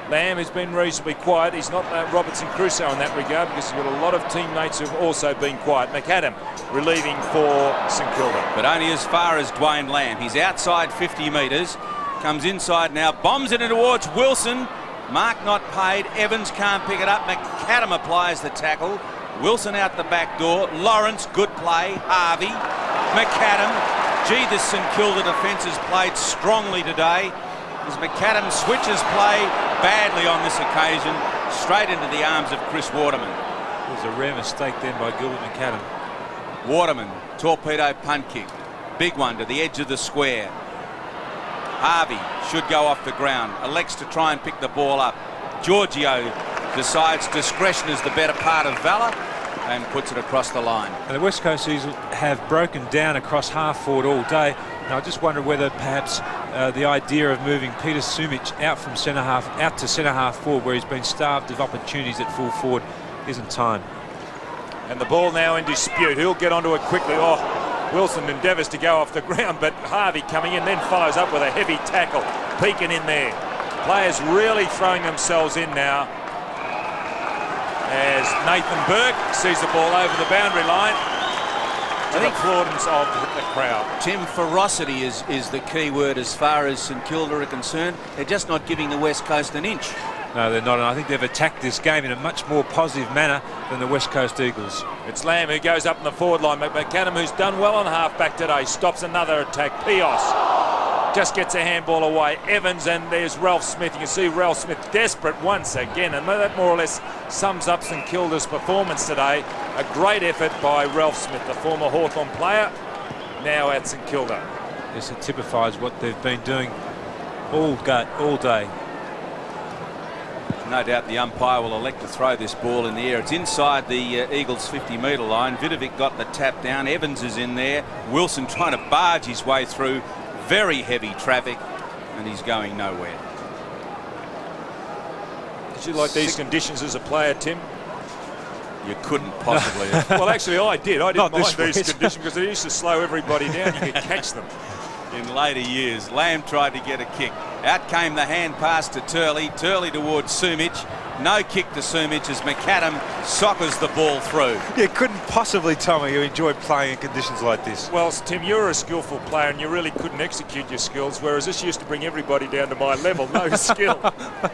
Lamb has been reasonably quiet. He's not Robertson Crusoe in that regard because he's got a lot of teammates who've also been quiet. McAdam relieving for St Kilda. But only as far as Dwayne Lamb. He's outside 50 metres. Comes inside now. Bombs it in towards Wilson. Mark not paid. Evans can't pick it up. McAdam applies the tackle. Wilson out the back door. Lawrence, good play. Harvey. McAdam. Gee, this St Kilda defence has played strongly today. As McAdam switches play badly on this occasion, straight into the arms of Chris Waterman. It was a rare mistake then by Gilbert McAdam. Waterman, torpedo punt kick. Big one to the edge of the square. Harvey should go off the ground. Elects to try and pick the ball up. Giorgio decides discretion is the better part of valour and puts it across the line. And the West Coast Eagles have broken down across half forward all day. And I just wonder whether perhaps the idea of moving Peter Sumich out from centre half out to centre half forward, where he's been starved of opportunities at full forward, isn't time. And the ball now in dispute. He'll get onto it quickly. Oh, Wilson endeavours to go off the ground, but Harvey coming in then follows up with a heavy tackle. Peeking in there. Players really throwing themselves in now as Nathan Burke sees the ball over the boundary line. To the plaudits of the crowd. Tim, ferocity is the key word as far as St Kilda are concerned. They're just not giving the West Coast an inch. No, they're not, and I think they've attacked this game in a much more positive manner than the West Coast Eagles. It's Lamb who goes up in the forward line. McAdam, who's done well on half-back today, stops another attack. Pios just gets a handball away. Evans, and there's Ralph Smith. You can see Ralph Smith desperate once again, and that more or less sums up St Kilda's performance today. A great effort by Ralph Smith, the former Hawthorn player, now at St Kilda. Yes, it typifies what they've been doing all day. No doubt the umpire will elect to throw this ball in the air. It's inside the Eagles' 50-metre line. Vidovic got the tap down. Evans is in there. Wilson trying to barge his way through very heavy traffic, and he's going nowhere. Did you like these conditions as a player, Tim? You couldn't possibly. Well, actually, I did. I didn't mind these week. conditions because they used to slow everybody down. You could catch them. In later years, Lamb tried to get a kick. Out came the hand pass to Turley. Turley towards Sumich. No kick to Sumich as McAdam soccers the ball through. You couldn't possibly tell me you enjoyed playing in conditions like this. Well, Tim, you're a skillful player and you really couldn't execute your skills, whereas this used to bring everybody down to my level. No skill.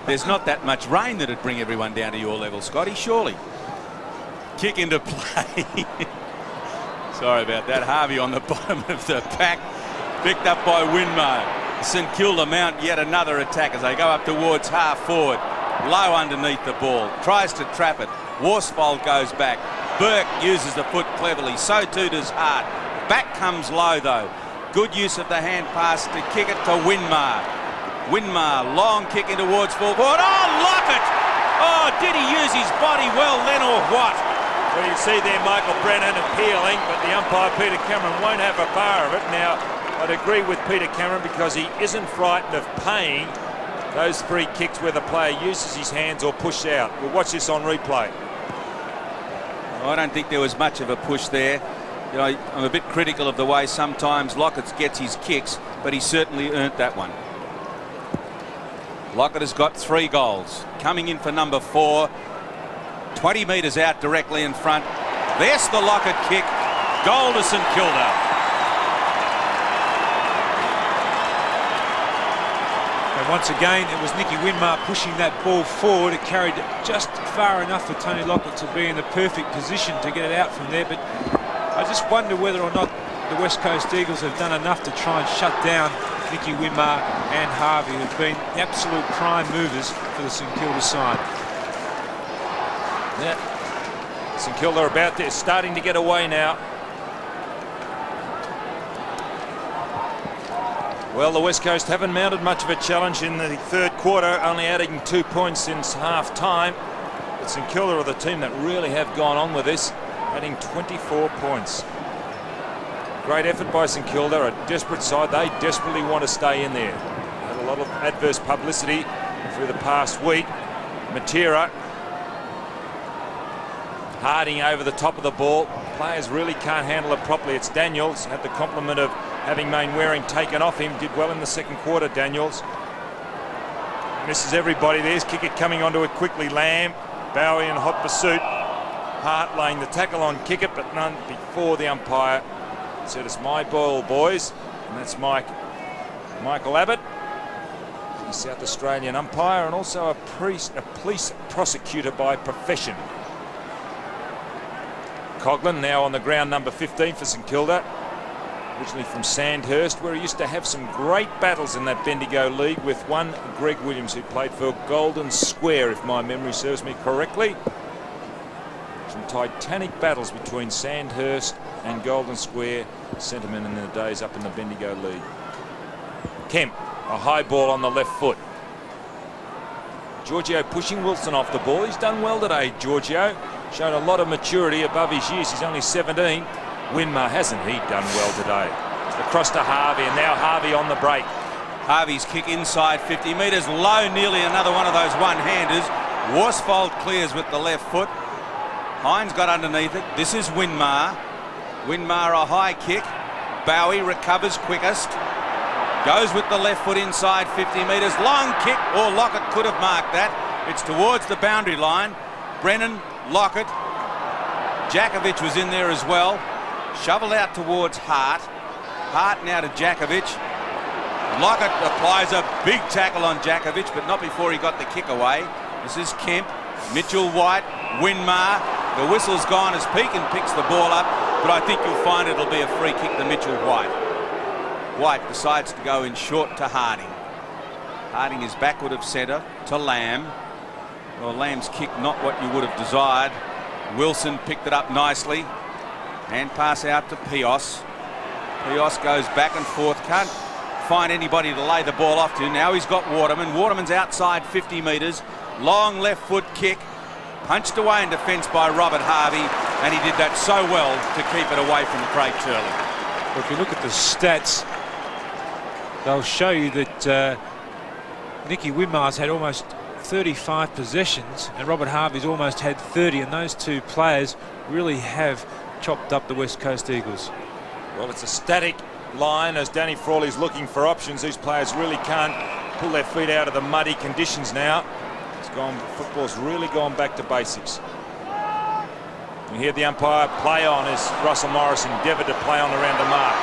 There's not that much rain that'd bring everyone down to your level, Scotty, surely. Kick into play. Sorry about that. Harvey on the bottom of the pack. Picked up by Winmar. St Kilda mount yet another attack as they go up towards half forward. Low underneath the ball. Tries to trap it. Worsfold goes back. Burke uses the foot cleverly. So too does Hart. Back comes low though. Good use of the hand pass to kick it to Winmar. Winmar, long kick in towards full forward. Oh, Lockett! Oh, did he use his body well then or what? Well, you see there Michael Brennan appealing, but the umpire Peter Cameron won't have a bar of it. Now, I'd agree with Peter Cameron because he isn't frightened of paying those free kicks where the player uses his hands or push out. We'll watch this on replay. I don't think there was much of a push there. You know, I'm a bit critical of the way sometimes Lockett gets his kicks, but he certainly earned that one. Lockett has got 3 goals. Coming in for number 4. 20 metres out directly in front. There's the Lockett kick. Goal to St Kilda. And once again, it was Nicky Winmar pushing that ball forward. It carried just far enough for Tony Lockett to be in the perfect position to get it out from there. But I just wonder whether or not the West Coast Eagles have done enough to try and shut down Nicky Winmar and Harvey, who've been absolute prime movers for the St Kilda side. Yeah. St Kilda are about there, starting to get away now. Well, the West Coast haven't mounted much of a challenge in the third quarter, only adding 2 points since half time. But St Kilda are the team that really have gone on with this, adding 24 points. Great effort by St Kilda, a desperate side. They desperately want to stay in there. Had a lot of adverse publicity through the past week. Matera. Harding over the top of the ball. Players really can't handle it properly. It's Daniels. Had the compliment of having Mainwaring taken off him. Did well in the second quarter, Daniels. Misses everybody. There's Kickett coming onto it quickly. Lamb, Bowie in hot pursuit. Hart laying the tackle on Kickett, but none before the umpire said it's my ball, boys. And that's Michael Abbott, the South Australian umpire, and also a police prosecutor by profession. Coughlin now on the ground, number 15 for St Kilda. Originally from Sandhurst, where he used to have some great battles in that Bendigo League with one Greg Williams, who played for Golden Square, if my memory serves me correctly. Some titanic battles between Sandhurst and Golden Square sentiment in the days up in the Bendigo League. Kemp, a high ball on the left foot. Giorgio pushing Wilson off the ball. He's done well today, Giorgio. Shown a lot of maturity above his years. He's only 17. Winmar hasn't he done well today? Across to Harvey, and now Harvey on the break. Harvey's kick inside 50 metres, low, nearly another one of those one-handers. Worsfold clears with the left foot. Hines got underneath it. This is Winmar. Winmar a high kick. Bowie recovers quickest. Goes with the left foot inside 50 metres. Long kick, or Lockett could have marked that. It's towards the boundary line. Brennan, Lockett. Jakovic was in there as well. Shoveled out towards Hart. Hart now to Jakovic. Lockett applies a big tackle on Jakovic, but not before he got the kick away. This is Kemp, Mitchell White, Winmar. The whistle's gone as Pekin picks the ball up, but I think you'll find it'll be a free kick to Mitchell White. White decides to go in short to Harding. Harding is backward of centre to Lamb. Well, Lamb's kick not what you would have desired. Wilson picked it up nicely. Hand pass out to Pios. Pios goes back and forth. Can't find anybody to lay the ball off to. Now he's got Waterman. Waterman's outside 50 metres. Long left foot kick. Punched away in defence by Robert Harvey. And he did that so well to keep it away from Craig Turley. Well, if you look at the stats, they'll show you that Nicky Winmar's had almost 35 possessions and Robert Harvey's almost had 30, and those two players really have chopped up the West Coast Eagles. Well, it's a static line as Danny Frawley's looking for options. These players really can't pull their feet out of the muddy conditions now. Football's really gone back to basics. You hear the umpire play on as Russell Morris endeavoured to play on around the mark.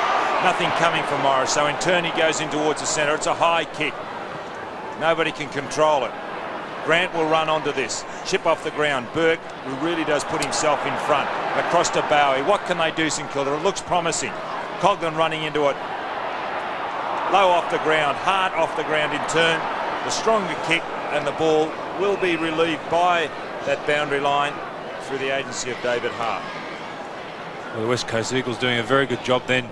Nothing coming from Morris, so in turn he goes in towards the centre. It's a high kick. Nobody can control it. Grant will run onto this. Chip off the ground. Burke, who really does put himself in front. Across to Bowie. What can they do, St Kilda? It looks promising. Coughlin running into it. Low off the ground. Hart off the ground in turn. The stronger kick, and the ball will be relieved by that boundary line through the agency of David Hart. Well, the West Coast Eagles doing a very good job then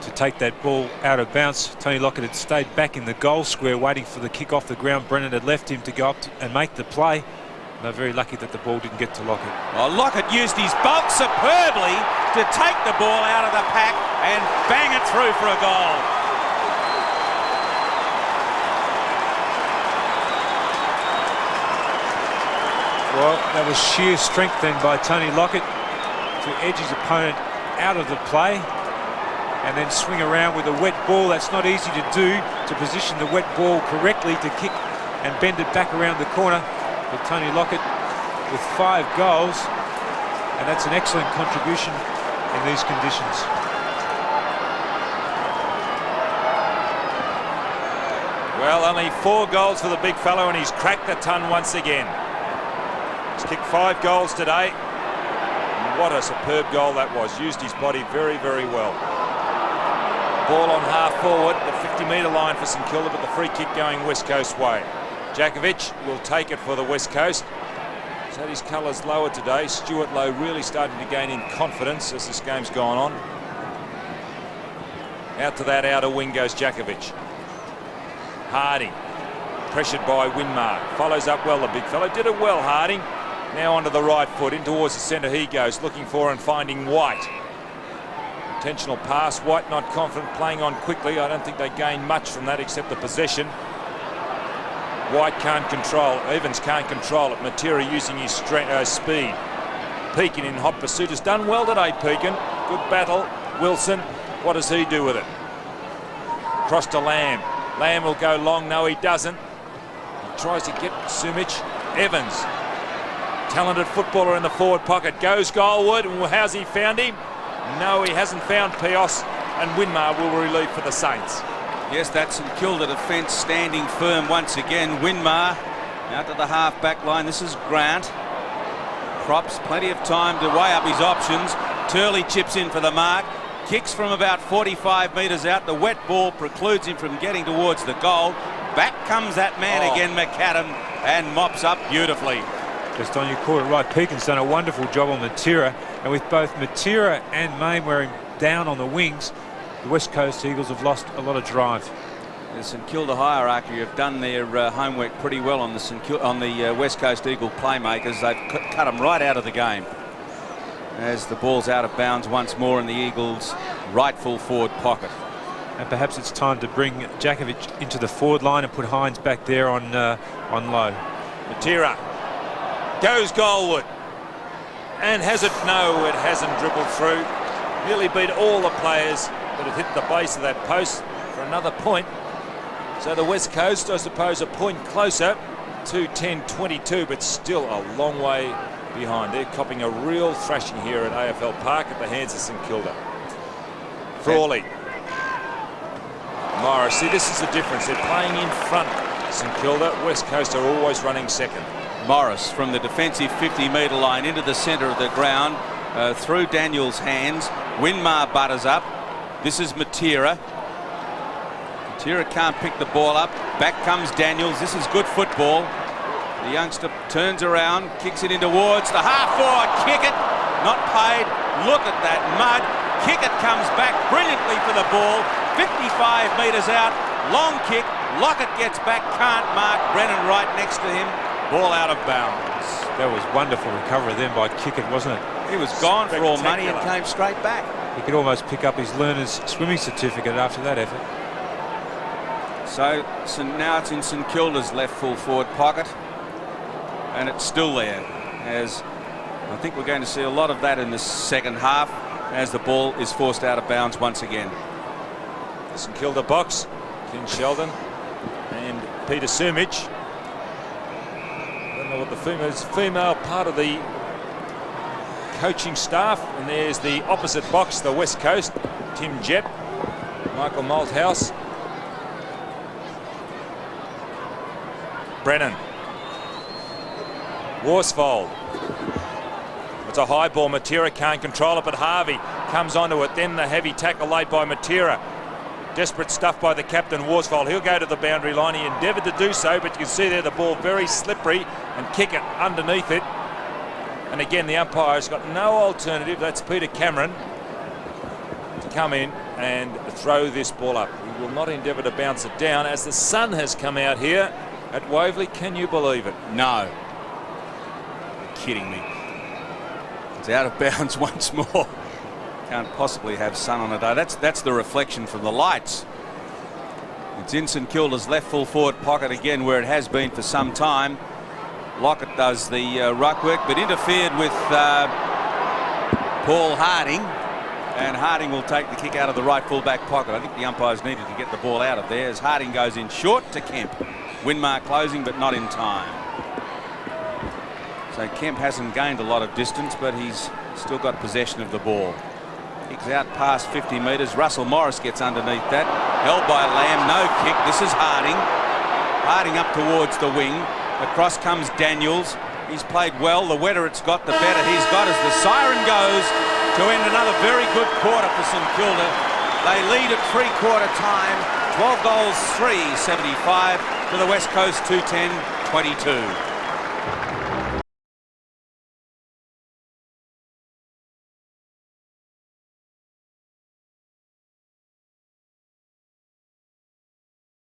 to take that ball out of bounds. Tony Lockett had stayed back in the goal square waiting for the kick off the ground. Brennan had left him to go up and make the play. They're very lucky that the ball didn't get to Lockett. Well, Lockett used his bulk superbly to take the ball out of the pack and bang it through for a goal. Well, that was sheer strength then by Tony Lockett to edge his opponent out of the play and then swing around with a wet ball. That's not easy to do, to position the wet ball correctly to kick and bend it back around the corner. But Tony Lockett with 5 goals, and that's an excellent contribution in these conditions. Well, only 4 goals for the big fellow, and he's cracked the ton once again. He's kicked 5 goals today. And what a superb goal that was. Used his body very, very well. Ball on half forward, the 50-metre line for St Kilda, but the free kick going West Coast way. Jakovic will take it for the West Coast. He's had his colours lowered today. Stuart Lowe really starting to gain in confidence as this game's gone on. Out to that outer wing goes Jakovic. Harding, pressured by Winmar. Follows up well, the big fellow. Did it well, Harding. Now onto the right foot. In towards the centre he goes, looking for and finding White. Intentional pass. White not confident, playing on quickly. I don't think they gain much from that except the possession. White can't control, Evans can't control it. Matera using his speed. Pekin in hot pursuit has done well today, Pekin. Good battle. Wilson, what does he do with it? Cross to Lamb. Lamb will go long. No, he doesn't. He tries to get Sumich. Evans, talented footballer in the forward pocket, goes goalward. How's he found him? No, he hasn't found Pios, and Winmar will relieve for the Saints. Yes, that's St Kilda defence standing firm once again. Winmar out to the half-back line. This is Grant. Props, plenty of time to weigh up his options. Turley chips in for the mark. Kicks from about 45 metres out. The wet ball precludes him from getting towards the goal. Back comes that man again, McAdam, and mops up beautifully. Just on, you caught it right. Pekin's done a wonderful job on Matera, and with both Matera and Mainwaring down on the wings, the West Coast Eagles have lost a lot of drive. The St Kilda hierarchy have done their homework pretty well on the West Coast Eagle playmakers. They've cut them right out of the game. As the ball's out of bounds once more in the Eagles' right full forward pocket. And perhaps it's time to bring Jakovic into the forward line and put Hines back there on low. Matera goes goalward. And has it? No, it hasn't dribbled through. Nearly beat all the players, but it hit the base of that post for another point. So the West Coast, I suppose, a point closer to 10-22, but still a long way behind. They're copping a real thrashing here at AFL Park at the hands of St Kilda. Frawley. Morris. See, this is the difference. They're playing in front. St Kilda, West Coast are always running second. Morris from the defensive 50-metre line into the centre of the ground, through Daniel's hands. Winmar butters up. This is Matera. Matera can't pick the ball up. Back comes Daniels. This is good football. The youngster turns around, kicks it in towards the half-forward. Kick it. Not paid. Look at that mud. Kick it comes back brilliantly for the ball. 55 metres out. Long kick. Lockett gets back. Can't mark. Brennan right next to him. Ball out of bounds. That was wonderful recovery then by Kickett, wasn't it? He was gone for all money and came straight back. He could almost pick up his learner's swimming certificate after that effort. So now it's in St Kilda's left full forward pocket, and it's still there, as I think we're going to see a lot of that in the second half as the ball is forced out of bounds once again. St Kilda box, Ken Sheldon and Peter Sumich. I don't know what the female part of the coaching staff, and there's the opposite box, the West Coast, Tim Jett, Michael Malthouse. Brennan. Worsfold. It's a high ball. Matera can't control it, but Harvey comes onto it. Then the heavy tackle laid by Matera. Desperate stuff by the captain, Worsfold. He'll go to the boundary line. He endeavoured to do so, but you can see there the ball very slippery, and kick it underneath it. And again, the umpire's got no alternative. That's Peter Cameron to come in and throw this ball up. He will not endeavour to bounce it down, as the sun has come out here at Waverley. Can you believe it? No. You're kidding me. It's out of bounds once more. Can't possibly have sun on a day. That's the reflection from the lights. It's in St Kilda's left full forward pocket again, where it has been for some time. Lockett does the ruck work, but interfered with Paul Harding, and Harding will take the kick out of the right full back pocket. I think the umpires needed to get the ball out of there, as Harding goes in short to Kemp. Winmar closing, but not in time. So Kemp hasn't gained a lot of distance, but he's still got possession of the ball. Kicks out past 50 metres. Russell Morris gets underneath that. Held by Lamb. No kick. This is Harding. Harding up towards the wing. Across comes Daniels. He's played well. The wetter it's got, the better he's got, as the siren goes to end another very good quarter for St Kilda. They lead at three-quarter time. 12 goals, 3-75 to the West Coast 210-22.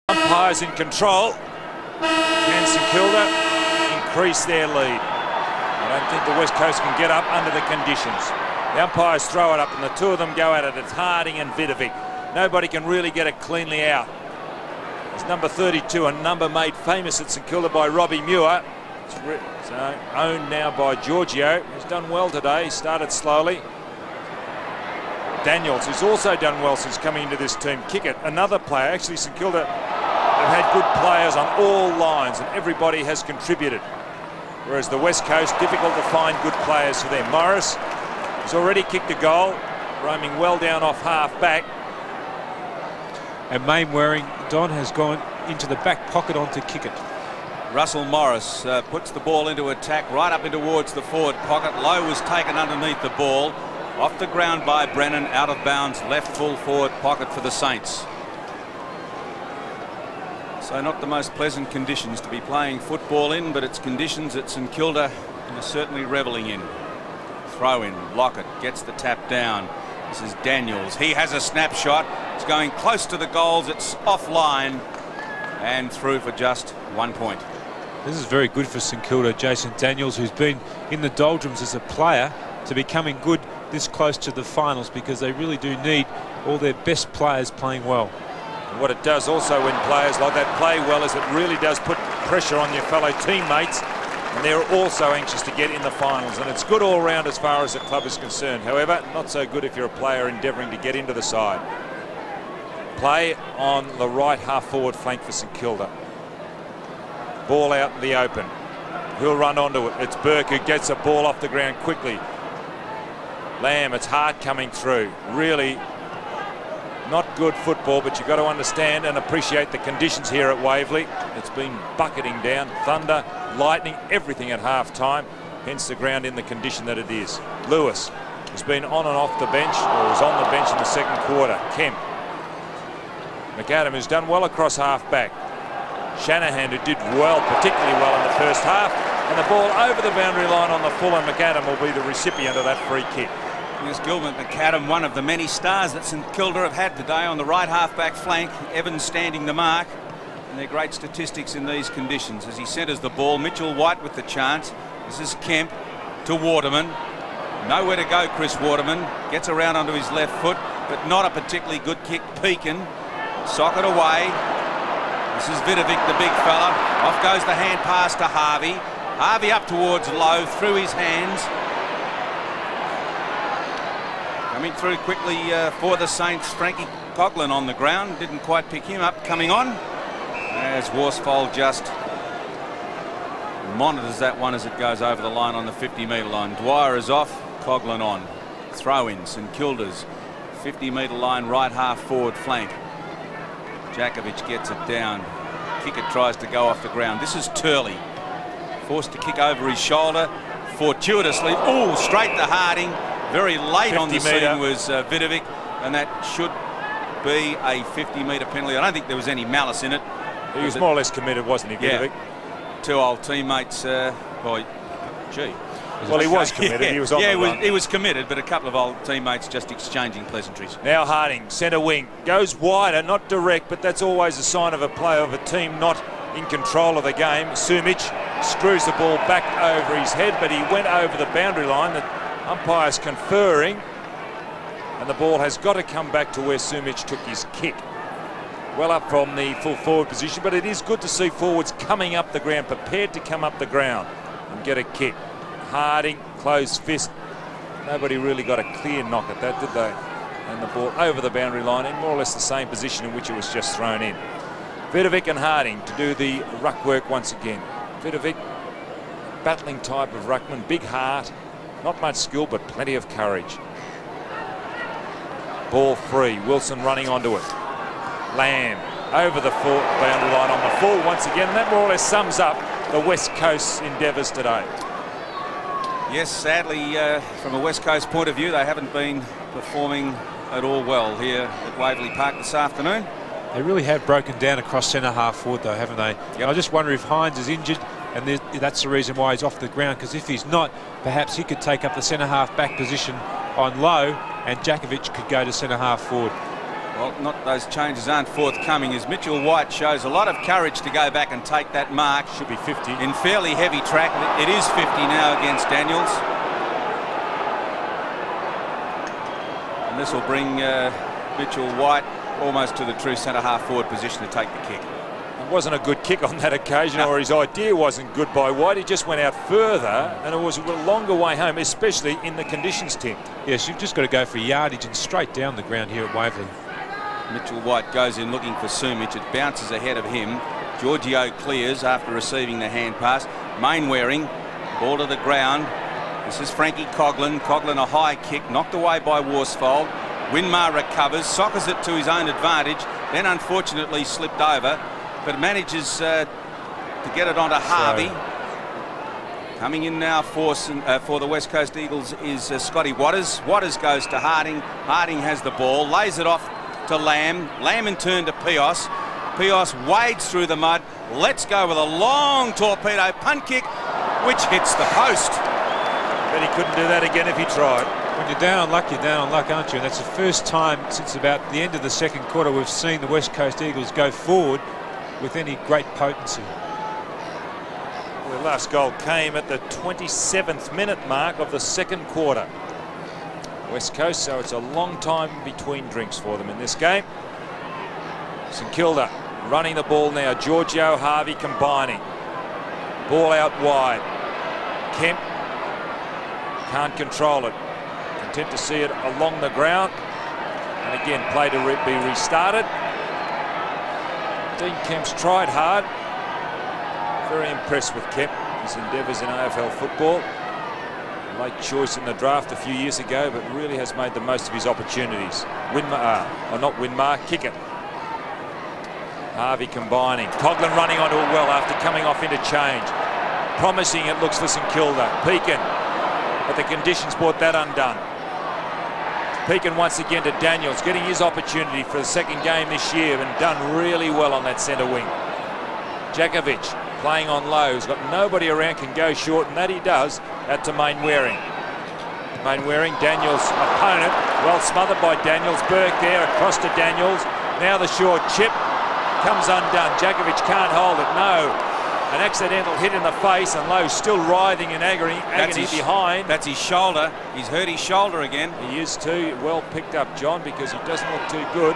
Umpires in control. Can St Kilda increase their lead? I don't think the West Coast can get up under the conditions. The umpires throw it up, and the two of them go at it. It's Harding and Vidovic. Nobody can really get it cleanly out. It's number 32, a number made famous at St Kilda by Robbie Muir. It's owned now by Giorgio, who's done well today. He started slowly. Daniels, who's also done well since coming into this team. Kickett, another player. Actually, St Kilda have had good players on all lines, and everybody has contributed. Whereas the West Coast, difficult to find good players for them. Morris has already kicked a goal, roaming well down off half-back. And Mainwaring, Don, has gone into the back pocket onto Kickett. Russell Morris puts the ball into attack right up in towards the forward pocket. Lowe was taken underneath the ball. Off the ground by Brennan, out of bounds, left full forward pocket for the Saints. So not the most pleasant conditions to be playing football in, but it's conditions that St Kilda are certainly revelling in. Throw in, Lockett gets the tap down. This is Daniels. He has a snapshot. It's going close to the goals. It's offline and through for just 1 point. This is very good for St Kilda. Jason Daniels, who's been in the doldrums as a player, to becoming good this close to the finals, because they really do need all their best players playing well. And what it does also when players like that play well is it really does put pressure on your fellow teammates, and they're also anxious to get in the finals, and it's good all round as far as the club is concerned. However, not so good if you're a player endeavouring to get into the side. Play on the right half forward flank for St Kilda. Ball out in the open. Who'll run onto it? It's Burke who gets a ball off the ground quickly. Lamb, it's hard coming through. Really not good football, but you've got to understand and appreciate the conditions here at Waverley. It's been bucketing down, thunder, lightning, everything at half-time, hence the ground in the condition that it is. Lewis has been on and off the bench, or was on the bench in the second quarter. Kemp. McAdam, who's done well across half-back. Shanahan, who did well, particularly well in the first half, and the ball over the boundary line on the full, and McAdam will be the recipient of that free kick. Here's Gilbert McAdam, one of the many stars that St Kilda have had today on the right half-back flank. Evans standing the mark, and they're great statistics in these conditions. As he centres the ball, Mitchell White with the chance. This is Kemp to Waterman. Nowhere to go, Chris Waterman. Gets around onto his left foot, but not a particularly good kick. Pekin, socket away. This is Vidovic, the big fella. Off goes the hand pass to Harvey. Harvey up towards Lowe, through his hands. Coming through quickly for the Saints, Frankie Coughlin on the ground. Didn't quite pick him up. Coming on as Worsfold just monitors that one as it goes over the line on the 50-metre line. Dwyer is off, Coughlin on. Throw-in, St Kilda's 50-metre line, right half forward flank. Jakovic gets it down. Kickett tries to go off the ground. This is Turley. Forced to kick over his shoulder. Fortuitously. Oh, straight to Harding. Very late on the scene was Vidovic, and that should be a 50-metre penalty. I don't think there was any malice in it. He was more or less committed, wasn't he, Vidovic? Yeah. Two old teammates. Well, gee. Well, he was committed. Yeah. He was on the run. He was committed, but a couple of old teammates just exchanging pleasantries. Now Harding, centre wing, goes wider, not direct, but that's always a sign of a player of a team not in control of the game. Sumic screws the ball back over his head, but he went over the boundary line. The umpire's conferring, and the ball has got to come back to where Sumic took his kick. Well up from the full forward position, but it is good to see forwards coming up the ground, prepared to come up the ground and get a kick. Harding, closed fist. Nobody really got a clear knock at that, did they? And the ball over the boundary line in more or less the same position in which it was just thrown in. Vidovic and Harding to do the ruck work once again. Vidovic, battling type of ruckman, big heart, not much skill, but plenty of courage. Ball free, Wilson running onto it. Lamb over the full boundary line on the full once again. And that more or less sums up the West Coast's endeavours today. Yes, sadly, from a West Coast point of view, they haven't been performing at all well here at Waverley Park this afternoon. They really have broken down across centre half forward, though, haven't they? Yep. I just wonder if Hines is injured, and that's the reason why he's off the ground, because if he's not, perhaps he could take up the centre half back position on Lowe, and Jakovic could go to centre half forward. Well, those changes aren't forthcoming, as Mitchell White shows a lot of courage to go back and take that mark. Should be 50. In fairly heavy track. It is 50 now against Daniels. And this will bring Mitchell White almost to the true centre half forward position to take the kick. wasn't a good kick on that occasion, or his idea wasn't good by White. He just went out further, and it was a longer way home, especially in the conditions, Tim. Yes, you've just got to go for yardage and straight down the ground here at Waverley. Mitchell White goes in looking for Sumich. It bounces ahead of him. Giorgio clears after receiving the hand pass. Mainwaring, ball to the ground. This is Frankie Coughlin. Coughlin a high kick, knocked away by Worsfold. Winmar recovers, soccers it to his own advantage, then unfortunately slipped over, but manages to get it onto Harvey. Coming in now for the West Coast Eagles is Scotty Waters. Waters goes to Harding. Harding has the ball, lays it off to Lamb. Lamb in turn to Pios. Pios wades through the mud, lets go with a long torpedo punt kick, which hits the post. But he couldn't do that again if he tried. When you're down on luck, aren't you? And that's the first time since about the end of the second quarter we've seen the West Coast Eagles go forward with any great potency. The last goal came at the 27th minute mark of the second quarter. West Coast, so it's a long time between drinks for them in this game. St Kilda running the ball now. Giorgio, Harvey combining. Ball out wide. Kemp can't control it. Content to see it along the ground. And again, play to be restarted. Dean Kemp's tried hard. Very impressed with Kemp, his endeavours in AFL football. Late choice in the draft a few years ago, but really has made the most of his opportunities. Kick it. Harvey combining. Coughlin running onto it well after coming off interchange. Promising it looks for St Kilda. Pekin, but the conditions brought that undone. Pekin once again to Daniels, getting his opportunity for the second game this year and done really well on that centre wing. Jakovic playing on low, he's got nobody around, can go short, and that he does out to Mainwaring. Mainwaring, Daniels' opponent, well smothered by Daniels. Burke there across to Daniels. Now the short chip comes undone. Jakovic can't hold it, no. An accidental hit in the face, and Lowe still writhing in agony behind. That's his shoulder. He's hurt his shoulder again. He is too. Well picked up, John, because he doesn't look too good.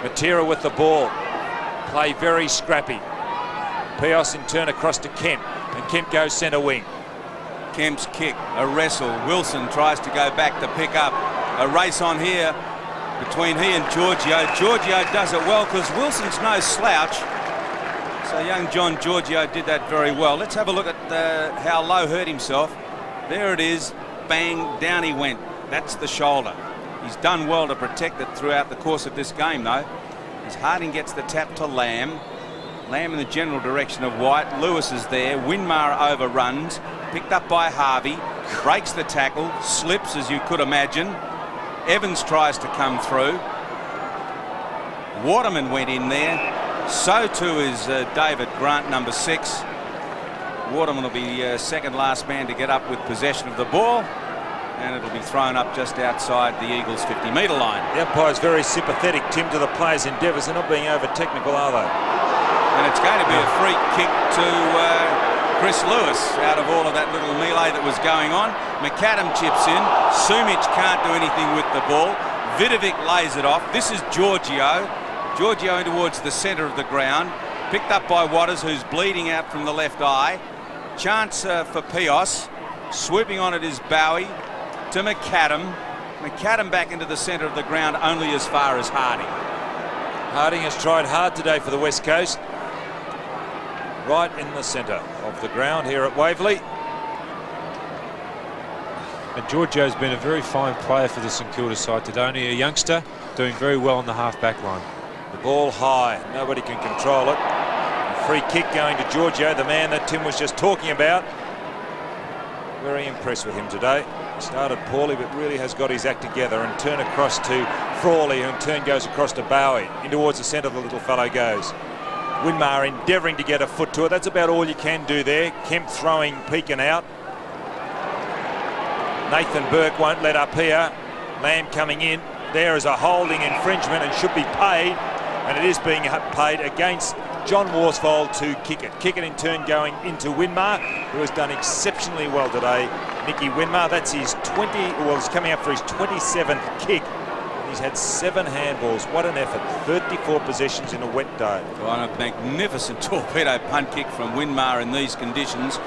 Matera with the ball. Play very scrappy. Pios in turn across to Kemp, and Kemp goes centre wing. Kemp's kick, a wrestle. Wilson tries to go back to pick up. A race on here between he and Giorgio. Giorgio does it well because Wilson's no slouch. So young John Giorgio did that very well. Let's have a look at how Lowe hurt himself. There it is. Bang, down he went. That's the shoulder. He's done well to protect it throughout the course of this game, though. As Harding gets the tap to Lamb. Lamb in the general direction of White. Lewis is there. Winmar overruns. Picked up by Harvey. Breaks the tackle. Slips, as you could imagine. Evans tries to come through. Waterman went in there. So too is David Grant, number 6. Waterman will be second last man to get up with possession of the ball. And it'll be thrown up just outside the Eagles' 50-metre line. The umpire's very sympathetic, Tim, to the players' endeavours. They're not being over-technical, are they? And it's going to be a free kick to Chris Lewis out of all of that little melee that was going on. McAdam chips in. Sumich can't do anything with the ball. Vidovic lays it off. This is Giorgio. Giorgio towards the centre of the ground. Picked up by Waters, who's bleeding out from the left eye. Chance for Pios. Swooping on it is Bowie to McAdam. McAdam back into the centre of the ground, only as far as Harding. Harding has tried hard today for the West Coast. Right in the centre of the ground here at Waverley. And Giorgio's been a very fine player for the St Kilda side today. Only a youngster, doing very well on the half-back line. The ball high, nobody can control it. A free kick going to Giorgio, the man that Tim was just talking about. Very impressed with him today. Started poorly, but really has got his act together, and turn across to Frawley, who in turn goes across to Bowie. In towards the centre, the little fellow goes. Winmar endeavouring to get a foot to it. That's about all you can do there. Kemp throwing Pekin out. Nathan Burke won't let up here. Lamb coming in. There is a holding infringement and should be paid, and it is being paid against John Worsfold to kick it. Kick it in turn going into Winmar, who has done exceptionally well today. Nicky Winmar, that's his he's coming up for his 27th kick He's had 7 handballs. What an effort. 34 possessions in a wet day. On a magnificent torpedo punt kick from Winmar in these conditions.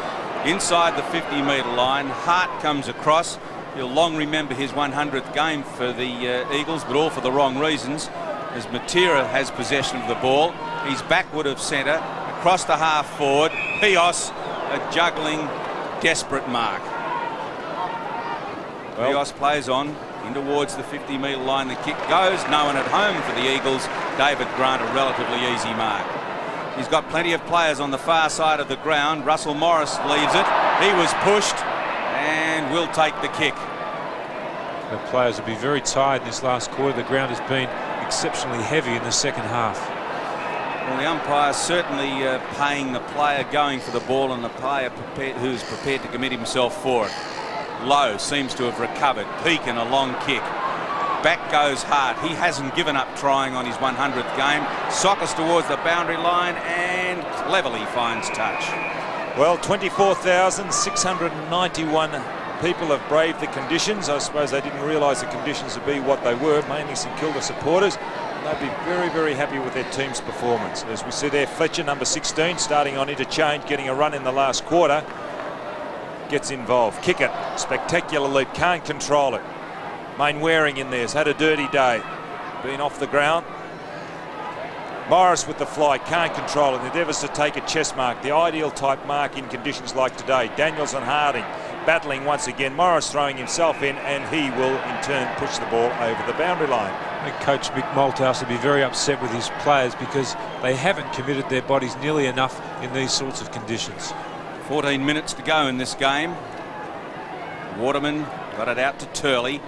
Inside the 50-metre line, Hart comes across. He'll long remember his 100th game for the Eagles, but all for the wrong reasons, as Matera has possession of the ball. He's backward of centre, across the half forward. Pios, a juggling, desperate mark. Pios plays on in towards the 50-metre line. The kick goes. No one at home for the Eagles. David Grant, a relatively easy mark. He's got plenty of players on the far side of the ground. Russell Morris leaves it. He was pushed and will take the kick. The players will be very tired in this last quarter. The ground has been exceptionally heavy in the second half. Well, the umpire certainly paying the player going for the ball and the player who's prepared to commit himself for it. Lowe seems to have recovered. Pekin, a long kick. Back goes Hart. He hasn't given up trying on his 100th game. Sockers towards the boundary line and cleverly finds touch. Well, 24,691 people have braved the conditions. I suppose they didn't realise the conditions would be what they were, mainly St Kilda supporters. And they'd be very, very happy with their team's performance. As we see there, Fletcher, number 16, starting on interchange, getting a run in the last quarter. Gets involved. Kick it. Spectacular leap. Can't control it. Mainwaring in there has had a dirty day. Been off the ground. Morris with the fly. Can't control it. Endeavours to take a chest mark. The ideal type mark in conditions like today. Daniels and Harding battling once again. Morris throwing himself in, and he will in turn push the ball over the boundary line. I think Coach Mick Malthouse will be very upset with his players because they haven't committed their bodies nearly enough in these sorts of conditions. 14 minutes to go in this game. Waterman got it out to Turley.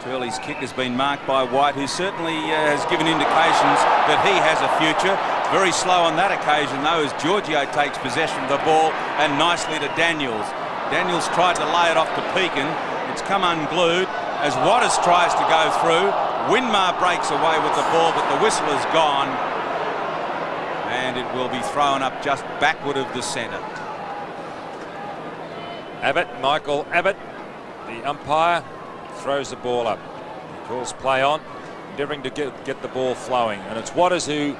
Turley's kick has been marked by White, who certainly has given indications that he has a future. Very slow on that occasion, though, as Giorgio takes possession of the ball and nicely to Daniels. Daniels tried to lay it off to Pekin. It's come unglued as Waters tries to go through. Winmar breaks away with the ball, but the whistle is gone. And it will be thrown up just backward of the centre. Abbott, Michael Abbott, the umpire, throws the ball up. He calls play on, endeavouring to get the ball flowing. And it's Waters who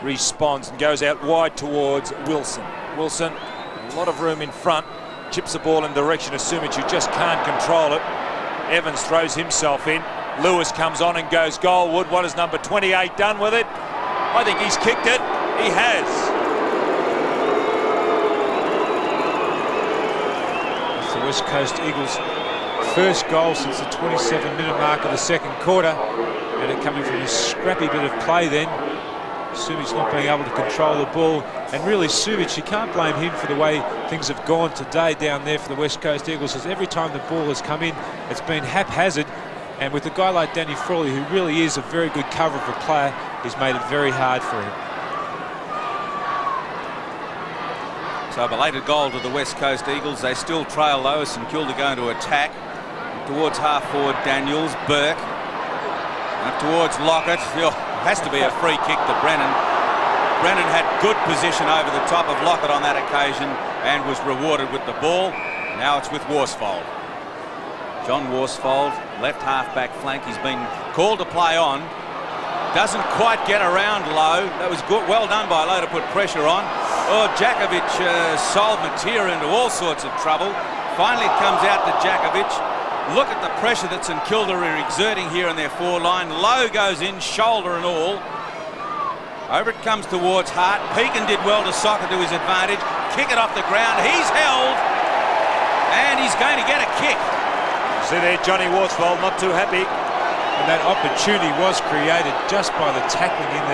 responds and goes out wide towards Wilson. Wilson, a lot of room in front, chips the ball in the direction of Sumic, who just can't control it. Evans throws himself in. Lewis comes on and goes goalward. What has number 28 done with it? I think he's kicked it. He has. It's the West Coast Eagles' first goal since the 27-minute mark of the second quarter, and it coming from a scrappy bit of play then. Sumic not being able to control the ball, and really Sumic, you can't blame him for the way things have gone today down there for the West Coast Eagles, because every time the ball has come in, it's been haphazard, and with a guy like Danny Frawley, who really is a very good cover of a player, he's made it very hard for him. So a belated goal to the West Coast Eagles. They still trail though, as St Kilda going to attack. Towards half forward Daniels, Burke. Up towards Lockett. Oh, has to be a free kick to Brennan. Brennan had good position over the top of Lockett on that occasion and was rewarded with the ball. Now it's with Worsfold. John Worsfold, left half-back flank. He's been called to play on. Doesn't quite get around Lowe. That was good, well done by Lowe to put pressure on. Oh, Jakovic sold Matera into all sorts of trouble. Finally it comes out to Jakovic. Look at the pressure that St Kilda are exerting here in their forward line. Lowe goes in, shoulder and all. Over it comes towards Hart. Pekin did well to sock it to his advantage. Kick it off the ground. He's held. And he's going to get a kick. See there, Johnny Worsfold not too happy. And that opportunity was created just by the tackling in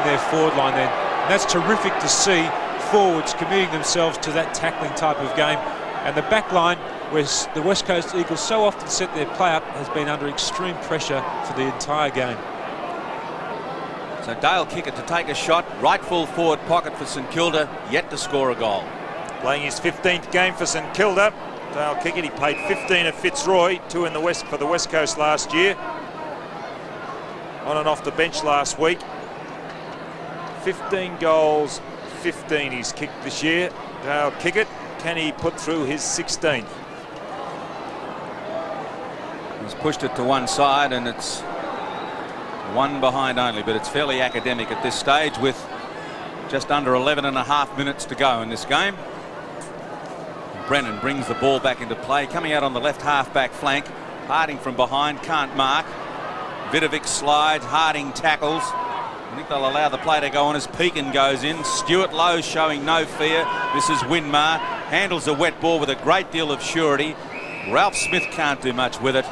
their forward line then. And that's terrific to see forwards committing themselves to that tackling type of game. And the back line, where the West Coast Eagles so often set their play up, has been under extreme pressure for the entire game. So Dale Kickett to take a shot. Right full forward pocket for St Kilda, yet to score a goal. Playing his 15th game for St Kilda. Dale Kickett, he played 15 at Fitzroy, 2 in the West for the West Coast last year. On and off the bench last week. 15 goals, 15 he's kicked this year. Dale Kickett, can he put through his 16th? He's pushed it to one side and it's One behind only, but it's fairly academic at this stage with just under 11.5 minutes to go in this game. Brennan brings the ball back into play, coming out on the left half-back flank. Harding from behind, can't mark. Vidovic slides, Harding tackles. I think they'll allow the play to go on as Pekin goes in. Stuart Lowe showing no fear. This is Winmar. Handles a wet ball with a great deal of surety. Ralph Smith can't do much with it.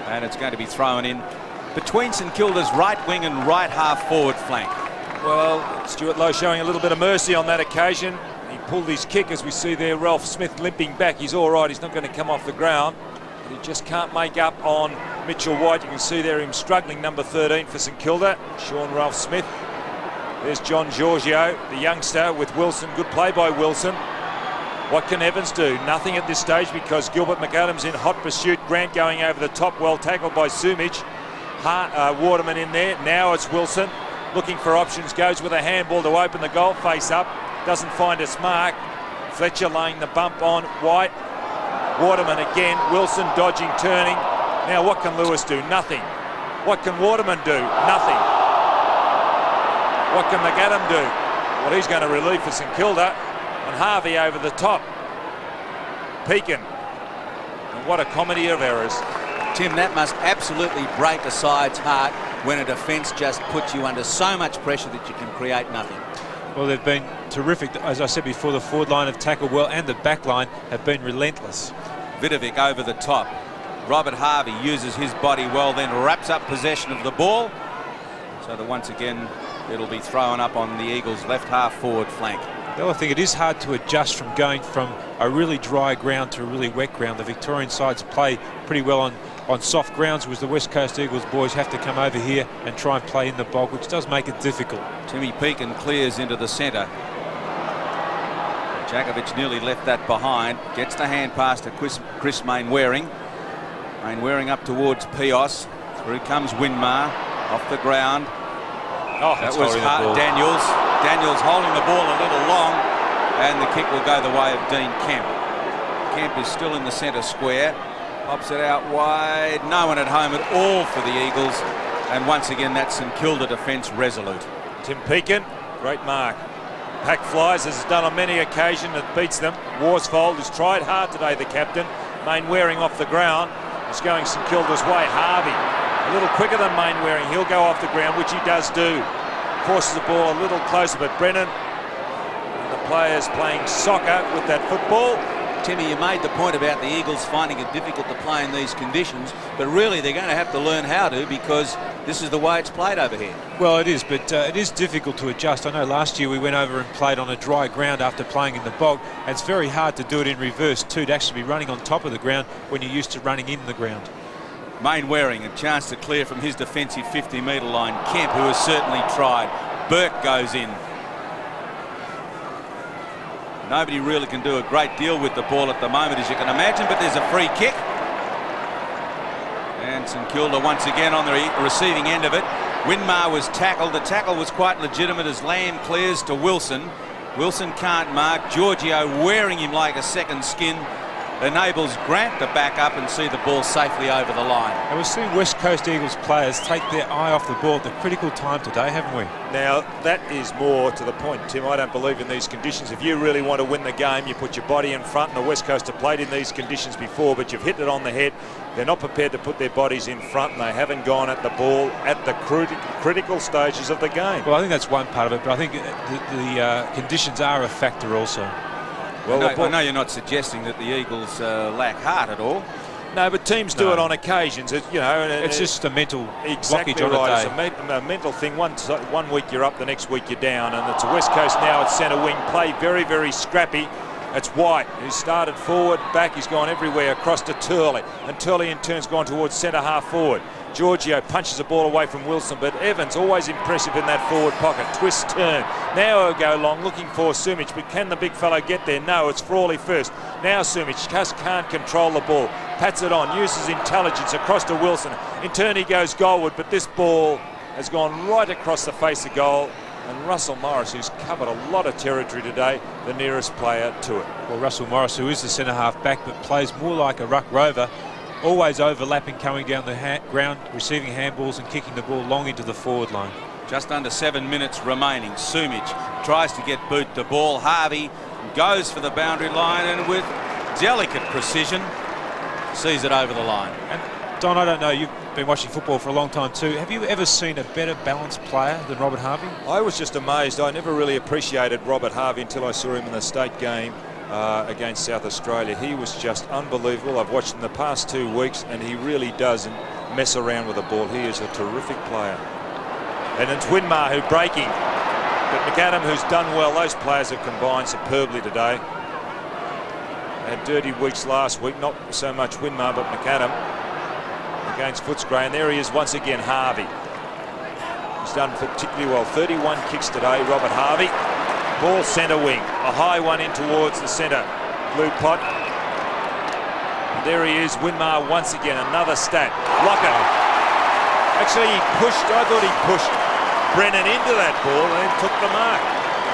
And it's going to be thrown in between St Kilda's right wing and right half forward flank. Well, Stuart Lowe showing a little bit of mercy on that occasion. He pulled his kick, as we see there. Ralph Smith limping back. He's all right. He's not going to come off the ground. But he just can't make up on Mitchell White. You can see there him struggling, number 13 for St Kilda, Sean Ralph Smith. There's John Giorgio, the youngster, with Wilson. Good play by Wilson. What can Evans do? Nothing at this stage because Gilbert McAdams in hot pursuit. Grant going over the top, well tackled by Sumich. Waterman in there. Now it's Wilson looking for options. Goes with a handball to open the goal face up. Doesn't find its mark. Fletcher laying the bump on White. Waterman again. Wilson dodging, turning. Now what can Lewis do? Nothing. What can Waterman do? Nothing. What can McAdam do? Well, he's going to relieve for St Kilda. And Harvey over the top. Pekin. And what a comedy of errors. Tim, that must absolutely break a side's heart when a defence just puts you under so much pressure that you can create nothing. Well, they've been terrific. As I said before, the forward line have tackled well and the back line have been relentless. Vidovic over the top. Robert Harvey uses his body well, then wraps up possession of the ball. So that once again, it'll be thrown up on the Eagles' left half forward flank. Well, I think it is hard to adjust from going from a really dry ground to a really wet ground. The Victorian sides play pretty well on soft grounds, whereas the West Coast Eagles boys have to come over here and try and play in the bog, which does make it difficult. Timmy Pekin clears into the centre. Jakovic nearly left that behind. Gets the hand pass to Chris Mainwaring. Mainwaring up towards Pios. Through comes Winmar. Off the ground. Oh, that was Daniels. Daniels holding the ball a little long, and the kick will go the way of Dean Kemp. Kemp is still in the centre square. Pops it out wide. No one at home at all for the Eagles. And once again, that St Kilda defence resolute. Tim Pekin, great mark. Pack flies, as it's done on many occasions. It beats them. Worsfold has tried hard today, the captain. Mainwaring off the ground. It's going St Kilda's way. Harvey, a little quicker than Mainwaring. He'll go off the ground, which he does do. Forces the ball a little closer, but Brennan and the players playing soccer with that football. Timmy, you made the point about the Eagles finding it difficult to play in these conditions, but really they're going to have to learn how to, because this is the way it's played over here. Well, it is, but it is difficult to adjust. I know last year we went over and played on a dry ground after playing in the bog. And it's very hard to do it in reverse too, to actually be running on top of the ground when you're used to running in the ground. Mainwaring, a chance to clear from his defensive 50-metre line. Kemp, who has certainly tried. Burke goes in. Nobody really can do a great deal with the ball at the moment, as you can imagine, but there's a free kick. And St Kilda once again on the receiving end of it. Winmar was tackled. The tackle was quite legitimate as Lamb clears to Wilson. Wilson can't mark. Giorgio wearing him like a second skin. Enables Grant to back up and see the ball safely over the line. And we've seen West Coast Eagles players take their eye off the ball at the critical time today, haven't we? Now, that is more to the point, Tim. I don't believe in these conditions. If you really want to win the game, you put your body in front. And the West Coast have played in these conditions before, but you've hit it on the head. They're not prepared to put their bodies in front, and they haven't gone at the ball at the critical stages of the game. Well, I think that's one part of it, but I think the conditions are a factor also. Well, I know you're not suggesting that the Eagles lack heart at all. No, but teams do it on occasions. It's just a mental blockage on right. a day. It's a mental thing. One week you're up, the next week you're down. And it's a West Coast now at centre wing. Play very, very scrappy. It's White, who started forward, back. He's gone everywhere across to Turley. And Turley in turn's gone towards centre half forward. Giorgio punches the ball away from Wilson, but Evans always impressive in that forward pocket. Twist, turn. Now he'll go long, looking for Sumich, but can the big fellow get there? No, it's Frawley first. Now Sumich just can't control the ball. Pats it on, uses intelligence across to Wilson. In turn he goes goalward, but this ball has gone right across the face of goal. And Russell Morris, who's covered a lot of territory today, the nearest player to it. Well, Russell Morris, who is the centre half back, but plays more like a ruck rover, always overlapping, coming down the ground, receiving handballs and kicking the ball long into the forward line. Just under 7 minutes remaining. Sumic tries to get boot the ball. Harvey goes for the boundary line and with delicate precision sees it over the line. And Don, I don't know, you've been watching football for a long time too. Have you ever seen a better balanced player than Robert Harvey? I was just amazed. I never really appreciated Robert Harvey until I saw him in the state game against South Australia. He was just unbelievable. I've watched him the past 2 weeks and he really doesn't mess around with the ball. He is a terrific player. And it's Winmar who breaking. But McAdam, who's done well, those players have combined superbly today. They had dirty weeks last week, not so much Winmar, but McAdam against Footscray. And there he is once again, Harvey. He's done particularly well. 31 kicks today, Robert Harvey. Ball centre wing. A high one in towards the centre. Blue pot. And there he is, Winmar once again, another stat. Lockett. Actually, he pushed, I thought he pushed Brennan into that ball and then took the mark.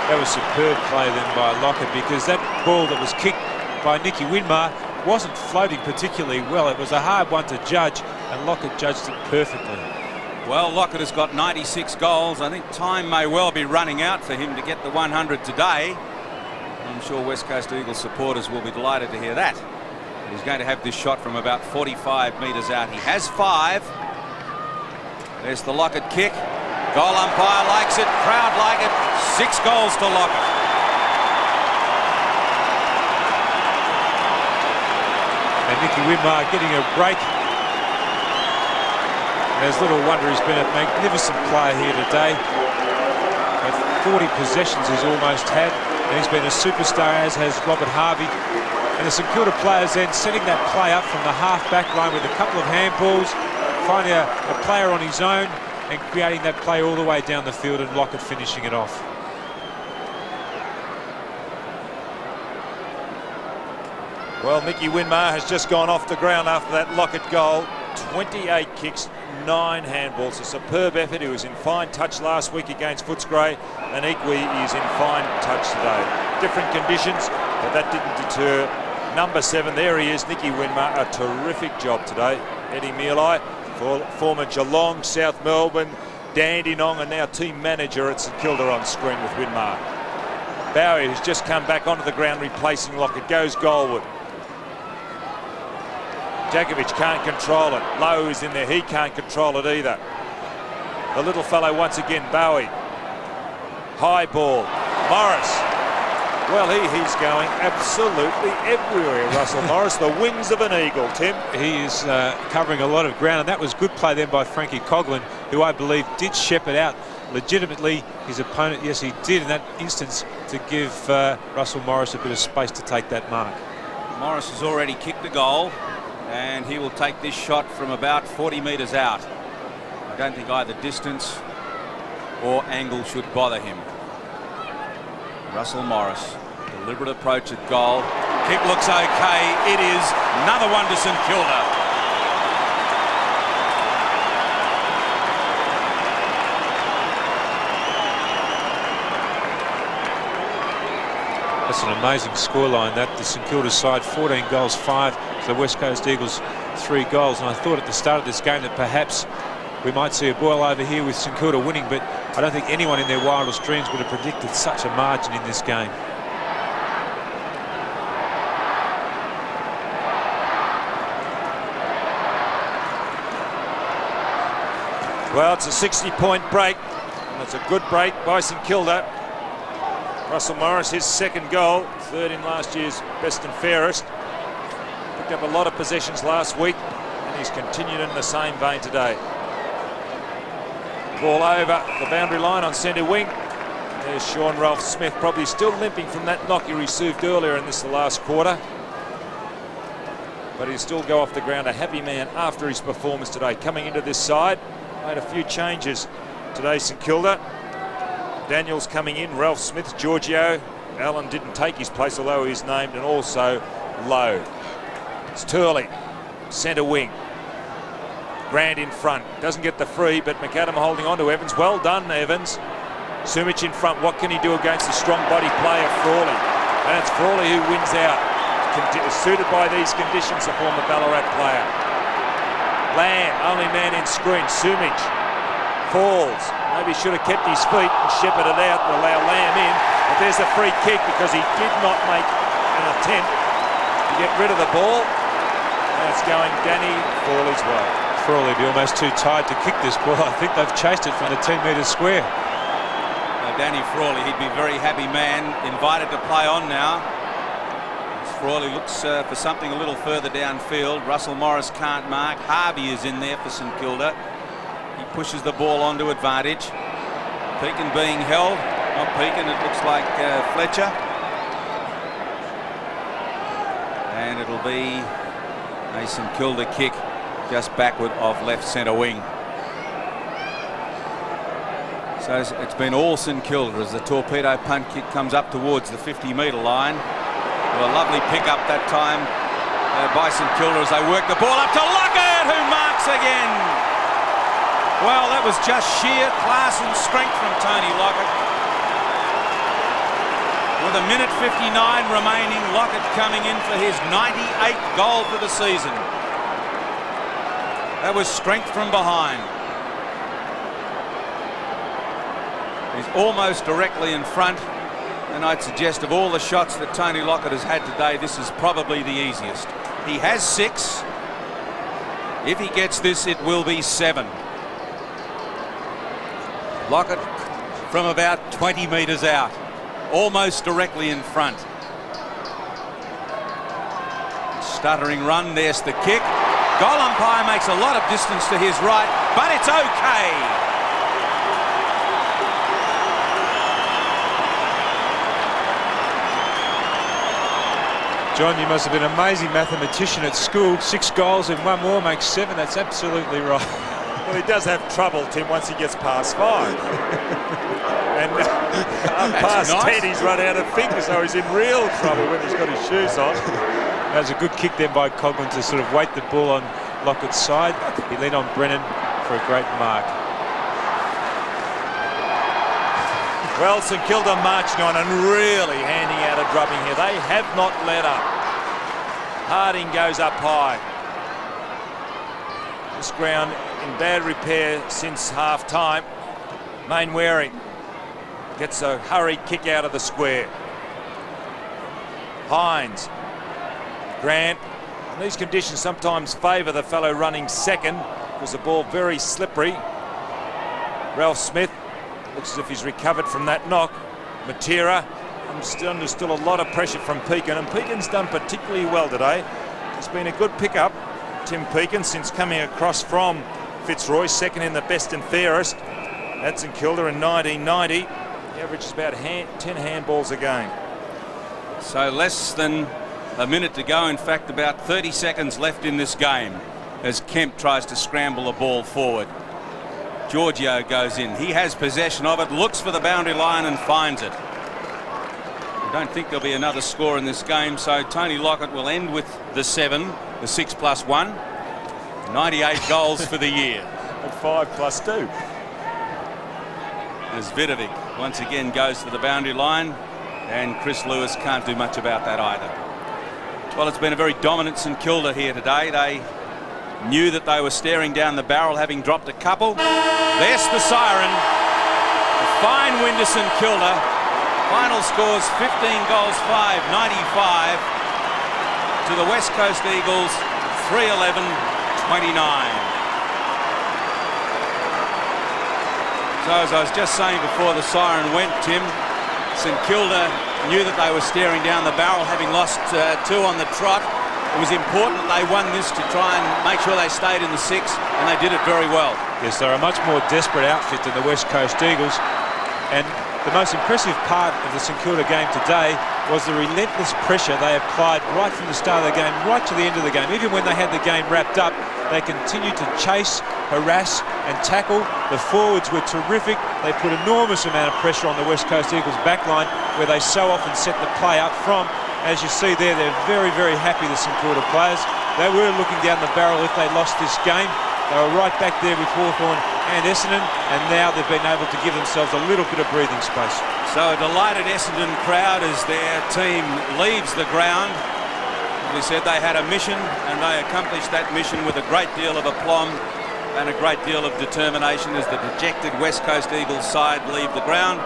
That was superb play then by Lockett, because that ball that was kicked by Nicky Winmar wasn't floating particularly well. It was a hard one to judge, and Lockett judged it perfectly. Well, Lockett has got 96 goals. I think time may well be running out for him to get the 100 today. I'm sure West Coast Eagles supporters will be delighted to hear that. He's going to have this shot from about 45 metres out. He has 5. There's the Lockett kick. Goal umpire likes it. Crowd like it. 6 goals to Lockett. And Nicky Winmar getting a break. There's little wonder he's been a magnificent player here today. With 40 possessions he's almost had. And he's been a superstar, as has Robert Harvey. And the St Kilda players then setting that play up from the half-back line with a couple of handballs, finding a player on his own and creating that play all the way down the field, and Lockett finishing it off. Well, Nicky Winmar has just gone off the ground after that Lockett goal. 28 kicks, 9 handballs. A superb effort. He was in fine touch last week against Footscray, and equally he is in fine touch today. Different conditions, but that didn't deter number 7. There he is, Nicky Winmar. A terrific job today. Eddie Mealy, former Geelong, South Melbourne, Dandenong, and now team manager at St Kilda on screen with Winmar. Bowie, who's just come back onto the ground replacing Lockett, goes goalward. Jakovic can't control it. Lowe is in there. He can't control it either. The little fellow once again, Bowie. High ball. Morris. Well, he's going absolutely everywhere, Russell Morris. The wings of an eagle, Tim. He is covering a lot of ground, and that was good play then by Frankie Coughlin, who I believe did shepherd out legitimately his opponent. Yes, he did in that instance, to give Russell Morris a bit of space to take that mark. Morris has already kicked the goal, and he will take this shot from about 40 metres out. I don't think either distance or angle should bother him. Russell Morris, deliberate approach at goal. Kick looks okay. It is another one to St Kilda. That's an amazing scoreline, that. The St Kilda side 14 goals, 5 to the West Coast Eagles 3 goals. And I thought at the start of this game that perhaps we might see a boil over here with St Kilda winning, but I don't think anyone in their wildest dreams would have predicted such a margin in this game. Well, it's a 60-point break, and it's a good break by St Kilda. Russell Morris, his 2nd goal, 3rd in last year's best and fairest. Picked up a lot of possessions last week, and he's continued in the same vein today. Ball over the boundary line on centre wing. There's Sean Ralph Smith, probably still limping from that knock he received earlier in this last quarter. But he'll still go off the ground, a happy man after his performance today. Coming into this side, made a few changes today, St Kilda. Daniels coming in, Ralph Smith, Giorgio. Allen didn't take his place, although he's named, and also Lowe. It's Turley, centre wing. Grant in front, doesn't get the free, but McAdam holding on to Evans. Well done, Evans. Sumic in front, what can he do against the strong body player, Frawley? And it's Frawley who wins out. Suited by these conditions, the former Ballarat player. Lamb, only man in screen. Sumich falls. Maybe should have kept his feet and shepherded out to allow Lamb in. But there's the free kick because he did not make an attempt to get rid of the ball. And it's going Danny Frawley's way. Frawley be almost too tired to kick this ball. I think they've chased it from the 10-metre square. Danny Frawley, he'd be a very happy man, invited to play on now. Frawley looks for something a little further downfield. Russell Morris can't mark. Harvey is in there for St Kilda. He pushes the ball onto advantage. Pekin being held. Not Pekin, it looks like Fletcher. And it'll be a St Kilda kick just backward of left centre wing. So it's been all St Kilda as the torpedo punt kick comes up towards the 50-metre line. Well, a lovely pick-up that time by St Kilda as they work the ball up to Lockett, who marks again. Well, that was just sheer class and strength from Tony Lockett. With a minute 59 remaining, Lockett coming in for his 98th goal for the season. That was strength from behind. He's almost directly in front, and I'd suggest of all the shots that Tony Lockett has had today, this is probably the easiest. He has 6. If he gets this, it will be 7. Lockett from about 20 metres out, almost directly in front. Stuttering run, there's the kick. Goal umpire makes a lot of distance to his right, but it's okay. John, you must have been an amazing mathematician at school. 6 goals and 1 more makes 7. That's absolutely right. Well, he does have trouble, Tim, once he gets past 5. And past nice. 10, he's run out of fingers, so he's in real trouble when he's got his shoes on. That was a good kick then by Coghlan to sort of weight the ball on Lockett's side. He leaned on Brennan for a great mark. Well, St Kilda marching on and really handing out a drubbing here. They have not let up. Harding goes up high. This ground in bad repair since half-time. Mainwaring gets a hurried kick out of the square. Hines. Grant. And these conditions sometimes favour the fellow running second because the ball very slippery. Ralph Smith looks as if he's recovered from that knock. Matera, under still a lot of pressure from Pekin, and Pekin's done particularly well today. It's been a good pickup, Tim Pekin, since coming across from Fitzroy, second in the best and fairest. That's in Kilda in 1990. The average is about 10 handballs a game. So less than a minute to go. In fact, about 30 seconds left in this game as Kemp tries to scramble the ball forward. Giorgio goes in. He has possession of it, looks for the boundary line and finds it. I don't think there'll be another score in this game, so Tony Lockett will end with the 7, the 6 plus 1. 98 goals for the year. And 5 plus 2. As Vidovic once again goes to the boundary line, and Chris Lewis can't do much about that either. Well, it's been a very dominant St Kilda here today. They knew that they were staring down the barrel, having dropped a couple. There's the siren. A fine win to St Kilda. Final scores 15 goals 5, 95 to the West Coast Eagles 3-11, 29. So as I was just saying before the siren went, Tim, St Kilda knew that they were staring down the barrel, having lost 2 on the trot. It was important that they won this to try and make sure they stayed in the 6, and they did it very well. Yes, they're a much more desperate outfit than the West Coast Eagles. And the most impressive part of the St Kilda game today was the relentless pressure they applied right from the start of the game, right to the end of the game. Even when they had the game wrapped up, they continued to chase, harass and tackle. The forwards were terrific. They put enormous amount of pressure on the West Coast Eagles backline, where they so often set the play up from. As you see there, they're very, very happy, the St Kilda players. They were looking down the barrel if they lost this game. They were right back there with Hawthorn and Essendon, and now they've been able to give themselves a little bit of breathing space. So a delighted Essendon crowd as their team leaves the ground. rightly said, they had a mission and they accomplished that mission with a great deal of aplomb and a great deal of determination as the dejected West Coast Eagles side leave the ground.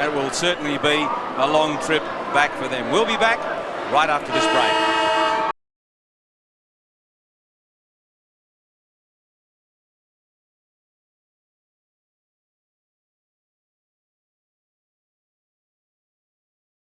And it will certainly be a long trip back for them. We'll be back right after this break.